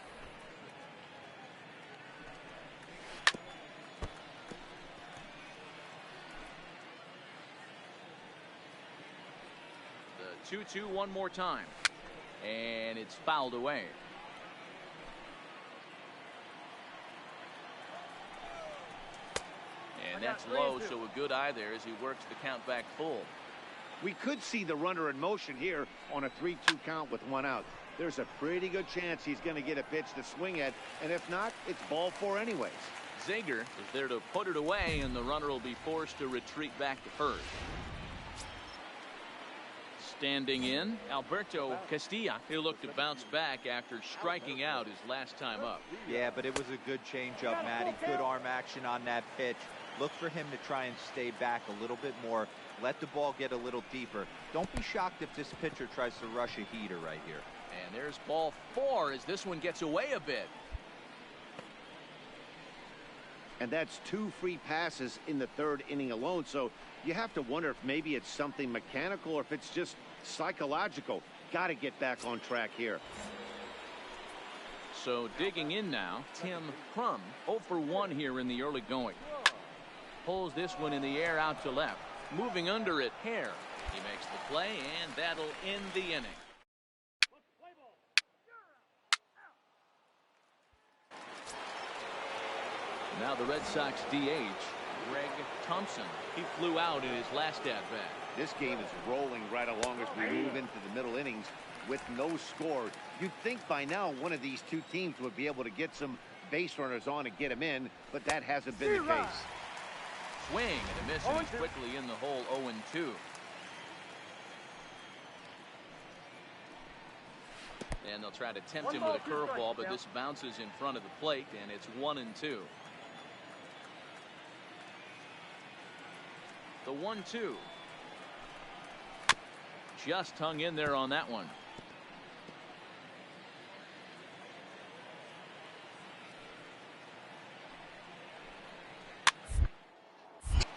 The 2-2 one more time. And it's fouled away. And that's low, so a good eye there as he works the count back full. We could see the runner in motion here on a 3-2 count with 1 out. There's a pretty good chance he's going to get a pitch to swing at, and if not, it's ball 4 anyways. Zager is there to put it away, and the runner will be forced to retreat back to first. Standing in, Alberto Castilla. He'll look to bounce back after striking out his last time up. Yeah, but it was a good changeup, Matty. Good arm action on that pitch. Look for him to try and stay back a little bit more. Let the ball get a little deeper. Don't be shocked if this pitcher tries to rush a heater right here. And there's ball 4 as this one gets away a bit. And that's 2 free passes in the 3rd inning alone. So you have to wonder if maybe it's something mechanical or if it's just psychological. Got to get back on track here. So digging in now, Tim Crum. 0 for 1 here in the early going. Pulls this one in the air out to left. Moving under it, Hare. He makes the play, and that'll end the inning. Now the Red Sox DH, Greg Thompson. He flew out in his last at-bat. This game is rolling right along as we move into the middle innings with no score. You'd think by now one of these 2 teams would be able to get some base runners on and get them in, but that hasn't been the case. Swing and a miss, and he's quickly in the hole. 0-2. And they'll try to tempt him with a curveball, but this bounces in front of the plate, and it's 1-2. The 1-2. Just hung in there on that one.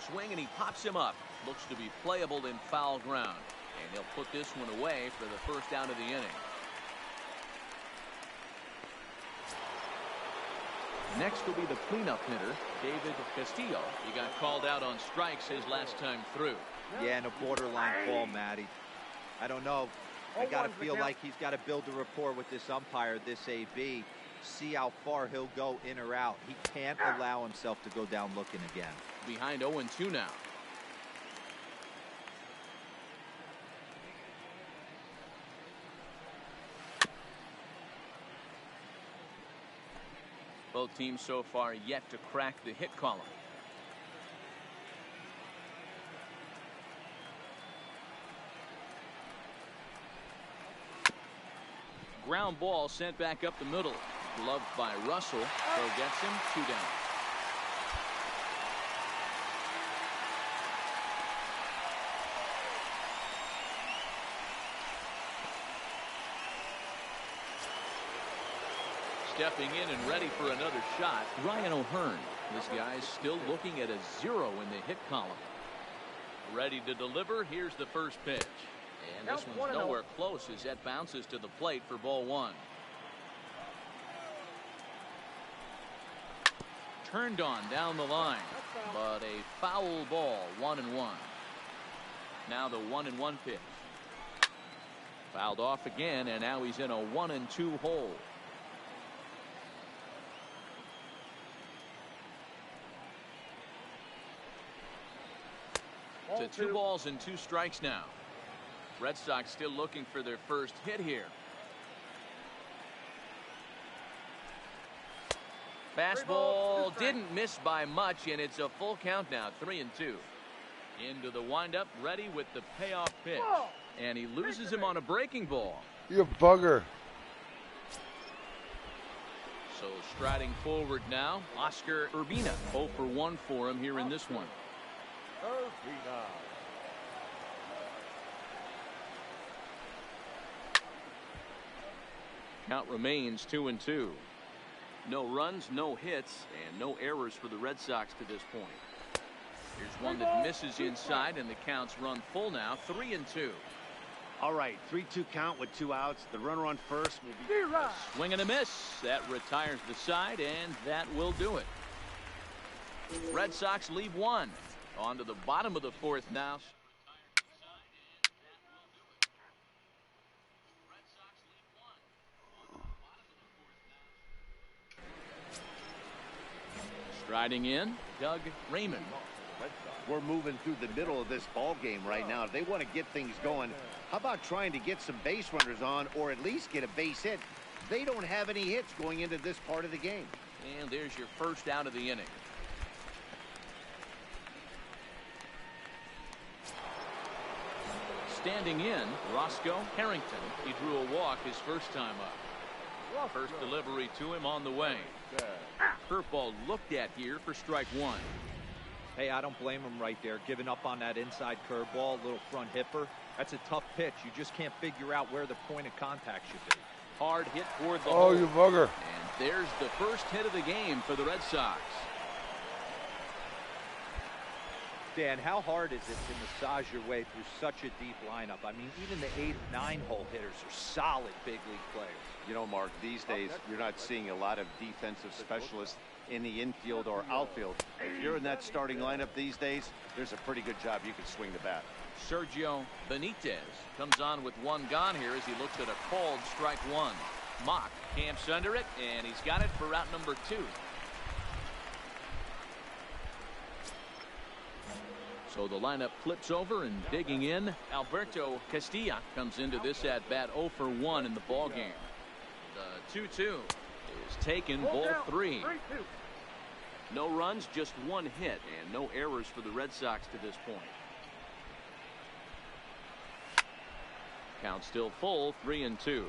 Swing, and he pops him up. Looks to be playable in foul ground. And he'll put this one away for the first out of the inning. Next will be the cleanup hitter, David Castillo. He got called out on strikes his last time through. Yeah, and a borderline call, Matty. I don't know. I got to feel like he's got to build a rapport with this umpire, this AB. See how far he'll go in or out. He can't allow himself to go down looking again. Behind 0-2 now. Both teams so far yet to crack the hit column. Ground ball sent back up the middle. Gloved by Russell. Throw gets him. 2 down. Stepping in and ready for another shot, Ryan O'Hearn. This guy's still looking at a 0 in the hit column. Ready to deliver. Here's the first pitch. And this one's nowhere close as that bounces to the plate for ball 1. Turned on down the line, but a foul ball. 1-1. Now the 1-1 pitch. Fouled off again, and now he's in a 1-2 hole. To 2 balls and 2 strikes now. Red Sox still looking for their first hit here. Fastball didn't miss by much, and it's a full count now. 3-2. Into the windup, ready with the payoff pitch. And he loses him on a breaking ball. You bugger. So striding forward now, Oscar Urbina. 0 for 1 for him here in this one. Count remains 2-2. No runs, no hits, and no errors for the Red Sox to this point. Here's one that misses inside, and the count's run full now. 3-2. All right, 3-2 count with 2 outs. The runner on first will be a swing and a miss. That retires the side, and that will do it. Red Sox leave 1. On to the bottom of the 4th now. Striding in, Doug Raymond. We're moving through the middle of this ball game right now. If they want to get things going, how about trying to get some base runners on, or at least get a base hit? They don't have any hits going into this part of the game. And there's your first out of the inning. Standing in, Roscoe Harrington. He drew a walk his first time up. First delivery to him on the way. Curveball looked at here for strike 1. Hey, I don't blame him right there. Giving up on that inside curveball, little front hipper. That's a tough pitch. You just can't figure out where the point of contact should be. Hard hit toward the hole. Oh, you bugger. And there's the first hit of the game for the Red Sox. Dan, how hard is it to massage your way through such a deep lineup? I mean, even the 8, 9-hole hitters are solid big league players. You know, Mark, these days you're not seeing a lot of defensive specialists in the infield or outfield. If you're in that starting lineup these days, there's a pretty good job you can swing the bat. Sergio Benitez comes on with 1 gone here as he looks at a called strike 1. Mock camps under it, and he's got it for out number 2. So the lineup flips over, and digging in, Alberto Castilla comes into this at bat 0 for 1 in the ball game. The 2-2 is taken, ball 3. No runs, just 1 hit, and no errors for the Red Sox to this point. Count still full, 3-2.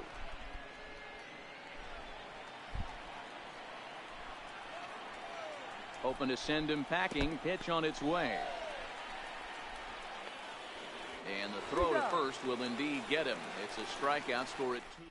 Hoping to send him packing. Pitch on its way. And the throw to first will indeed get him. It's a strikeout, score at 2.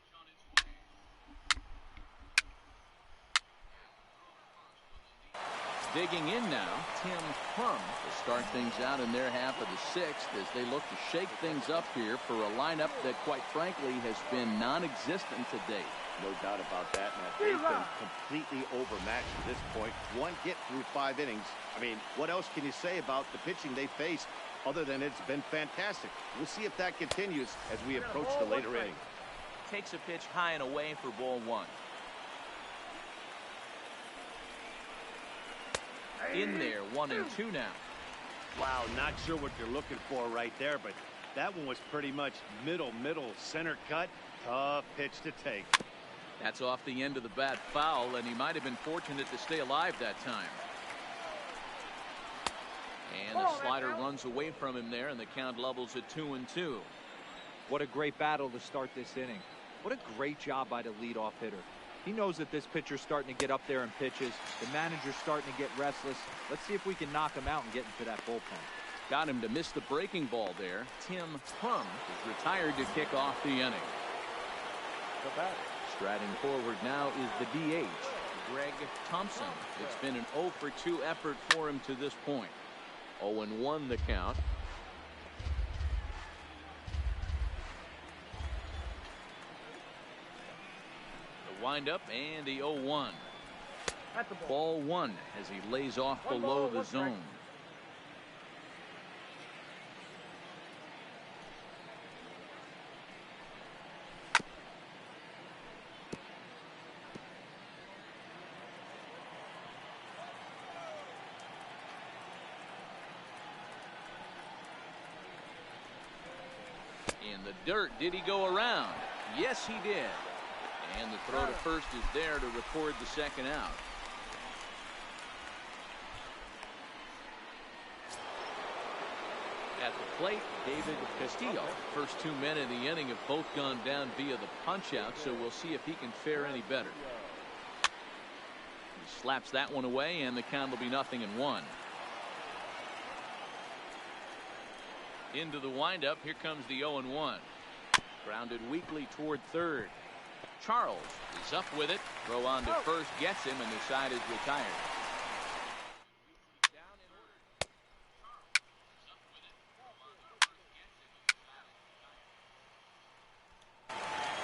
Digging in now, Tim Pomms to start things out in their half of the 6th as they look to shake things up here for a lineup that, quite frankly, has been non-existent to date. No doubt about that, Matt. They've been completely overmatched at this point. 1 hit through 5 innings. I mean, what else can you say about the pitching they faced other than it's been fantastic? We'll see if that continues as we approach the later inning. Takes a pitch high and away for ball 1. In there, 1-2 now. Wow, not sure what you're looking for right there, but that one was pretty much middle center cut. Tough pitch to take. That's off the end of the bat foul, and he might have been fortunate to stay alive that time. And the slider runs away from him there, and the count levels at 2-2. What a great battle to start this inning. What a great job by the leadoff hitter. He knows that this pitcher's starting to get up there in pitches. The manager's starting to get restless. Let's see if we can knock him out and get into that bullpen. Got him to miss the breaking ball there. Tim Pomms is retired to kick off the inning. Striding forward now is the DH, Greg Thompson. It's been an 0 for 2 effort for him to this point. 0-1 the count. The windup and the 0-1. Ball 1 as he lays off below the zone. In the dirt, did he go around? Yes, he did. And the throw to first is there to record the second out. At the plate, David Castillo. First 2 men in the inning have both gone down via the punch out, so we'll see if he can fare any better. He slaps that one away, and the count will be 0-1. Into the windup. Here comes the 0-1. Grounded weakly toward third. Charles is up with it. Throw on to first gets him, and the side is retired.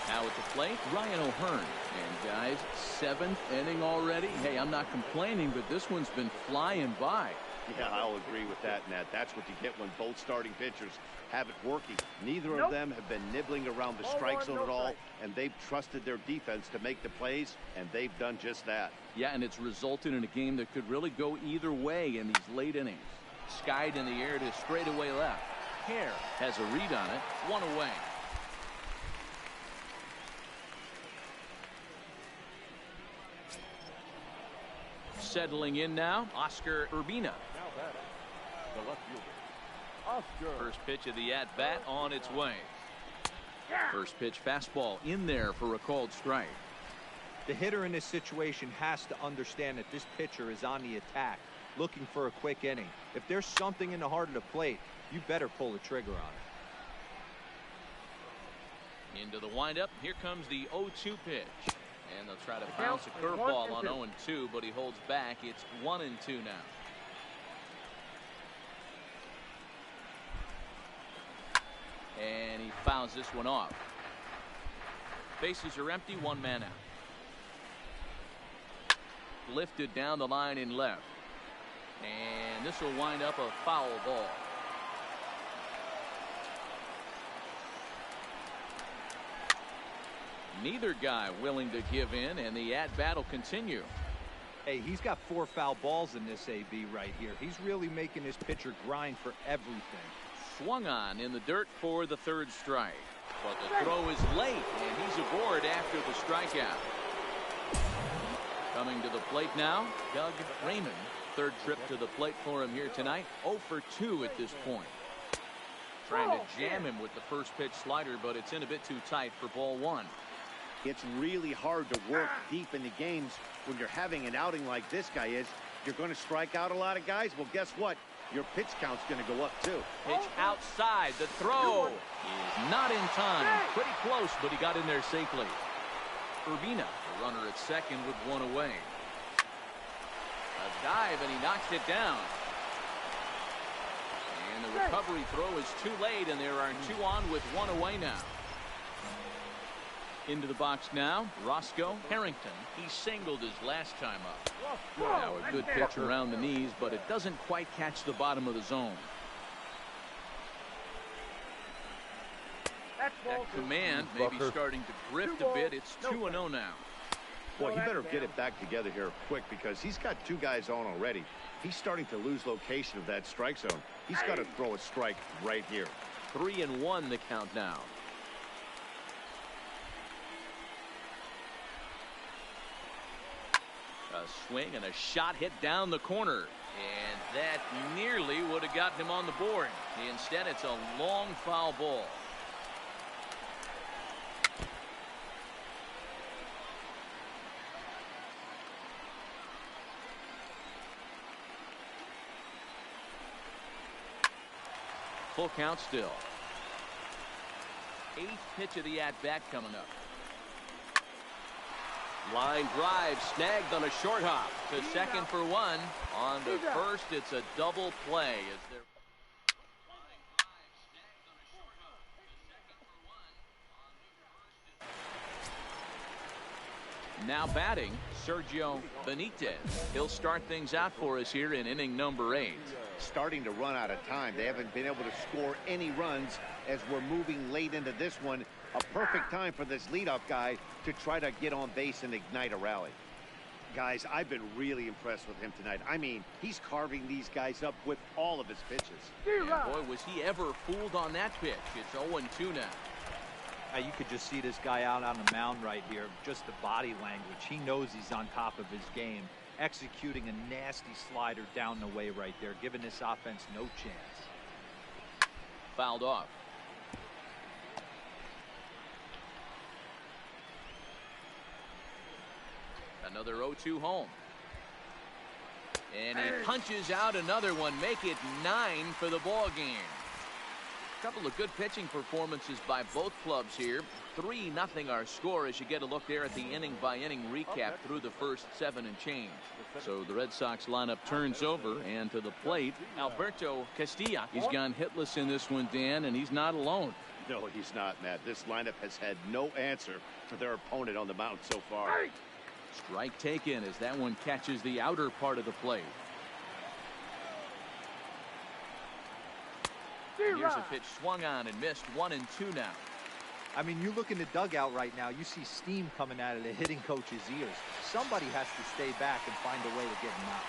Now at the plate, Ryan O'Hearn. And guys, 7th inning already. Hey, I'm not complaining, but this one's been flying by. Yeah, I'll agree with that, Nat. That's what you get when both starting pitchers have it working. Neither of them have been nibbling around the strike zone at all, and they've trusted their defense to make the plays, and they've done just that. Yeah, and it's resulted in a game that could really go either way in these late innings. Skied in the air to straightaway left. Hare has a read on it. 1 away. Settling in now, Oscar Urbina. The left fielder, Oscar. First pitch of the at-bat on its way. First pitch fastball in there for a called strike. The hitter in this situation has to understand that this pitcher is on the attack, looking for a quick inning. If there's something in the heart of the plate, you better pull the trigger on it. Into the windup. Here comes the 0-2 pitch. And they'll try to bounce a curveball on 0-2, but he holds back. It's 1-2 now. And he fouls this one off. Bases are empty, 1 man out. Lifted down the line in left. And this will wind up a foul ball. Neither guy willing to give in, and the at-bat will continue. Hey, he's got 4 foul balls in this AB right here. He's really making this pitcher grind for everything. Swung on in the dirt for the 3rd strike. But the throw is late, and he's aboard after the strikeout. Coming to the plate now, Doug Raymond. 3rd trip to the plate for him here tonight. 0 for 2 at this point. Trying to jam him with the first pitch slider, but it's in a bit too tight for ball 1. It's really hard to work deep into games when you're having an outing like this guy is. You're going to strike out a lot of guys. Well, guess what? Your pitch count's going to go up, too. Pitch outside. The throw is not in time. Pretty close, but he got in there safely. Urbina, the runner at second with 1 away. A dive, and he knocks it down. And the recovery throw is too late, and there are 2 on with 1 away now. Into the box now, Roscoe Harrington. He singled his last time up. Now a good pitch around the knees, but it doesn't quite catch the bottom of the zone. That command may be starting to drift a bit. It's 2-0 now. Well, he better get it back together here quick because he's got 2 guys on already. He's starting to lose location of that strike zone. He's got to throw a strike right here. 3-1 the count now. A swing and a shot hit down the corner. And that nearly would have gotten him on the board. Instead, it's a long foul ball. Full count still. 8th pitch of the at-bat coming up. Line drive snagged on a short hop. To second for one. On to first, it's a double play. Is there... Now batting, Sergio Benitez. He'll start things out for us here in inning number 8. Starting to run out of time. They haven't been able to score any runs as we're moving late into this one. A perfect time for this leadoff guy to try to get on base and ignite a rally. Guys, I've been really impressed with him tonight. I mean, he's carving these guys up with all of his pitches. Yeah, boy, was he ever fooled on that pitch. It's 0-2 now. You could just see this guy out on the mound right here. Just the body language. He knows he's on top of his game. Executing a nasty slider down the way right there, giving this offense no chance. Fouled off. Another 0-2 home. And he punches out another one. Make it 9 for the ball game. A couple of good pitching performances by both clubs here. 3-0 our score as you get a look there at the inning by inning recap through the first 7 and change. So the Red Sox lineup turns over, and to the plate, Alberto Castilla. He's gone hitless in this one, Dan, and he's not alone. No, he's not, Matt. This lineup has had no answer for their opponent on the mound so far. Strike taken as that one catches the outer part of the plate. Here's a pitch swung on and missed. 1-2 now. I mean, you look in the dugout right now, you see steam coming out of the hitting coach's ears. Somebody has to stay back and find a way to get him out.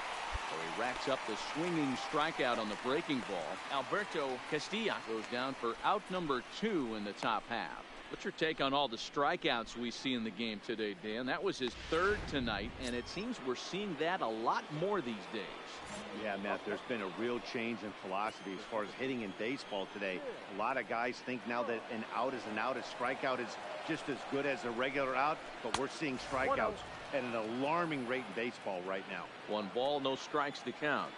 So he racks up the swinging strikeout on the breaking ball. Alberto Castilla goes down for out number 2 in the top half. What's your take on all the strikeouts we see in the game today, Dan? That was his 3rd tonight, and it seems we're seeing that a lot more these days. Yeah, Matt, there's been a real change in philosophy as far as hitting in baseball today. A lot of guys think now that an out is an out, a strikeout is just as good as a regular out, but we're seeing strikeouts at an alarming rate in baseball right now. 1 ball, no strikes to count.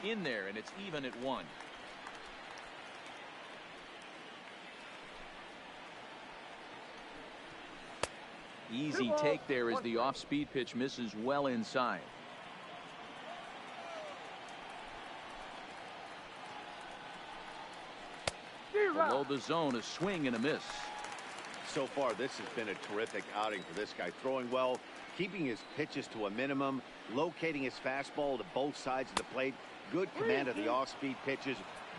In there, and it's even at 1. Easy take there as the off-speed pitch misses well inside. Below the zone, a swing and a miss. So far, this has been a terrific outing for this guy. Throwing well, keeping his pitches to a minimum, locating his fastball to both sides of the plate. Good command of the off-speed pitches.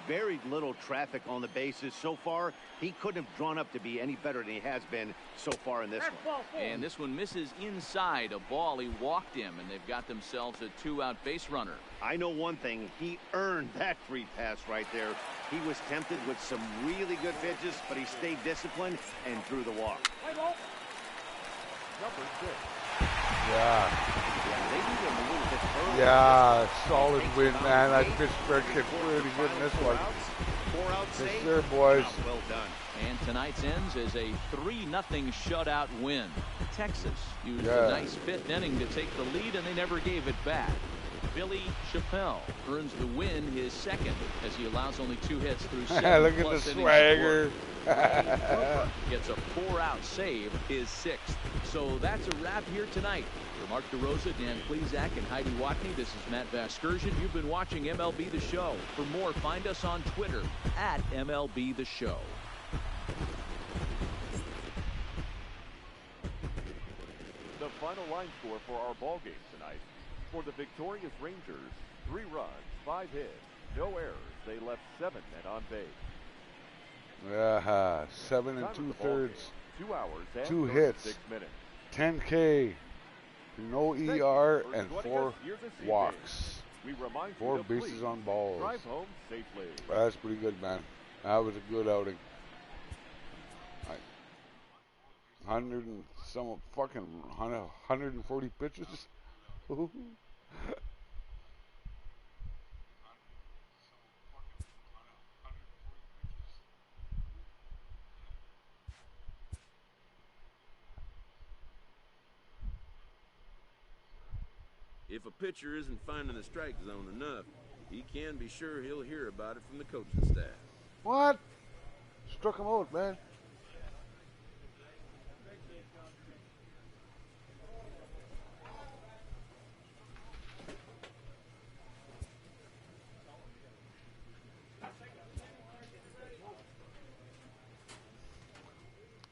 Very little traffic on the bases. So far, he couldn't have drawn up to be any better than he has been so far in this one. And this one misses inside a ball. He walked him, and they've got themselves a 2-out base runner. I know one thing. He earned that free pass right there. He was tempted with some really good pitches, but he stayed disciplined and drew the walk. Number 6. Yeah, solid win, man. That Pittsburgh kid pretty good in this one. 4-out save. Yes, sir, boys. Well done. And tonight's ends is a 3-0 shutout win. Texas used a nice 5th inning to take the lead, and they never gave it back. Billy Chappelle earns the win, his 2nd, as he allows only 2 hits through 7 Look at the swagger. Gets a 4-out save, his 6th. So that's a wrap here tonight. For Mark DeRosa, Dan Plesac, and Heidi Watney, this is Matt Vasgersian. You've been watching MLB The Show. For more, find us on Twitter at MLB The Show. The final line score for our ball game tonight. For the victorious Rangers, 3 runs, 5 hits, no errors. They left 7 men on base. 7 2/3. 2 hours and 2 hits. 6 minutes. 10K. No ER and 4 walks. We remind 4 bases on balls. Drive home safely. That's pretty good, man. That was a good outing. 100 and some fucking 140 pitches. If a pitcher isn't finding the strike zone enough, he can be sure he'll hear about it from the coaching staff. What? Struck him out, man.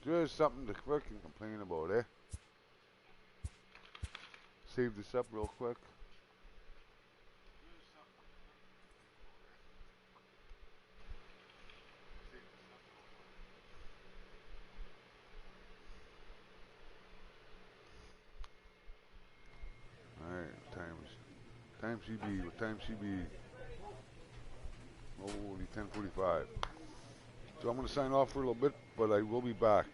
There's something to freaking complain about, eh? Save this up real quick. Alright, time CB, what time CB? Holy 10:45. So I'm going to sign off for a little bit, but I will be back.